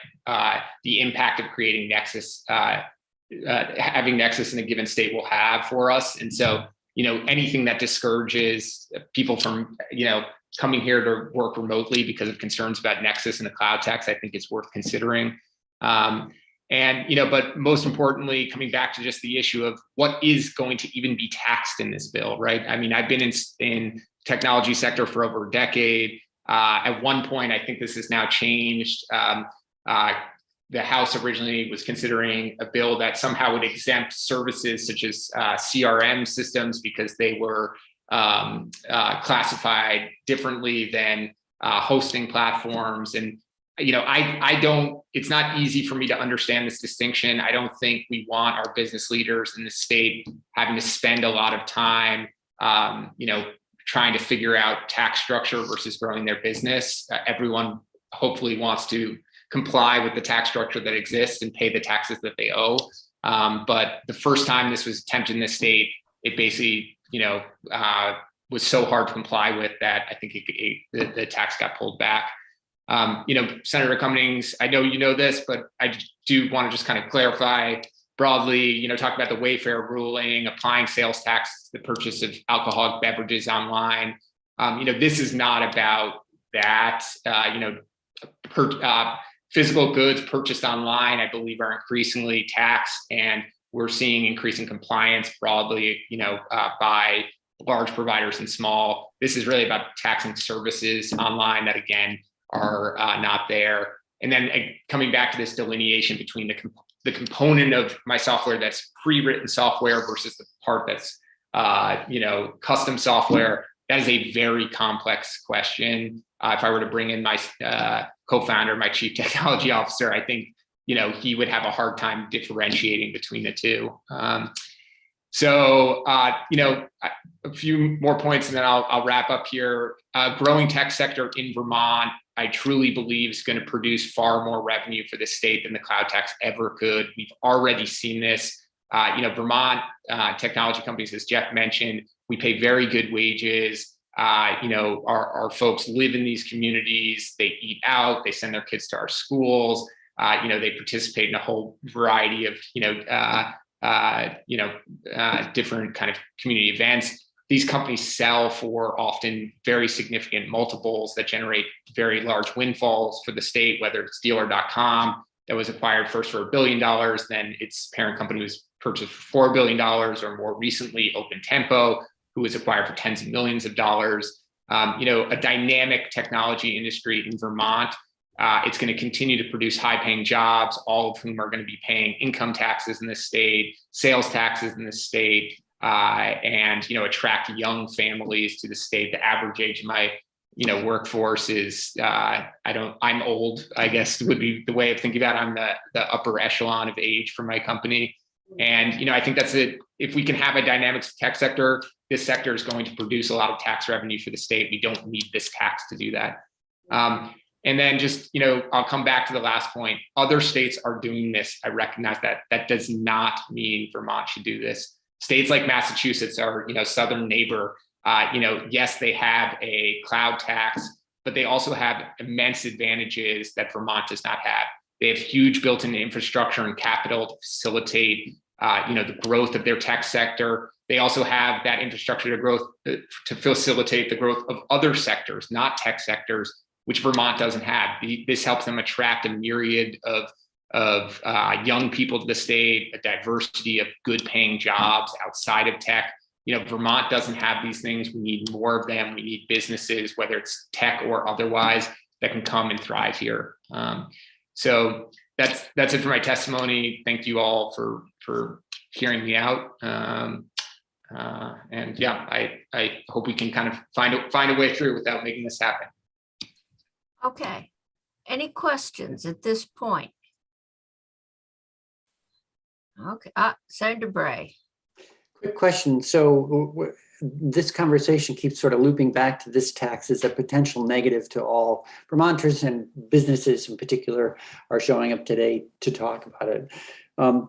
S14: the impact of creating nexus, having nexus in a given state will have for us. And so, anything that discourages people from, coming here to work remotely because of concerns about nexus and the cloud tax, I think is worth considering. But most importantly, coming back to just the issue of what is going to even be taxed in this bill, right? I mean, I've been in technology sector for over a decade. At one point, I think this has now changed. The House originally was considering a bill that somehow would exempt services such as CRM systems because they were classified differently than hosting platforms. And, it's not easy for me to understand this distinction. I don't think we want our business leaders in the state having to spend a lot of time, trying to figure out tax structure versus growing their business. Everyone hopefully wants to comply with the tax structure that exists and pay the taxes that they owe. But the first time this was attempted in the state, it basically, was so hard to comply with that I think the tax got pulled back. Senator Cummings, I know you know this, but I do want to just kind of clarify broadly, talk about the Wayfair ruling, applying sales tax to the purchase of alcoholic beverages online. This is not about that. Physical goods purchased online, I believe, are increasingly taxed, and we're seeing increasing compliance broadly, by large providers and small. This is really about taxing services online that, again, are not there. And then coming back to this delineation between the component of my software that's pre-written software versus the part that's, custom software, that is a very complex question. If I were to bring in my co-founder, my chief technology officer, I think, he would have a hard time differentiating between the two. A few more points and then I'll wrap up here. Growing tech sector in Vermont, I truly believe is going to produce far more revenue for the state than the cloud tax ever could. We've already seen this. Vermont technology companies, as Jeff mentioned, we pay very good wages. Our folks live in these communities. They eat out. They send their kids to our schools. They participate in a whole variety of different kind of community events. These companies sell for often very significant multiples that generate very large windfalls for the state, whether it's Dealer.com that was acquired first for $1 billion, then its parent company was purchased for $4 billion, or more recently OpenTempo, who was acquired for tens of millions of dollars. A dynamic technology industry in Vermont. It's going to continue to produce high-paying jobs, all of whom are going to be paying income taxes in the state, sales taxes in the state, and attract young families to the state. The average age of my workforce is I'm old, I guess would be the way of thinking about it. I'm the upper echelon of age for my company. And I think that's it. If we can have a dynamic tech sector, this sector is going to produce a lot of tax revenue for the state. We don't need this tax to do that. And then just, I'll come back to the last point. Other states are doing this. I recognize that. That does not mean Vermont should do this. States like Massachusetts, our southern neighbor, yes, they have a cloud tax, but they also have immense advantages that Vermont does not have. They have huge built-in infrastructure and capital to facilitate, the growth of their tech sector. They also have that infrastructure to facilitate the growth of other sectors, not tech sectors, which Vermont doesn't have. This helps them attract a myriad of young people to the state, a diversity of good-paying jobs outside of tech. Vermont doesn't have these things. We need more of them. We need businesses, whether it's tech or otherwise, that can come and thrive here. So that's it for my testimony. Thank you all for hearing me out. And yeah, I hope we can kind of find a way through without making this happen.
S3: Okay. Any questions at this point? Okay. Senator Bray.
S2: Quick question. So this conversation keeps sort of looping back to this tax as a potential negative to all Vermonters, and businesses in particular are showing up today to talk about it. I'm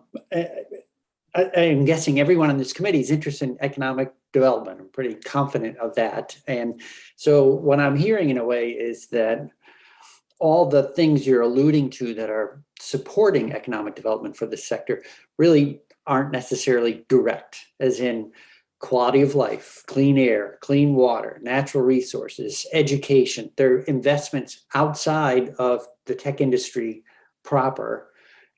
S2: guessing everyone on this committee is interested in economic development. I'm pretty confident of that. And so what I'm hearing in a way is that all the things you're alluding to that are supporting economic development for this sector really aren't necessarily direct, as in quality of life, clean air, clean water, natural resources, education. They're investments outside of the tech industry proper.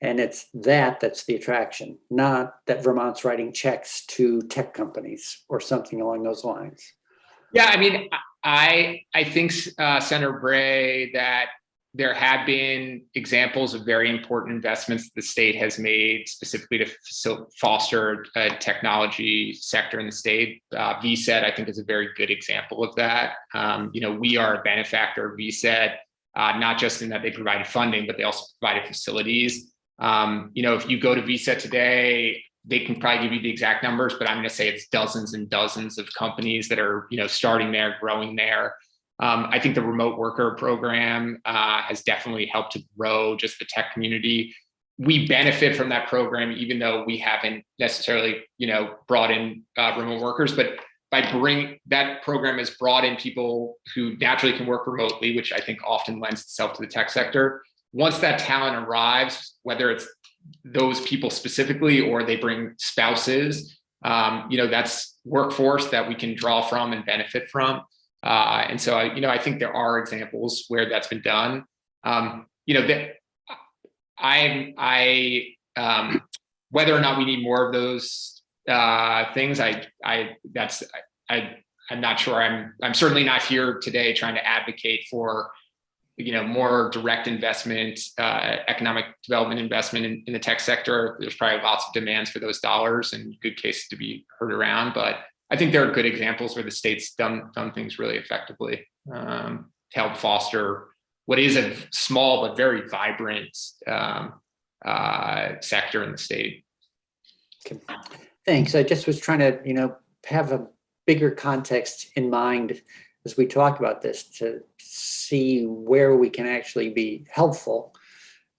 S2: And it's that's the attraction, not that Vermont's writing checks to tech companies or something along those lines.
S14: Yeah, I mean, I think, Senator Bray, that there have been examples of very important investments the state has made specifically to foster a technology sector in the state. VSET, I think, is a very good example of that. We are a benefactor of VSET, not just in that they provided funding, but they also provided facilities. If you go to VSET today, they can probably give you the exact numbers, but I'm going to say it's dozens and dozens of companies that are, starting there, growing there. I think the remote worker program has definitely helped to grow just the tech community. We benefit from that program, even though we haven't necessarily, brought in remote workers, but that program has brought in people who naturally can work remotely, which I think often lends itself to the tech sector. Once that talent arrives, whether it's those people specifically or they bring spouses, that's workforce that we can draw from and benefit from. And so, I think there are examples where that's been done. Whether or not we need more of those things, I'm not sure. I'm certainly not here today trying to advocate for, more direct investment, economic development investment in the tech sector. There's probably lots of demands for those dollars and good cases to be heard around, but I think there are good examples where the state's done things really effectively to help foster what is a small but very vibrant sector in the state.
S2: Okay. Thanks. I just was trying to, have a bigger context in mind as we talk about this to see where we can actually be helpful,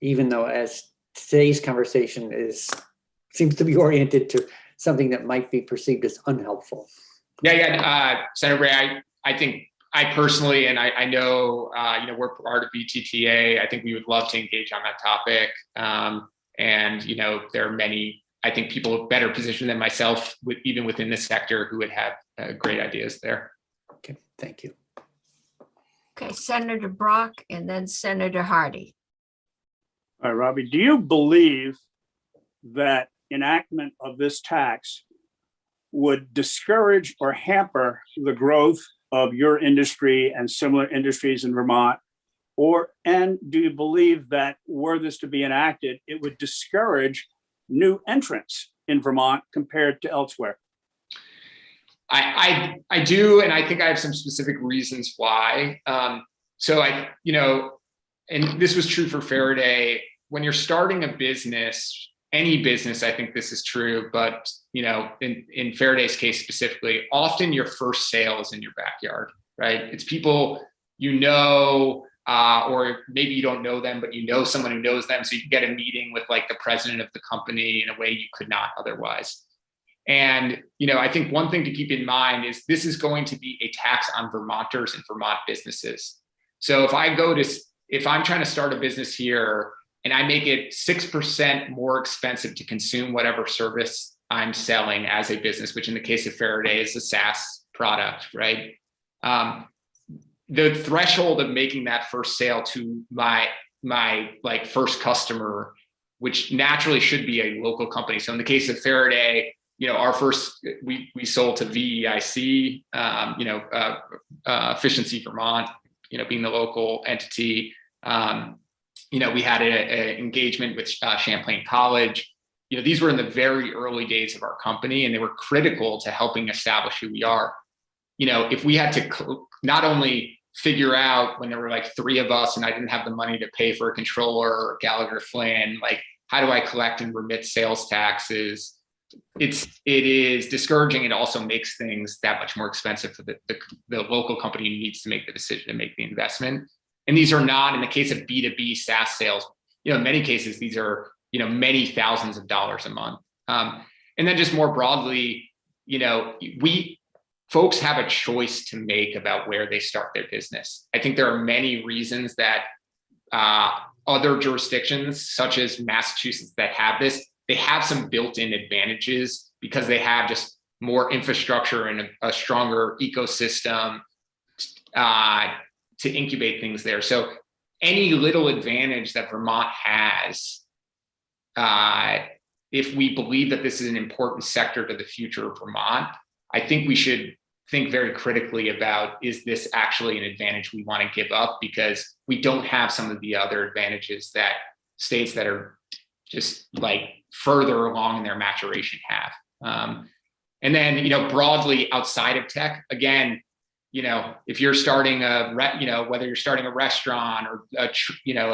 S2: even though as today's conversation seems to be oriented to something that might be perceived as unhelpful.
S14: Yeah. Senator Ray, I think I personally, and I know, we're part of BTTA. I think we would love to engage on that topic. And, there are many, I think, people better positioned than myself, even within this sector, who would have great ideas there.
S2: Okay, thank you.
S3: Okay, Senator Brock and then Senator Hardy.
S15: All right, Robbie, do you believe that enactment of this tax would discourage or hamper the growth of your industry and similar industries in Vermont? And do you believe that were this to be enacted, it would discourage new entrants in Vermont compared to elsewhere?
S14: I do, and I think I have some specific reasons why. And this was true for Faraday. When you're starting a business, any business, I think this is true, but in Faraday's case specifically, often your first sale is in your backyard, right? It's people or maybe you don't know them, but you know someone who knows them, so you can get a meeting with like the president of the company in a way you could not otherwise. And I think one thing to keep in mind is this is going to be a tax on Vermonters and Vermont businesses. So if I'm trying to start a business here and I make it 6% more expensive to consume whatever service I'm selling as a business, which in the case of Faraday is a SaaS product, right? The threshold of making that first sale to my like first customer, which naturally should be a local company. So in the case of Faraday, our first, we sold to VEIC, Efficiency Vermont, being the local entity. We had an engagement with Champlain College. These were in the very early days of our company, and they were critical to helping establish who we are. If we had to not only figure out when there were like 3 of us and I didn't have the money to pay for a controller or Gallagher Flynn, like how do I collect and remit sales taxes? It is discouraging. It also makes things that much more expensive for the local company who needs to make the decision to make the investment. And these are not, in the case of B2B SaaS sales, in many cases, these are, many thousands of dollars a month. And then just more broadly, folks have a choice to make about where they start their business. I think there are many reasons that other jurisdictions, such as Massachusetts, that have this, they have some built-in advantages because they have just more infrastructure and a stronger ecosystem to incubate things there. So any little advantage that Vermont has, if we believe that this is an important sector to the future of Vermont, I think we should think very critically about, is this actually an advantage we want to give up? Because we don't have some of the other advantages that states that are just like further along in their maturation have. And then, broadly outside of tech, again, if you're starting whether you're starting a restaurant or a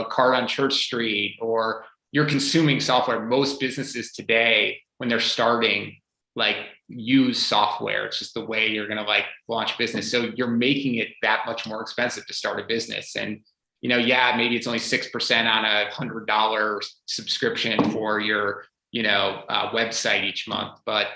S14: cart on Church Street, or you're consuming software. Most businesses today, when they're starting, like use software. It's just the way you're going to like launch a business. So you're making it that much more expensive to start a business. And, you know, yeah, maybe it's only 6% on a $100 subscription for your, you know, website each month. But,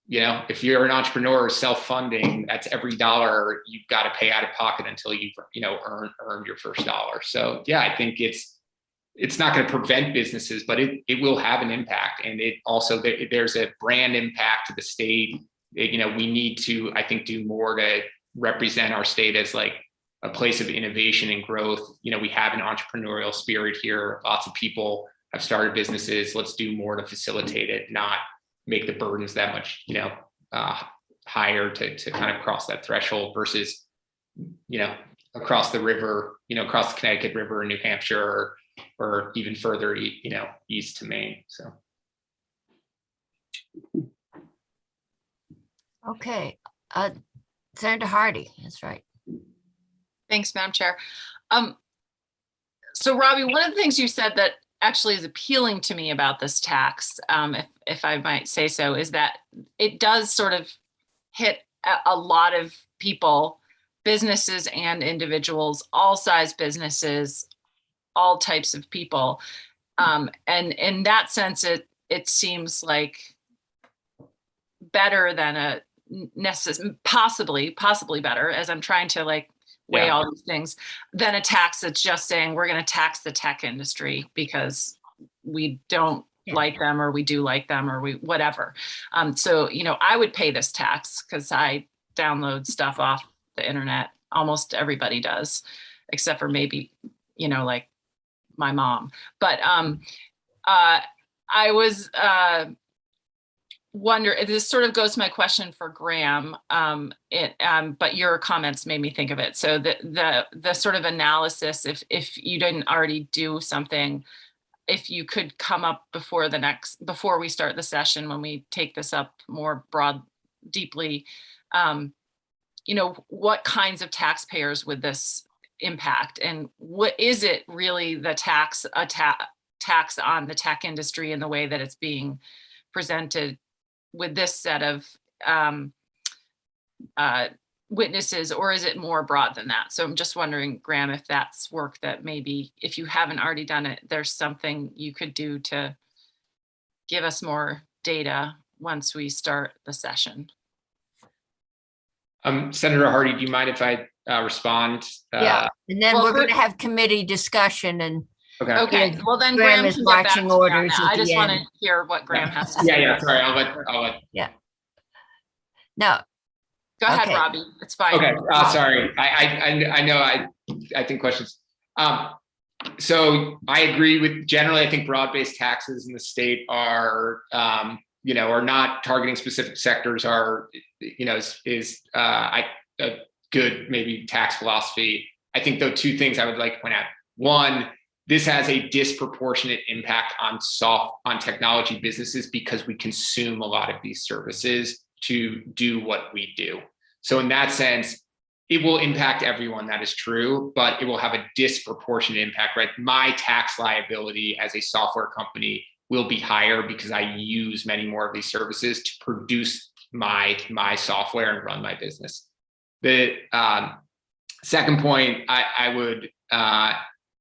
S14: you know, if you're an entrepreneur self-funding, that's every dollar you've got to pay out of pocket until you've, you know, earned your first dollar. So yeah, I think it's not going to prevent businesses, but it will have an impact. And it also, there's a brand impact to the state. You know, we need to, I think, do more to represent our state as like a place of innovation and growth. You know, we have an entrepreneurial spirit here. Lots of people have started businesses. Let's do more to facilitate it, not make the burdens that much, you know, higher to kind of cross that threshold versus, you know, across the river, you know, across the Connecticut River in New Hampshire, or even further, you know, east to Maine. So.
S3: Okay, Senator Hardy, that's right.
S13: Thanks, Madam Chair. So Robbie, one of the things you said that actually is appealing to me about this tax, if I might say so, is that it does sort of hit a lot of people, businesses and individuals, all size businesses, all types of people. And in that sense, it seems like better than a possibly better, as I'm trying to like weigh all these things, than a tax that's just saying we're going to tax the tech industry because we don't like them, or we do like them, or we whatever. So, you know, I would pay this tax because I download stuff off the internet. Almost everybody does, except for maybe, you know, like my mom. But I was wonder, this sort of goes to my question for Graham, but your comments made me think of it. So the sort of analysis, if you didn't already do something, if you could come up before we start the session, when we take this up more deeply, you know, what kinds of taxpayers would this impact, and what is it really the tax on the tech industry in the way that it's being presented with this set of witnesses, or is it more broad than that? So I'm just wondering, Graham, if that's work that maybe, if you haven't already done it, there's something you could do to give us more data once we start the session.
S14: Senator Hardy, do you mind if I respond?
S3: Yeah, and then we're going to have committee discussion and.
S13: Okay. Well, then Graham
S3: is
S13: can get back to
S3: marching
S13: me on
S3: orders.
S13: that. I just want to hear what Graham has to say.
S14: Yeah. Sorry, I'll let.
S3: Yeah. No.
S13: Go ahead, Robbie. It's fine.
S14: Okay. Sorry. I know. I think questions. So I agree with generally. I think broad-based taxes in the state are, you know, are not targeting specific sectors. Are, you know, is a good maybe tax philosophy. I think though two things I would like to point out. One, this has a disproportionate impact on technology businesses because we consume a lot of these services to do what we do. So in that sense, it will impact everyone, that is true, but it will have a disproportionate impact, right? My tax liability as a software company will be higher because I use many more of these services to produce my software and run my business. The second point I would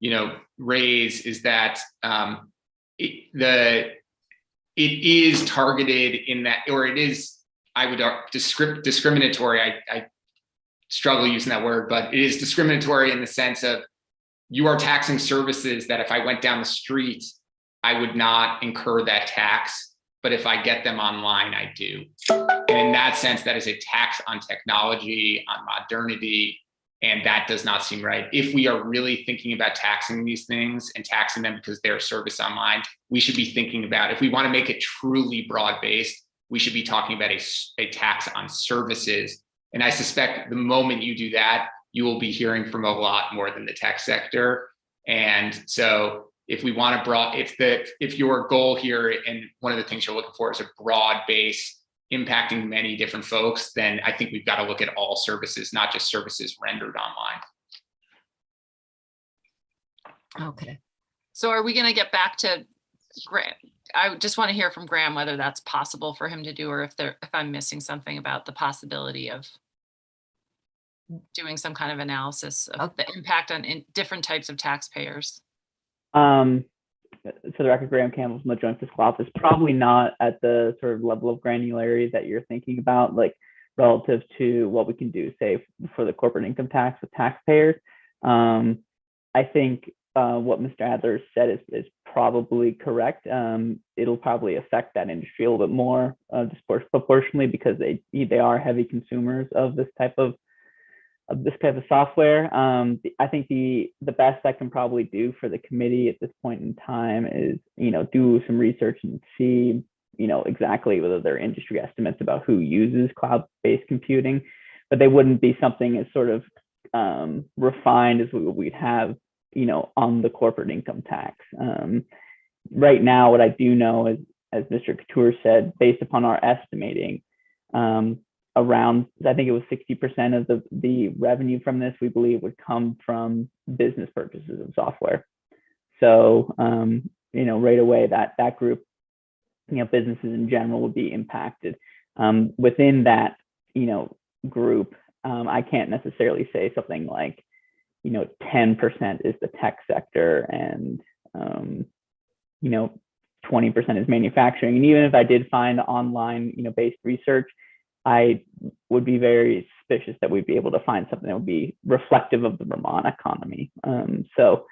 S14: you know, raise is that it is targeted in that, or it is, I would discriminatory. I struggle using that word, but it is discriminatory in the sense of you are taxing services that if I went down the street, I would not incur that tax, but if I get them online, I do. And in that sense, that is a tax on technology, on modernity. And that does not seem right. If we are really thinking about taxing these things and taxing them because they're a service online, we should be thinking about, if we want to make it truly broad-based, we should be talking about a tax on services. And I suspect the moment you do that, you will be hearing from a lot more than the tech sector. And so if we want to if your goal here, and one of the things you're looking for is a broad base impacting many different folks, then I think we've got to look at all services, not just services rendered online.
S3: Okay.
S13: So are we going to get back to Graham, I just want to hear from Graham whether that's possible for him to do, or if I'm missing something about the possibility of doing some kind of analysis of the impact on different types of taxpayers.
S9: For the record, Graham Campbell from the Joint Fiscal Office, probably not at the sort of level of granularity that you're thinking about, like relative to what we can do, say, for the corporate income tax with taxpayers. I think what Mr. Adler said is probably correct. It'll probably affect that industry a little bit more disproportionately because they are heavy consumers of this type of software. I think the best I can probably do for the committee at this point in time is, do some research and see, exactly whether there are industry estimates about who uses cloud-based computing, but they wouldn't be something as sort of refined as we'd have, on the corporate income tax. Right now, what I do know is, as Mr. Couture said, based upon our estimating, around, I think it was 60% of the revenue from this, we believe, would come from business purchases of software. So, right away, that group, businesses in general would be impacted. Within that, group, I can't necessarily say something like, 10% is the tech sector and, 20% is manufacturing. And even if I did find online, based research, I would be very suspicious that we'd be able to find something that would be reflective of the Vermont economy. So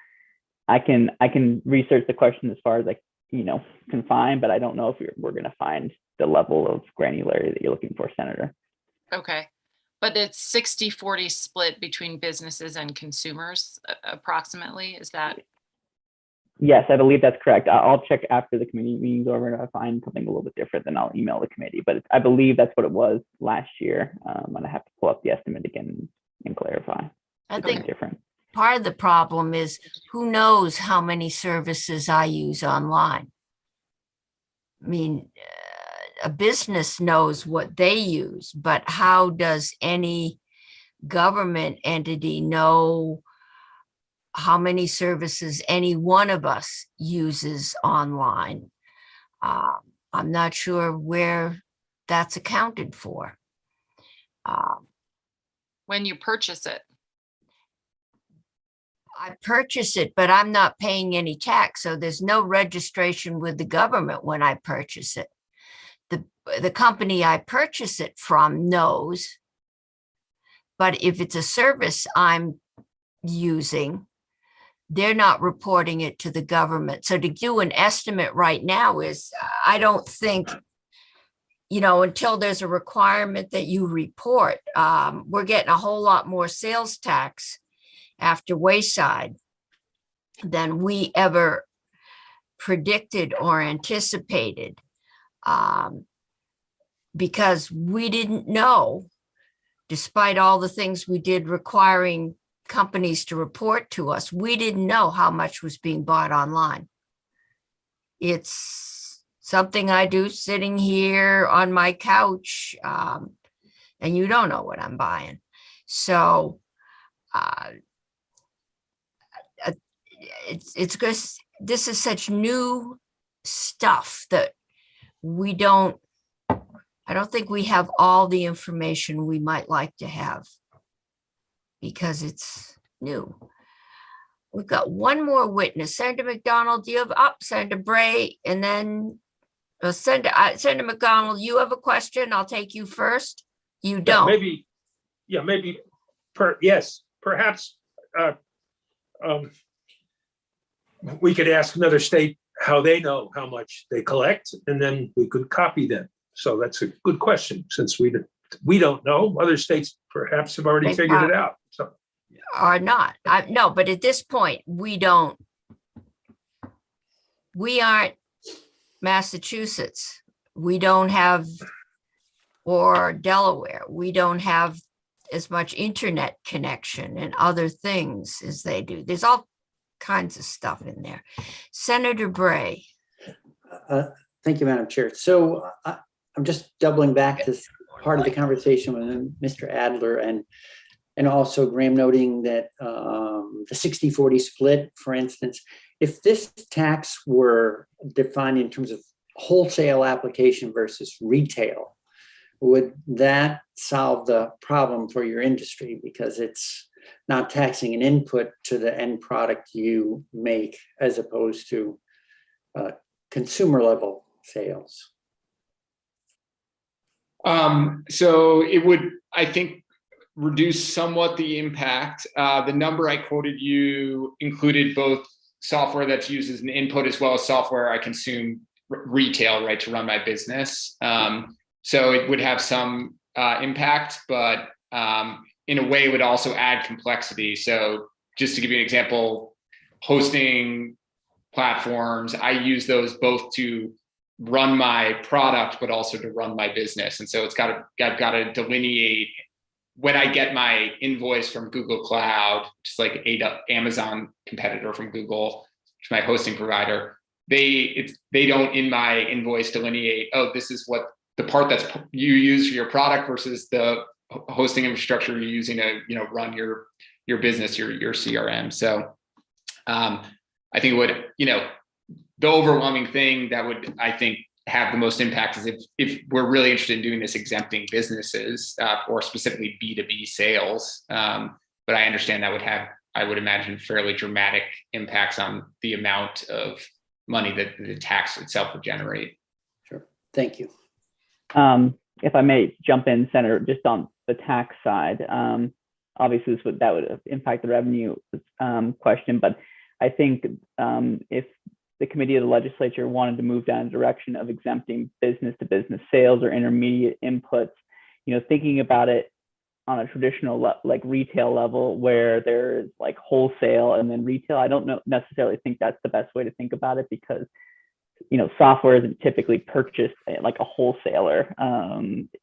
S9: I can research the question as far as can find, but I don't know if we're going to find the level of granularity that you're looking for, Senator.
S13: Okay. But it's 60-40 split between businesses and consumers approximately, is that?
S9: Yes, I believe that's correct. I'll check after the committee meeting's over, and if I find something a little bit different, then I'll email the committee. But I believe that's what it was last year. And I have to pull up the estimate again and clarify.
S3: I think
S9: different.
S3: Part of the problem is who knows how many services I use online. I mean, a business knows what they use, but how does any government entity know how many services any one of us uses online? I'm not sure where that's accounted for.
S13: When you purchase it?
S3: I purchase it, but I'm not paying any tax. So there's no registration with the government when I purchase it. The company I purchase it from knows, but if it's a service I'm using, they're not reporting it to the government. So to do an estimate right now is, I don't think, until there's a requirement that you report, we're getting a whole lot more sales tax after Wayside than we ever predicted or anticipated. Because we didn't know, despite all the things we did requiring companies to report to us, we didn't know how much was being bought online. It's something I do sitting here on my couch, and you don't know what I'm buying. So it's because this is such new stuff that I don't think we have all the information we might like to have because it's new. We've got one more witness. Senator McDonald, do you have Senator Bray, and then Senator McDonald, you have a question? I'll take you first. You don't.
S1: Yes, perhaps we could ask another state how they know how much they collect, and then we could copy them. So that's a good question, since we don't know. Other states perhaps have already figured it out. So,
S3: or not. No, but at this point, we aren't Massachusetts. We don't have, or Delaware. We don't have as much internet connection and other things as they do. There's all kinds of stuff in there. Senator Bray.
S2: Thank you, Madam Chair. So I'm just doubling back to part of the conversation with Mr. Adler and also Graham noting that the 60-40 split, for instance, if this tax were defined in terms of wholesale application versus retail, would that solve the problem for your industry? Because it's not taxing an input to the end product you make as opposed to consumer level sales.
S14: So it would, I think, reduce somewhat the impact. The number I quoted you included both software that's used as an input as well as software I consume retail, right, to run my business. So it would have some impact, but in a way it would also add complexity. So just to give you an example, hosting platforms, I use those both to run my product, but also to run my business. And so I've got to delineate when I get my invoice from Google Cloud, just like Amazon competitor from Google, which is my hosting provider, they don't in my invoice delineate, oh, this is what the part that's you use for your product versus the hosting infrastructure you're using to run your business, your CRM. So I think it would, the overwhelming thing that would, I think, have the most impact is if we're really interested in doing this exempting businesses or specifically B2B sales. But I understand that would have, I would imagine, fairly dramatic impacts on the amount of money that the tax itself would generate.
S2: Sure. Thank you.
S9: If I may jump in, Senator, just on the tax side, obviously that would impact the revenue question, but I think if the committee of the legislature wanted to move down the direction of exempting business to business sales or intermediate inputs, thinking about it on a traditional like retail level where there's like wholesale and then retail, I don't necessarily think that's the best way to think about it, because software isn't typically purchased like a wholesaler.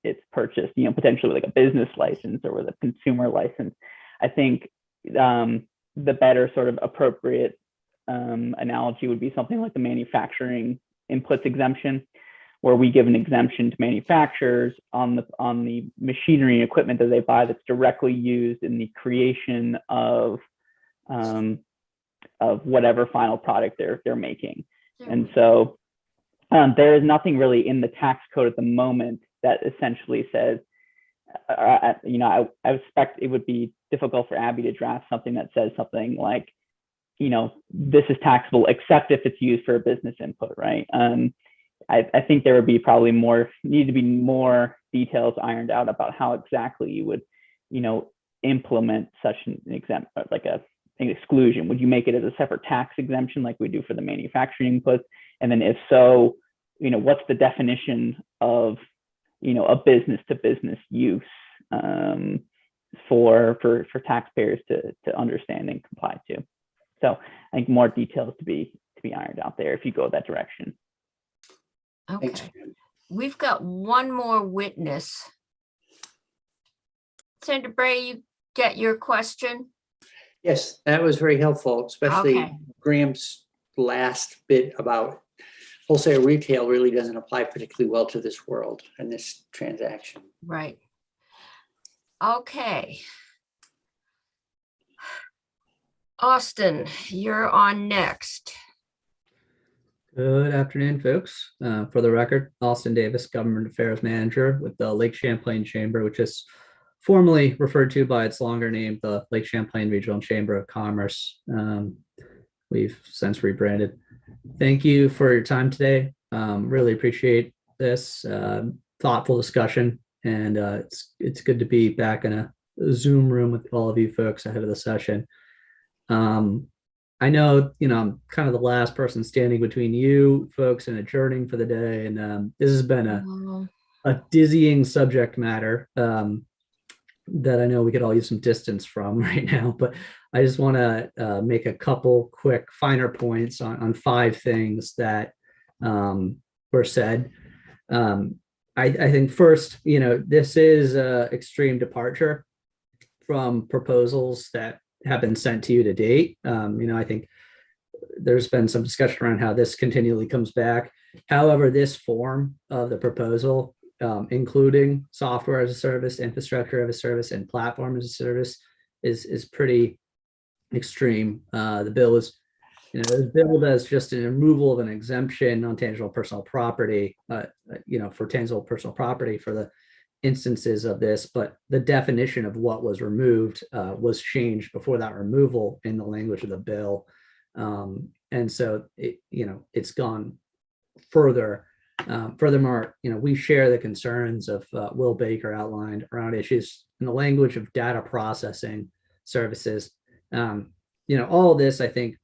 S9: It's purchased, potentially with like a business license or with a consumer license. I think the better sort of appropriate analogy would be something like the manufacturing inputs exemption, where we give an exemption to manufacturers on the machinery and equipment that they buy that's directly used in the creation of whatever final product they're making. And so there is nothing really in the tax code at the moment that essentially says, I expect it would be difficult for Abby to draft something that says something like, this is taxable except if it's used for a business input, right? I think there would be probably need to be more details ironed out about how exactly you would, implement such an exempt, like an exclusion. Would you make it as a separate tax exemption like we do for the manufacturing inputs? And then if so, what's the definition of, a business to business use for taxpayers to understand and comply to? So I think more details to be ironed out there if you go that direction.
S3: Okay. We've got one more witness. Senator Bray, you get your question?
S2: Yes, that was very helpful, especially Graham's last bit about wholesale retail really doesn't apply particularly well to this world and this transaction.
S3: Right. Okay. Austin, you're on next.
S16: Good afternoon, folks. For the record, Austin Davis, Government Affairs Manager with the Lake Champlain Chamber, which is formerly referred to by its longer name, the Lake Champlain Regional Chamber of Commerce. We've since rebranded. Thank you for your time today. Really appreciate this thoughtful discussion, and it's good to be back in a Zoom room with all of you folks ahead of the session. I know, I'm kind of the last person standing between you folks and adjourning for the day. And this has been a dizzying subject matter that I know we could all use some distance from right now. But I just want to make a couple quick finer points on 5 things that were said. I think first, this is an extreme departure from proposals that have been sent to you to date. I think there's been some discussion around how this continually comes back. However, this form of the proposal, including software as a service, infrastructure as a service, and platform as a service, is pretty extreme. The bill is It's billed as just a removal of an exemption on tangible personal property, for tangible personal property for the instances of this, but the definition of what was removed was changed before that removal in the language of the bill. And so it's gone further. Furthermore, we share the concerns of Will Baker outlined around issues in the language of data processing services. All of this, I think,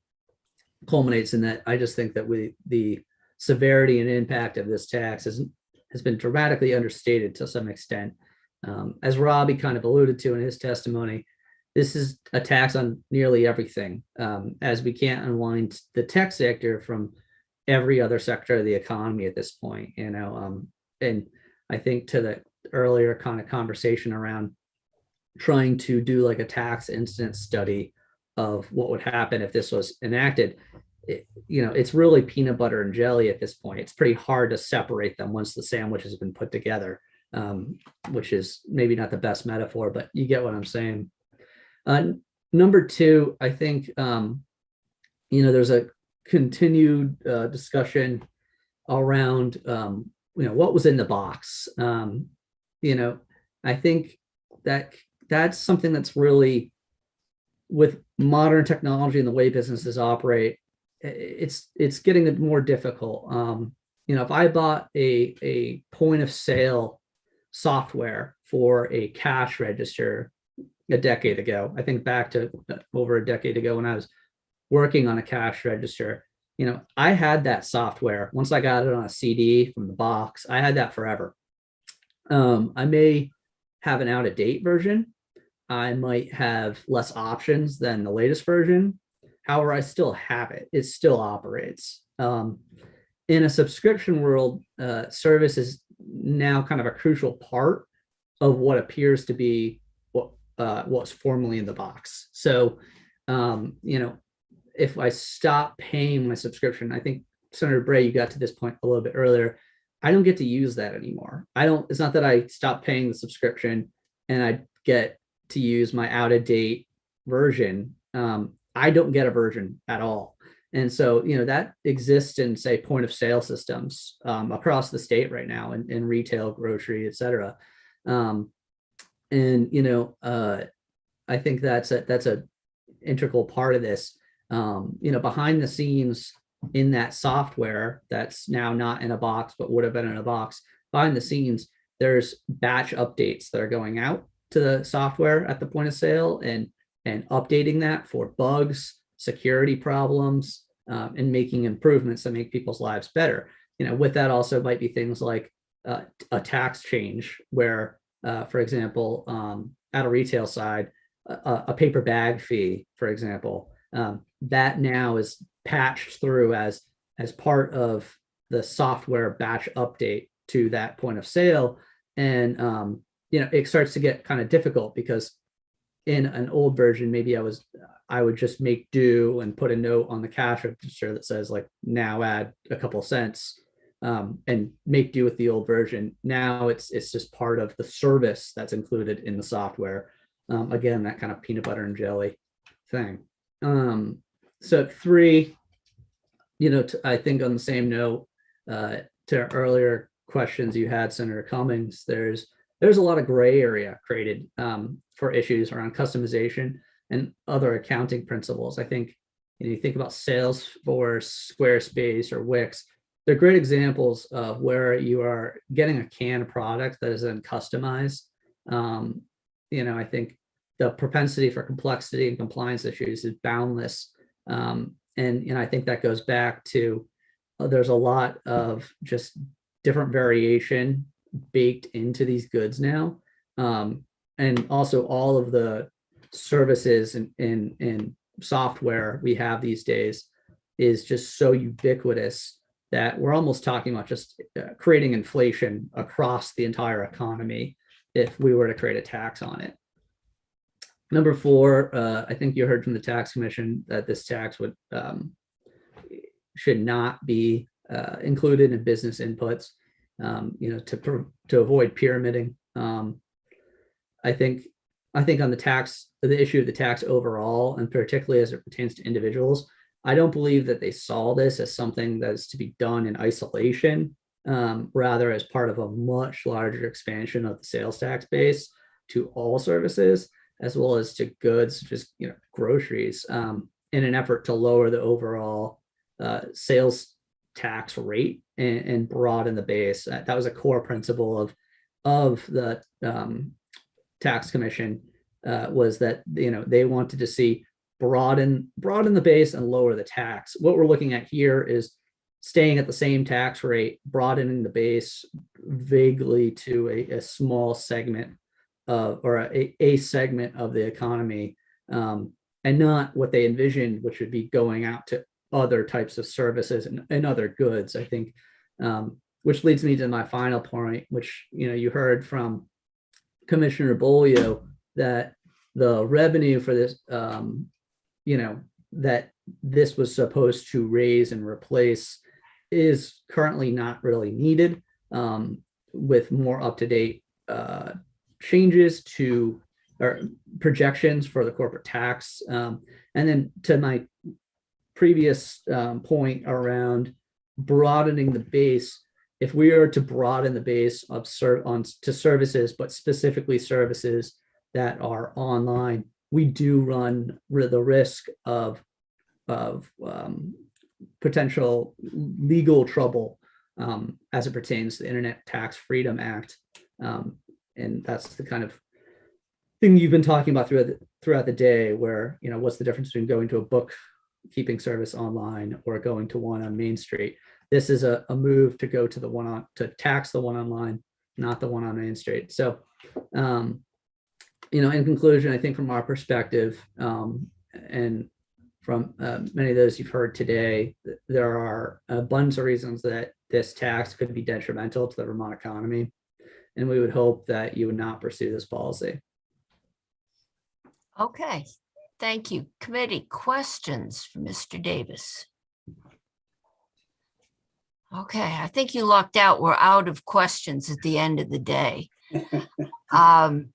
S16: culminates in that I just think that the severity and impact of this tax has been dramatically understated to some extent. As Robbie kind of alluded to in his testimony, this is a tax on nearly everything, as we can't unwind the tech sector from every other sector of the economy at this point, and I think to the earlier kind of conversation around trying to do like a tax incidence study of what would happen if this was enacted, it's really peanut butter and jelly at this point. It's pretty hard to separate them once the sandwich has been put together, which is maybe not the best metaphor, but you get what I'm saying. Number two, I think, there's a continued discussion around, what was in the box. I think that's something that's really, with modern technology and the way businesses operate, it's getting more difficult. If I bought a point of sale software for a cash register a decade ago, I think back to over a decade ago when I was working on a cash register, I had that software. Once I got it on a CD from the box, I had that forever. I may have an out-of-date version. I might have less options than the latest version. However, I still have it. It still operates. In a subscription world, service is now kind of a crucial part of what appears to be what was formerly in the box. So, if I stop paying my subscription, I think Senator Bray, you got to this point a little bit earlier, I don't get to use that anymore. It's not that I stop paying the subscription and I get to use my out-of-date version. I don't get a version at all. And so, that exists in, say, point of sale systems across the state right now in retail, grocery, et cetera. I think that's a integral part of this. Behind the scenes in that software that's now not in a box, but would have been in a box, behind the scenes, there's batch updates that are going out to the software at the point of sale and updating that for bugs, security problems, and making improvements that make people's lives better. With that also might be things like a tax change where, for example, at a retail side, a paper bag fee, for example, that now is patched through as part of the software batch update to that point of sale. And, it starts to get kind of difficult because in an old version, maybe I would just make do and put a note on the cash register that says like, now add a couple cents, and make do with the old version. Now it's just part of the service that's included in the software. Again, that kind of peanut butter and jelly thing. So three, I think on the same note, to earlier questions you had, Senator Cummings, there's a lot of gray area created for issues around customization and other accounting principles. I think you think about Salesforce, Squarespace, or Wix. They're great examples of where you are getting a canned product that is then customized. I think the propensity for complexity and compliance issues is boundless. And I think that goes back to there's a lot of just different variation baked into these goods now. And also all of the services and software we have these days is just so ubiquitous that we're almost talking about just creating inflation across the entire economy if we were to create a tax on it. Number four, I think you heard from the tax commission that this tax should not be included in business inputs, to avoid pyramiding. I think on the issue of the tax overall, and particularly as it pertains to individuals, I don't believe that they saw this as something that is to be done in isolation, rather as part of a much larger expansion of the sales tax base to all services, as well as to goods, just groceries, in an effort to lower the overall sales tax rate and broaden the base. That was a core principle of the tax commission, was that they wanted to see broaden the base and lower the tax. What we're looking at here is staying at the same tax rate, broadening the base vaguely to a small segment or a segment of the economy, and not what they envisioned, which would be going out to other types of services and other goods. I think, which leads me to my final point, which you heard from Commissioner Bolio, that the revenue for this, that this was supposed to raise and replace, is currently not really needed, with more up-to-date changes to or projections for the corporate tax. And then to my previous point around broadening the base, if we are to broaden the base of to services, but specifically services that are online, we do run the risk of potential legal trouble as it pertains to the Internet Tax Freedom Act. And that's the kind of thing you've been talking about throughout the day, where, what's the difference between going to a bookkeeping service online or going to one on Main Street? This is a move to go to to tax the one online, not the one on Main Street. So, in conclusion, I think from our perspective, and from many of those you've heard today, there are a bunch of reasons that this tax could be detrimental to the Vermont economy. And we would hope that you would not pursue this policy.
S3: Okay, thank you. Committee questions for Mr. Davis? Okay, I think you lucked out. We're out of questions at the end of the day.
S16: I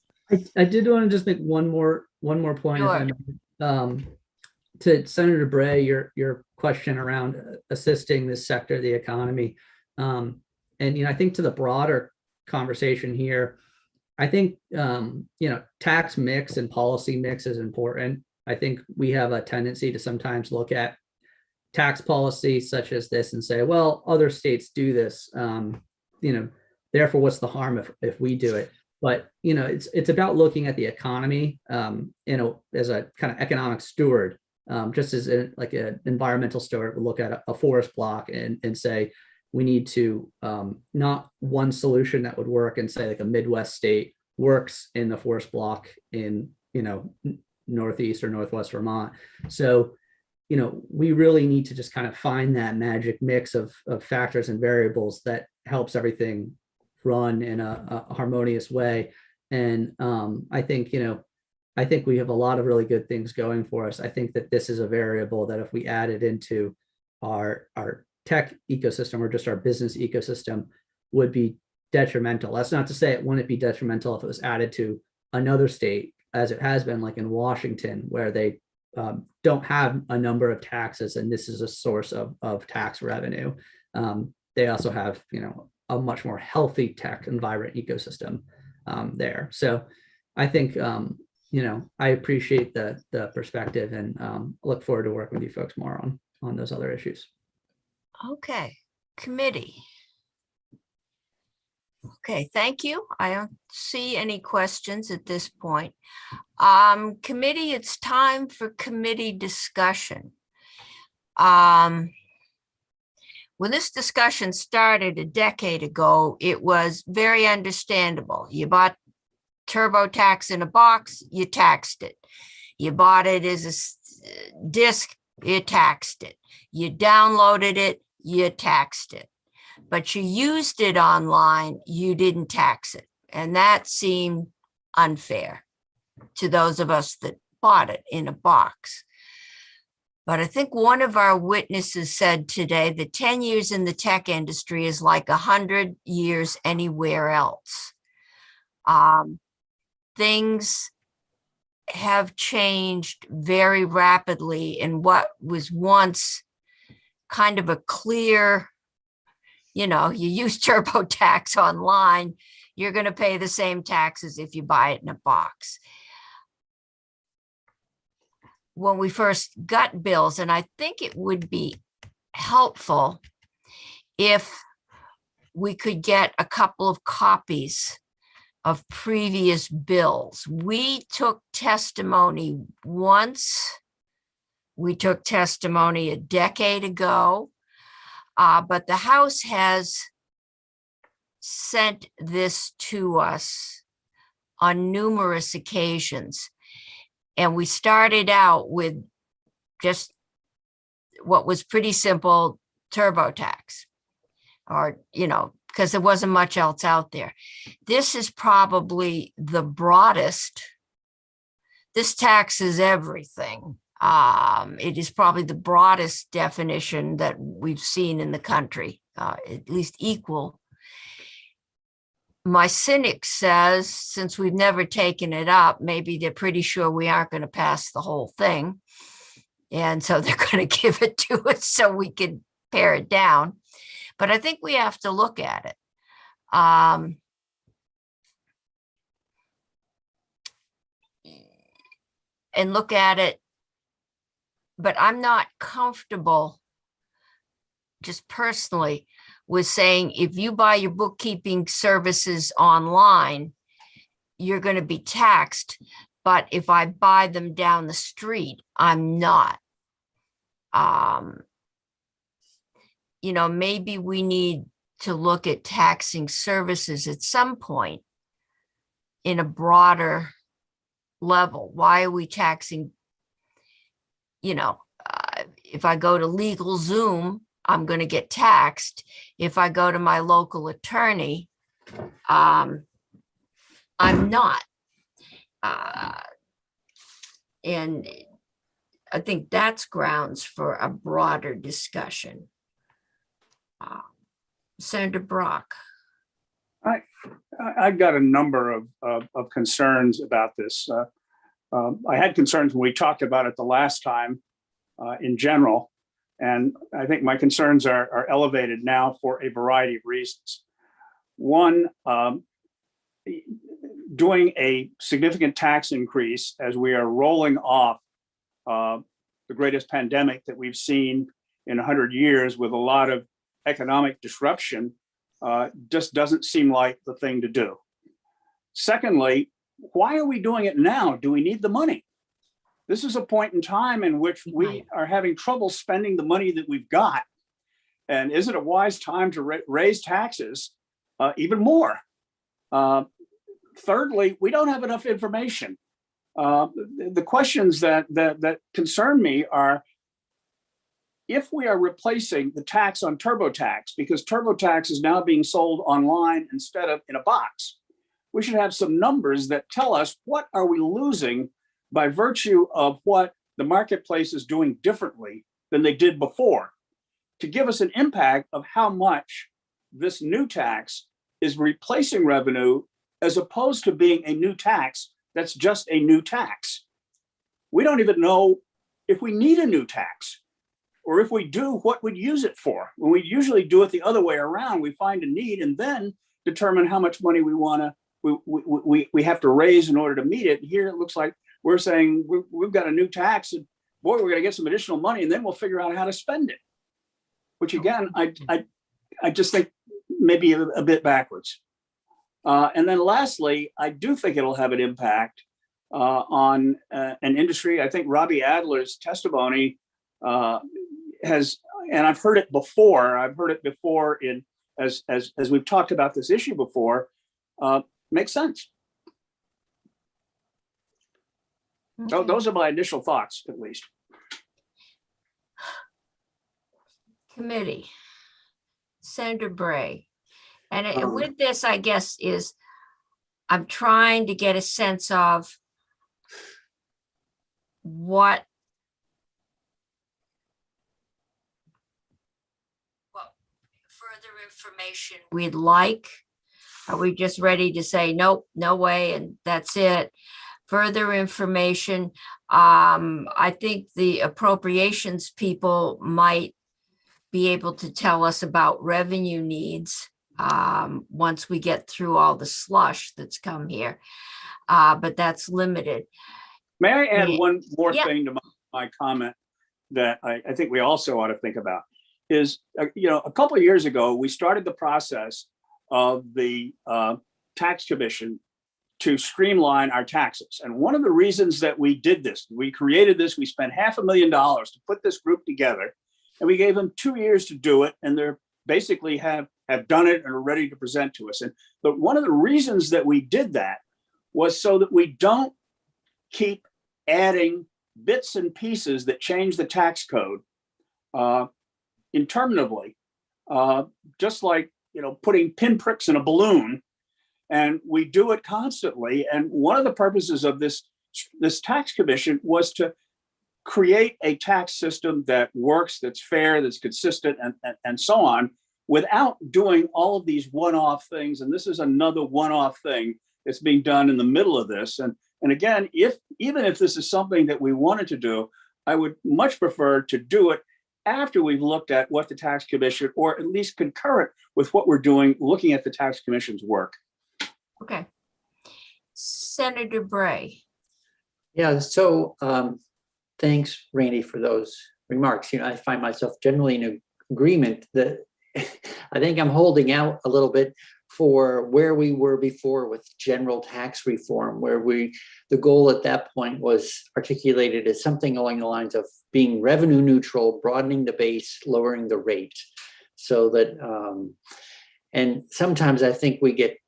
S16: did want to just make one more point.
S3: Sure.
S16: If I may. To Senator Bray, your question around assisting this sector of the economy, and I think to the broader conversation here, I think tax mix and policy mix is important. I think we have a tendency to sometimes look at tax policy such as this and say, well, other states do this, therefore what's the harm if we do it? But it's about looking at the economy as a kind of economic steward, just as like an environmental steward would look at a forest block and say, we need to, not one solution that would work and say like a Midwest state works in the forest block in Northeast or Northwest Vermont. So we really need to just kind of find that magic mix of factors and variables that helps everything run in a harmonious way. And I think we have a lot of really good things going for us. I think that this is a variable that if we added into our tech ecosystem or just our business ecosystem would be detrimental. That's not to say it wouldn't be detrimental if it was added to another state, as it has been, like in Washington, where they don't have a number of taxes, and this is a source of tax revenue. They also have, a much more healthy tech and vibrant ecosystem there. So I think, I appreciate the perspective and look forward to working with you folks more on those other issues.
S3: Okay, committee. Okay, thank you. I don't see any questions at this point. Committee, it's time for committee discussion. When this discussion started a decade ago, it was very understandable. You bought TurboTax in a box, you taxed it. You bought it as a disc, you taxed it. You downloaded it, you taxed it. But you used it online, you didn't tax it. And that seemed unfair to those of us that bought it in a box. But I think one of our witnesses said today that 10 years in the tech industry is like 100 years anywhere else. Things have changed very rapidly in what was once kind of a clear, you use TurboTax online, you're going to pay the same taxes if you buy it in a box. When we first got bills, and I think it would be helpful if we could get a couple of copies of previous bills. We took testimony once. We took testimony a decade ago, but the House has sent this to us on numerous occasions. And we started out with just what was pretty simple TurboTax, or, because there wasn't much else out there. This is probably the broadest. This taxes everything. It is probably the broadest definition that we've seen in the country, at least equal. My cynic says, since we've never taken it up, maybe they're pretty sure we aren't going to pass the whole thing. And so they're going to give it to us so we can pare it down. But I think we have to look at it. And look at it, but I'm not comfortable just personally with saying, if you buy your bookkeeping services online, you're going to be taxed. But if I buy them down the street, I'm not. Maybe we need to look at taxing services at some point in a broader level. Why are we taxing? If I go to LegalZoom, I'm going to get taxed. If I go to my local attorney, I'm not. And I think that's grounds for a broader discussion. Senator Brock.
S15: I've got a number of concerns about this. I had concerns when we talked about it the last time in general, and I think my concerns are elevated now for a variety of reasons. One, doing a significant tax increase as we are rolling off the greatest pandemic that we've seen in 100 years with a lot of economic disruption just doesn't seem like the thing to do. Secondly, why are we doing it now? Do we need the money? This is a point in time in which we are having trouble spending the money that we've got. And is it a wise time to raise taxes even more? Thirdly, we don't have enough information. The questions that concern me are, if we are replacing the tax on TurboTax, because TurboTax is now being sold online instead of in a box, we should have some numbers that tell us what are we losing by virtue of what the marketplace is doing differently than they did before, to give us an impact of how much this new tax is replacing revenue as opposed to being a new tax that's just a new tax. We don't even know if we need a new tax, or if we do, what we'd use it for. When we usually do it the other way around, we find a need and then determine how much money we have to raise in order to meet it. Here it looks like we're saying we've got a new tax, and boy, we're going to get some additional money, and then we'll figure out how to spend it. Which again, I just think maybe a bit backwards. And then lastly, I do think it'll have an impact on an industry. I think Robbie Adler's testimony has, and I've heard it before. I've heard it before as we've talked about this issue before. Makes sense. So those are my initial thoughts, at least.
S3: Committee, Senator Bray. And with this, I guess, is I'm trying to get a sense of what further information we'd like. Are we just ready to say, nope, no way, and that's it? further information. I think the appropriations people might be able to tell us about revenue needs once we get through all the slush that's come here. But that's limited.
S15: May I add one more
S3: Yeah.
S15: thing to my comment that I think we also ought to think about is, a couple of years ago, we started the process of the tax commission to streamline our taxes. And one of the reasons that we did this, we created this, we spent $500,000 to put this group together, and we gave them 2 years to do it. And they're basically have done it and are ready to present to us. But one of the reasons that we did that was so that we don't keep adding bits and pieces that change the tax code interminably, just like, putting pinpricks in a balloon. And we do it constantly. And one of the purposes of this tax commission was to create a tax system that works, that's fair, that's consistent, and so on, without doing all of these one-off things. And this is another one-off thing that's being done in the middle of this. And again, even if this is something that we wanted to do, I would much prefer to do it after we've looked at what the tax commission, or at least concurrent with what we're doing, looking at the tax commission's work.
S3: Okay. Senator Bray.
S2: Yeah, so thanks, Randy, for those remarks. I find myself generally in agreement that I think I'm holding out a little bit for where we were before with general tax reform, where the goal at that point was articulated as something along the lines of being revenue neutral, broadening the base, lowering the rate, so that, and sometimes I think we get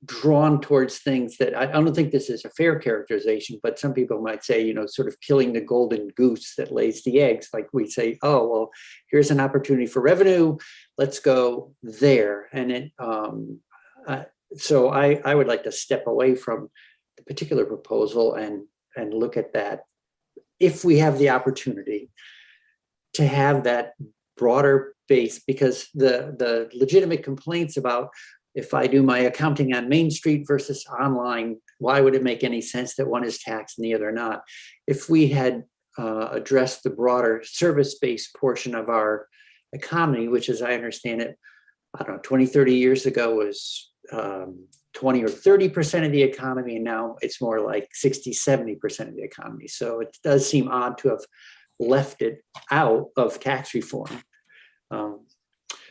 S2: drawn towards things that I don't think this is a fair characterization, but some people might say, sort of killing the golden goose that lays the eggs. Like we say, oh, well, here's an opportunity for revenue, let's go there. And so I would like to step away from the particular proposal and look at that. If we have the opportunity to have that broader base, because the legitimate complaints about, if I do my accounting on Main Street versus online, why would it make any sense that one is taxed and the other not? If we had addressed the broader service-based portion of our economy, which as I understand it, 20, 30 years ago was 20 or 30% of the economy, and now it's more like 60, 70% of the economy. So it does seem odd to have left it out of tax reform.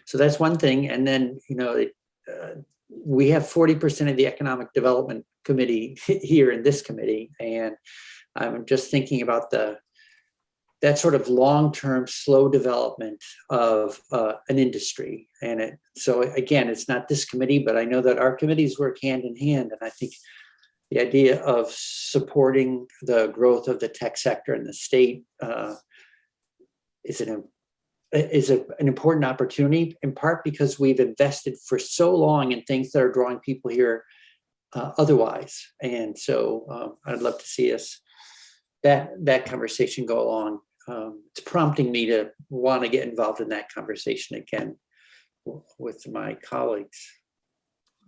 S2: So that's one thing. And then, we have 40% of the Economic Development Committee here in this committee. And I'm just thinking about that sort of long-term slow development of an industry. And so again, it's not this committee, but I know that our committees work hand in hand. And I think the idea of supporting the growth of the tech sector in the state is an important opportunity, in part because we've invested for so long in things that are drawing people here otherwise. And so I'd love to see us, that conversation go along. It's prompting me to want to get involved in that conversation again with my colleagues.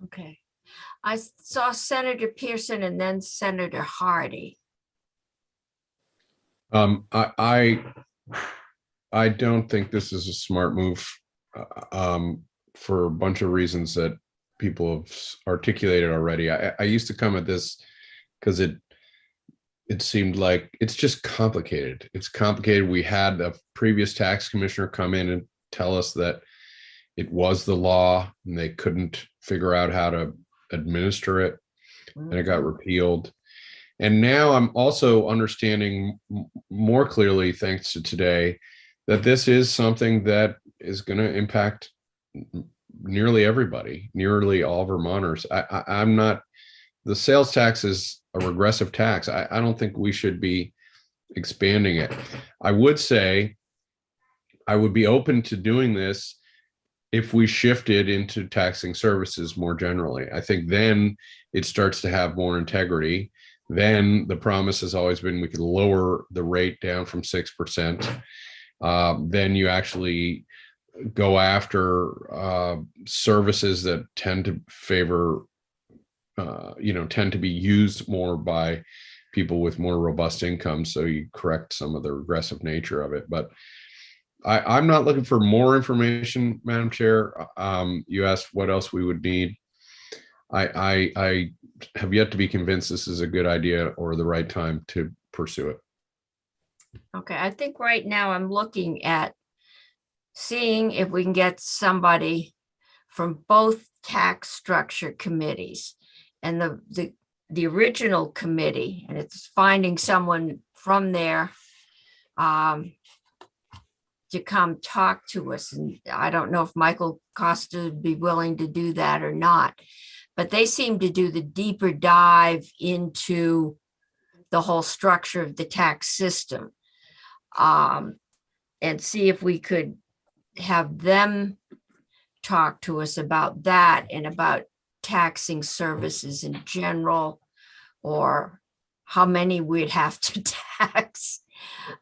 S3: Okay. I saw Senator Pearson and then Senator Hardy.
S11: I don't think this is a smart move for a bunch of reasons that people have articulated already. I used to come at this because it seemed like it's just complicated. It's complicated. We had a previous tax commissioner come in and tell us that it was the law and they couldn't figure out how to administer it, and it got repealed. And now I'm also understanding more clearly, thanks to today, that this is something that is going to impact nearly everybody, nearly all Vermonters. I'm not, the sales tax is a regressive tax. I don't think we should be expanding it. I would say I would be open to doing this if we shifted into taxing services more generally. I think then it starts to have more integrity. Then the promise has always been we could lower the rate down from 6%. Then you actually go after services that tend to favor tend to be used more by people with more robust incomes. So you correct some of the regressive nature of it. But I'm not looking for more information, Madam Chair. You asked what else we would need. I have yet to be convinced this is a good idea or the right time to pursue it.
S3: Okay, I think right now I'm looking at seeing if we can get somebody from both tax structure committees and the original committee, and it's finding someone from there to come talk to us. And I don't know if Michael Costa would be willing to do that or not, but they seem to do the deeper dive into the whole structure of the tax system, and see if we could have them talk to us about that and about taxing services in general, or how many we'd have to tax.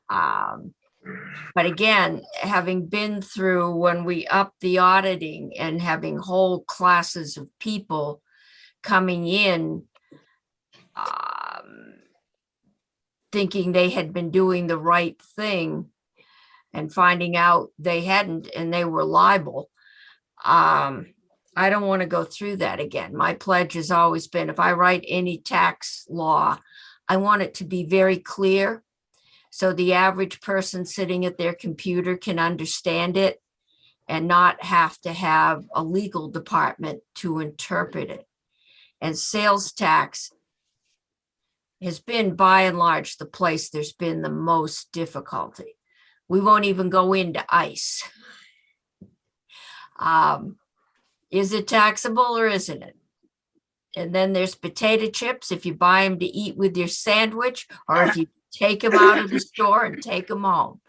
S3: But again, having been through when we upped the auditing and having whole classes of people coming in, thinking they had been doing the right thing and finding out they hadn't and they were liable. I don't want to go through that again. My pledge has always been, if I write any tax law, I want it to be very clear so the average person sitting at their computer can understand it and not have to have a legal department to interpret it. And sales tax has been, by and large, the place there's been the most difficulty. We won't even go into ICE. Is it taxable or isn't it? And then there's potato chips, if you buy them to eat with your sandwich, or if you take them out of the store and take them home.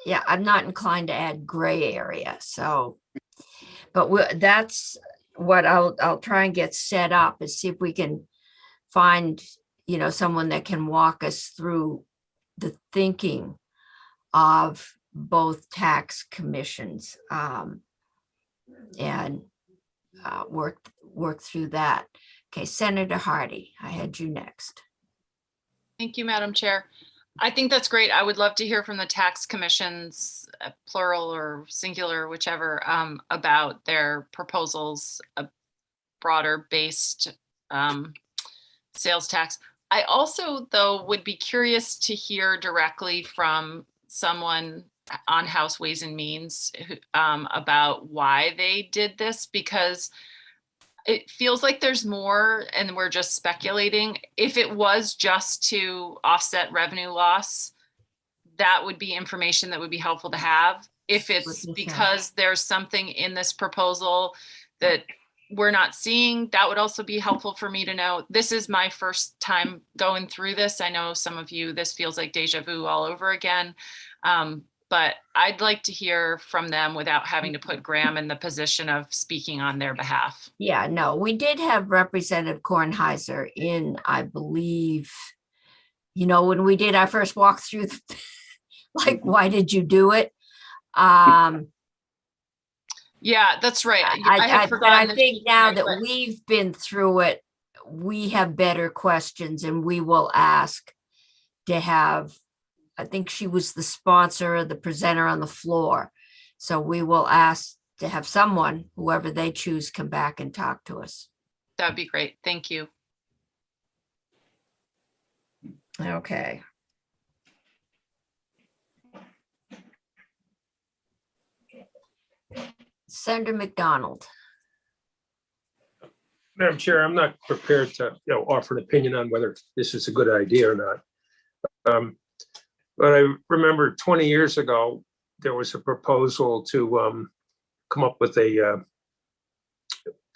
S3: Yeah, I'm not inclined to add gray area. So, but that's what I'll try and get set up, is see if we can find, someone that can walk us through the thinking of both tax commissions, and work through that. Okay, Senator Hardy, I had you next.
S13: Thank you, Madam Chair. I think that's great. I would love to hear from the tax commissions, plural or singular, whichever, about their proposals, a broader based sales tax. I also, though, would be curious to hear directly from someone on House Ways and Means about why they did this, because it feels like there's more and we're just speculating. If it was just to offset revenue loss, that would be information that would be helpful to have. If it's because there's something in this proposal that we're not seeing, that would also be helpful for me to know. This is my first time going through this. I know some of you, this feels like deja vu all over again. But I'd like to hear from them without having to put Graham in the position of speaking on their behalf.
S3: Yeah, no, we did have Representative Kornheiser in, I believe, when we did our first walk through, like, why did you do it?
S13: Yeah, that's right. I had forgotten.
S3: I think now that we've been through it, we have better questions, and we will ask to have, I think she was the sponsor or the presenter on the floor. So we will ask to have someone, whoever they choose, come back and talk to us.
S13: That'd be great. Thank you.
S3: Okay. Senator McDonald.
S1: Madam Chair, I'm not prepared to offer an opinion on whether this is a good idea or not. But I remember 20 years ago, there was a proposal to come up with a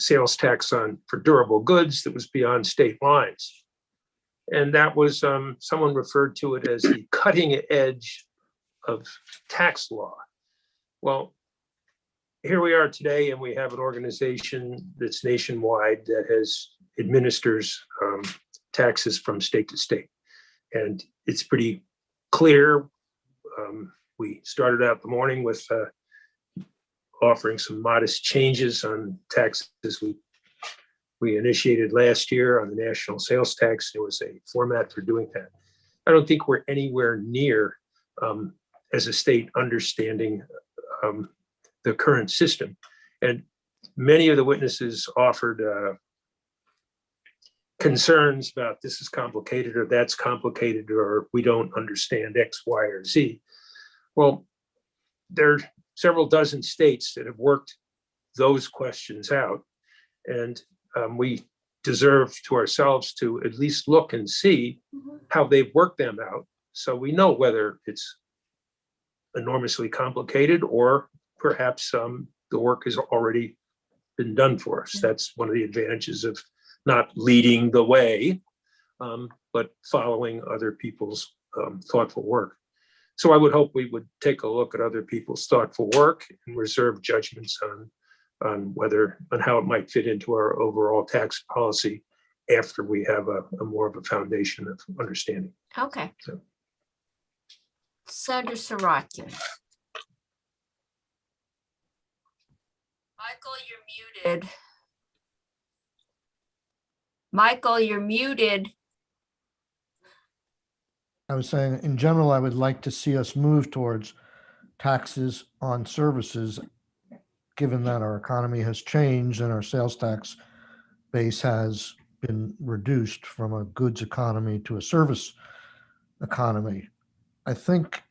S1: sales tax for durable goods that was beyond state lines. And that was, someone referred to it as the cutting edge of tax law. Well, here we are today, and we have an organization that's nationwide that administers taxes from state to state. And it's pretty clear. We started out the morning with offering some modest changes on taxes we initiated last year on the national sales tax. There was a format for doing that. I don't think we're anywhere near, as a state, understanding the current system. And many of the witnesses offered concerns about this is complicated or that's complicated or we don't understand X, Y, or Z. Well, there are several dozen states that have worked those questions out. And we deserve to ourselves to at least look and see how they've worked them out. So we know whether it's enormously complicated or perhaps the work has already been done for us. That's one of the advantages of not leading the way, but following other people's thoughtful work. So I would hope we would take a look at other people's thoughtful work and reserve judgments on how it might fit into our overall tax policy after we have a more of a foundation of understanding.
S3: Okay.
S1: So.
S3: Senator Sarakian. Michael, you're muted. Michael, you're muted.
S17: I was saying, in general, I would like to see us move towards taxes on services, given that our economy has changed and our sales tax base has been reduced from a goods economy to a service economy. I think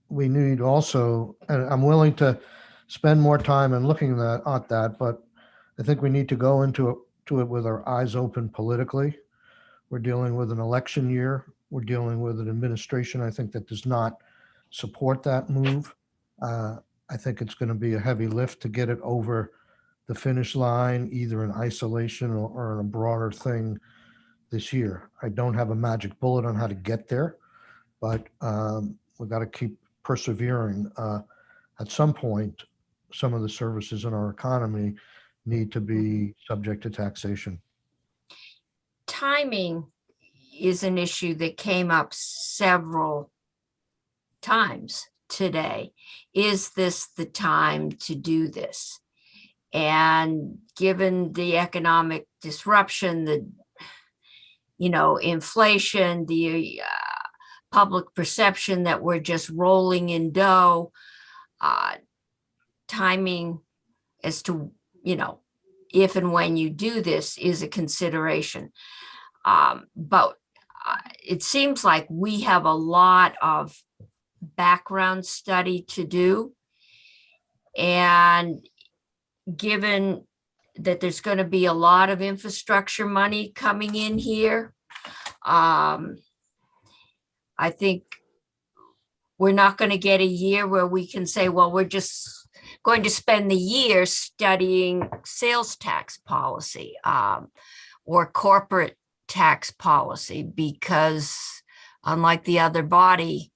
S17: we need also, and I'm willing to spend more time in looking at that, but I think we need to go into it with our eyes open politically. We're dealing with an election year. We're dealing with an administration, I think, that does not support that move. I think it's going to be a heavy lift to get it over the finish line, either in isolation or in a broader thing this year. I don't have a magic bullet on how to get there, but we've got to keep persevering. At some point, some of the services in our economy need to be subject to taxation.
S3: Timing is an issue that came up several times today. Is this the time to do this? And given the economic disruption, the inflation, the public perception that we're just rolling in dough, timing as to if and when you do this is a consideration. But it seems like we have a lot of background study to do. And given that there's going to be a lot of infrastructure money coming in here, I think we're not going to get a year where we can say, well, we're just going to spend the year studying sales tax policy or corporate tax policy, because unlike the other body,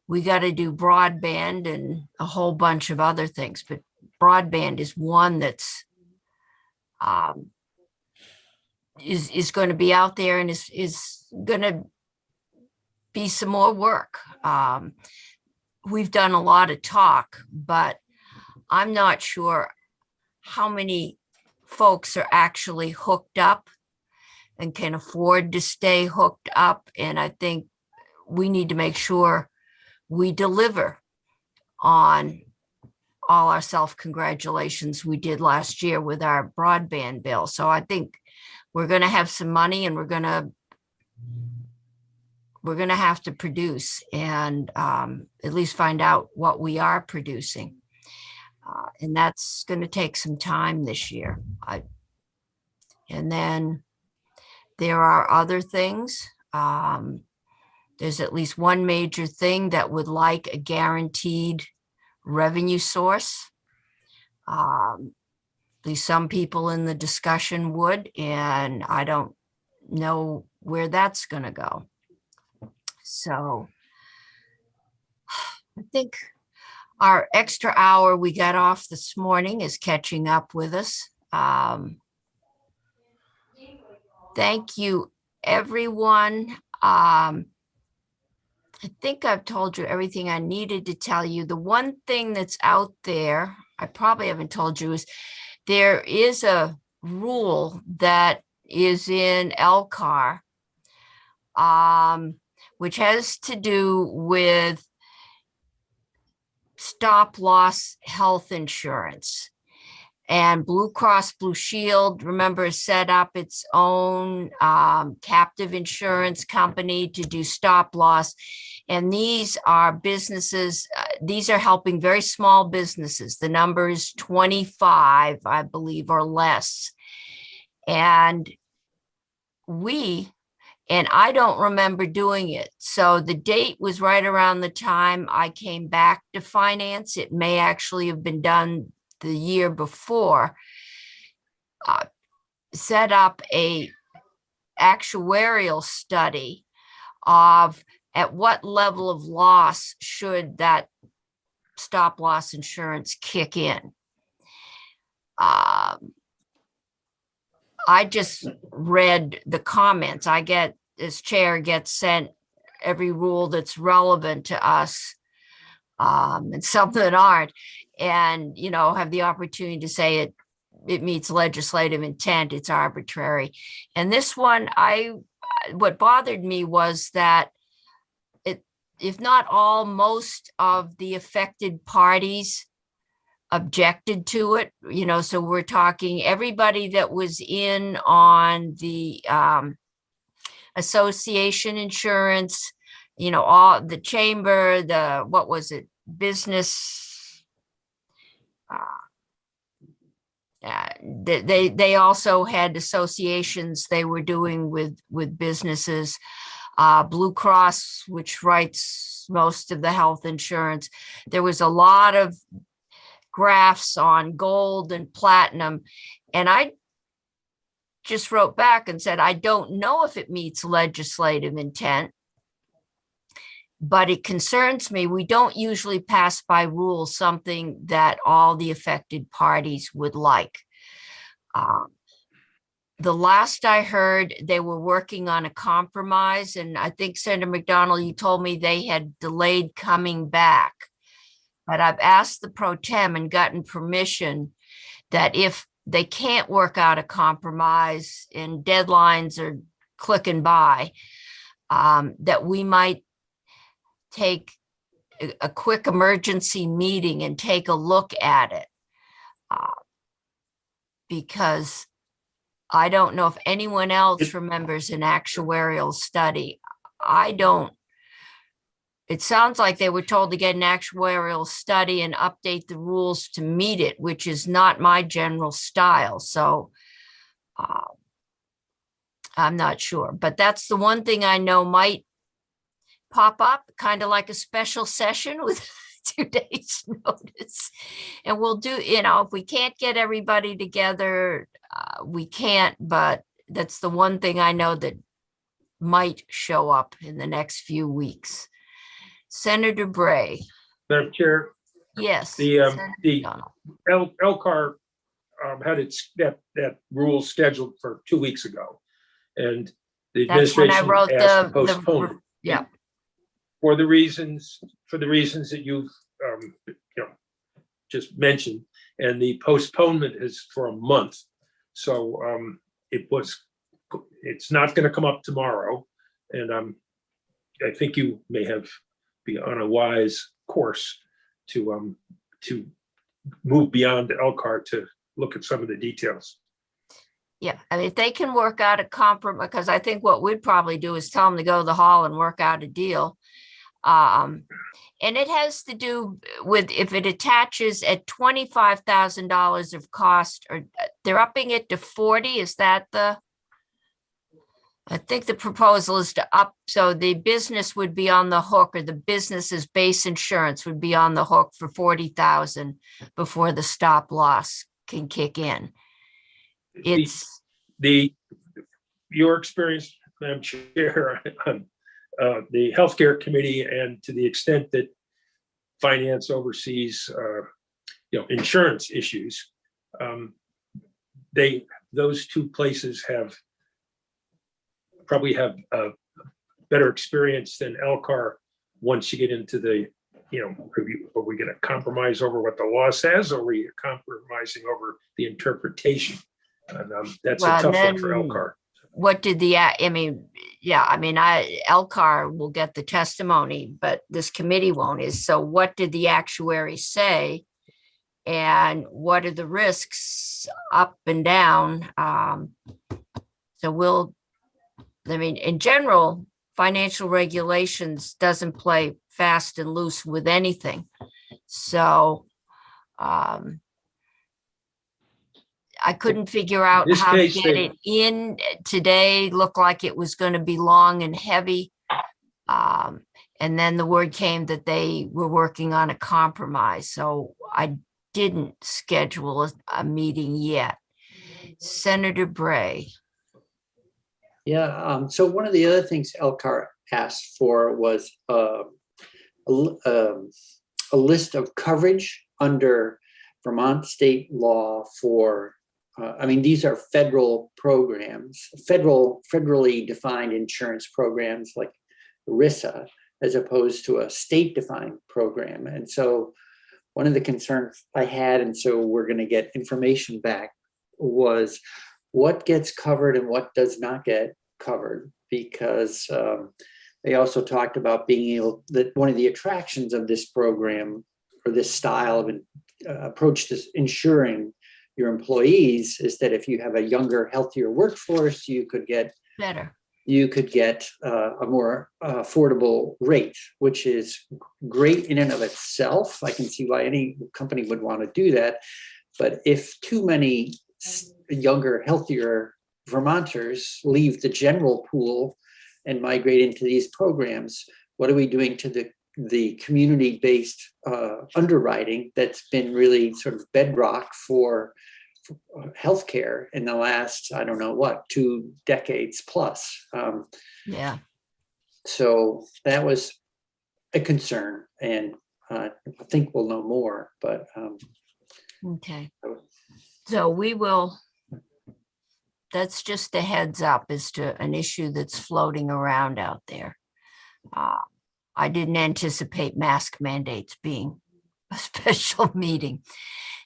S3: we got to do broadband and a whole bunch of other things. But broadband is one that's is going to be out there and is going to be some more work. We've done a lot of talk, but I'm not sure how many folks are actually hooked up and can afford to stay hooked up. And I think we need to make sure we deliver on all our self-congratulations we did last year with our broadband bill. So I think we're going to have some money and we're going to have to produce and at least find out what we are producing. And that's going to take some time this year. And then there are other things. There's at least one major thing that would like a guaranteed revenue source. At least some people in the discussion would, and I don't know where that's going to go. So I think our extra hour we got off this morning is catching up with us. Thank you, everyone. I think I've told you everything I needed to tell you. The one thing that's out there I probably haven't told you, is there is a rule that is in LCAR, which has to do with stop loss health insurance. And Blue Cross Blue Shield, remember, set up its own captive insurance company to do stop loss. And these are businesses, these are helping very small businesses. The number is 25, I believe, or less. And I don't remember doing it. So the date was right around the time I came back to finance. It may actually have been done the year before. Set up a actuarial study of at what level of loss should that stop loss insurance kick in. I just read the comments. I get, as chair, gets sent every rule that's relevant to us, and some that aren't, and, you know, have the opportunity to say it meets legislative intent, it's arbitrary. And this one, what bothered me was that if not all, most of the affected parties objected to it, you know, so we're talking everybody that was in on the association insurance, you know, all the chamber, what was it, business, they also had associations they were doing with businesses. Blue Cross, which writes most of the health insurance. There was a lot of graphs on gold and platinum. And I just wrote back and said, I don't know if it meets legislative intent, but it concerns me. We don't usually pass by rule something that all the affected parties would like. The last I heard, they were working on a compromise, and I think, Senator McDonald, you told me they had delayed coming back. But I've asked the pro tem and gotten permission that if they can't work out a compromise and deadlines are clicking by, that we might take a quick emergency meeting and take a look at it. Because I don't know if anyone else remembers an actuarial study. I don't. It sounds like they were told to get an actuarial study and update the rules to meet it, which is not my general style. So I'm not sure, but that's the one thing I know might pop up, kind of like a special session with 2 days notice. And we'll do, you know, if we can't get everybody together, we can't, but that's the one thing I know that might show up in the next few weeks. Senator Bray.
S1: Madam Chair.
S3: Yes.
S1: The LCAR had that rule scheduled for 2 weeks ago, and the
S3: That's when I
S1: administration
S3: wrote
S1: asked to postpone it.
S3: yeah.
S1: For the reasons that you've just mentioned, and the postponement is for a month. So it's not going to come up tomorrow, and I think you may be on a wise course to move beyond LCAR to look at some of the details.
S3: Yeah, I mean, if they can work out a compromise, because I think what we'd probably do is tell them to go to the hall and work out a deal. And it has to do with if it attaches at $25,000 of cost, or they're upping it to 40. Is that I think the proposal is to up, so the business would be on the hook, or the business's base insurance would be on the hook for 40,000 before the stop loss can kick in. It's
S1: your experience, Madam Chair, on the Healthcare Committee, and to the extent that finance oversees, insurance issues, those two places probably have a better experience than LCAR once you get into the are we going to compromise over what the law says, or are we compromising over the interpretation? And that's a tough one for Elcar.
S3: What did Elcar will get the testimony, but this committee won't. So what did the actuary say? And what are the risks up and down? In general, financial regulations doesn't play fast and loose with anything. So I couldn't figure out
S1: This
S3: how to
S1: case,
S3: get it in today. Looked like it was going to be long and heavy. And then the word came that they were working on a compromise. So I didn't schedule a meeting yet. Senator Bray.
S2: Yeah, so one of the other things Elcar asked for was a list of coverage under Vermont state law for, these are federal programs, federally defined insurance programs like ERISA, as opposed to a state-defined program. And so one of the concerns I had, and so we're going to get information back, was what gets covered and what does not get covered, because they also talked about being able, that one of the attractions of this program or this style of approach to insuring your employees is that if you have a younger, healthier workforce, you could get
S3: better.
S2: You could get a more affordable rate, which is great in and of itself. I can see why any company would want to do that. But if too many younger, healthier Vermonters leave the general pool and migrate into these programs, what are we doing to the community-based underwriting that's been really sort of bedrock for healthcare in the last, 2 decades plus.
S3: Yeah.
S2: So that was a concern, and I think we'll know more, but.
S3: Okay. So we will, that's just a heads up as to an issue that's floating around out there. I didn't anticipate mask mandates being a special meeting.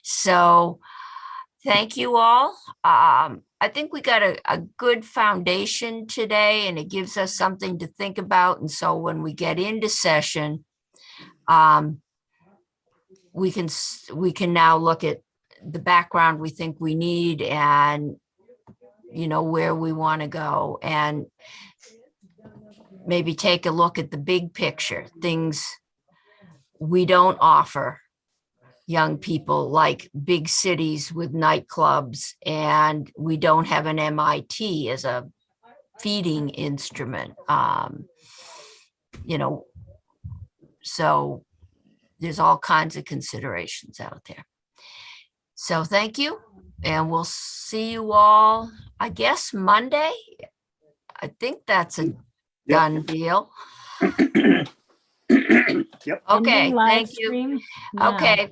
S3: So thank you all. I think we got a good foundation today, and it gives us something to think about. And so when we get into session, we can now look at the background we think we need and, where we want to go, and maybe take a look at the big picture, things we don't offer young people, like big cities with nightclubs, and we don't have an MIT as a feeding instrument. So there's all kinds of considerations out there. So thank you, and we'll see you all, I guess, Monday. I think that's a done deal.
S15: Yep.
S3: Okay,
S7: Ending live
S3: thank you.
S7: stream now.
S3: Okay.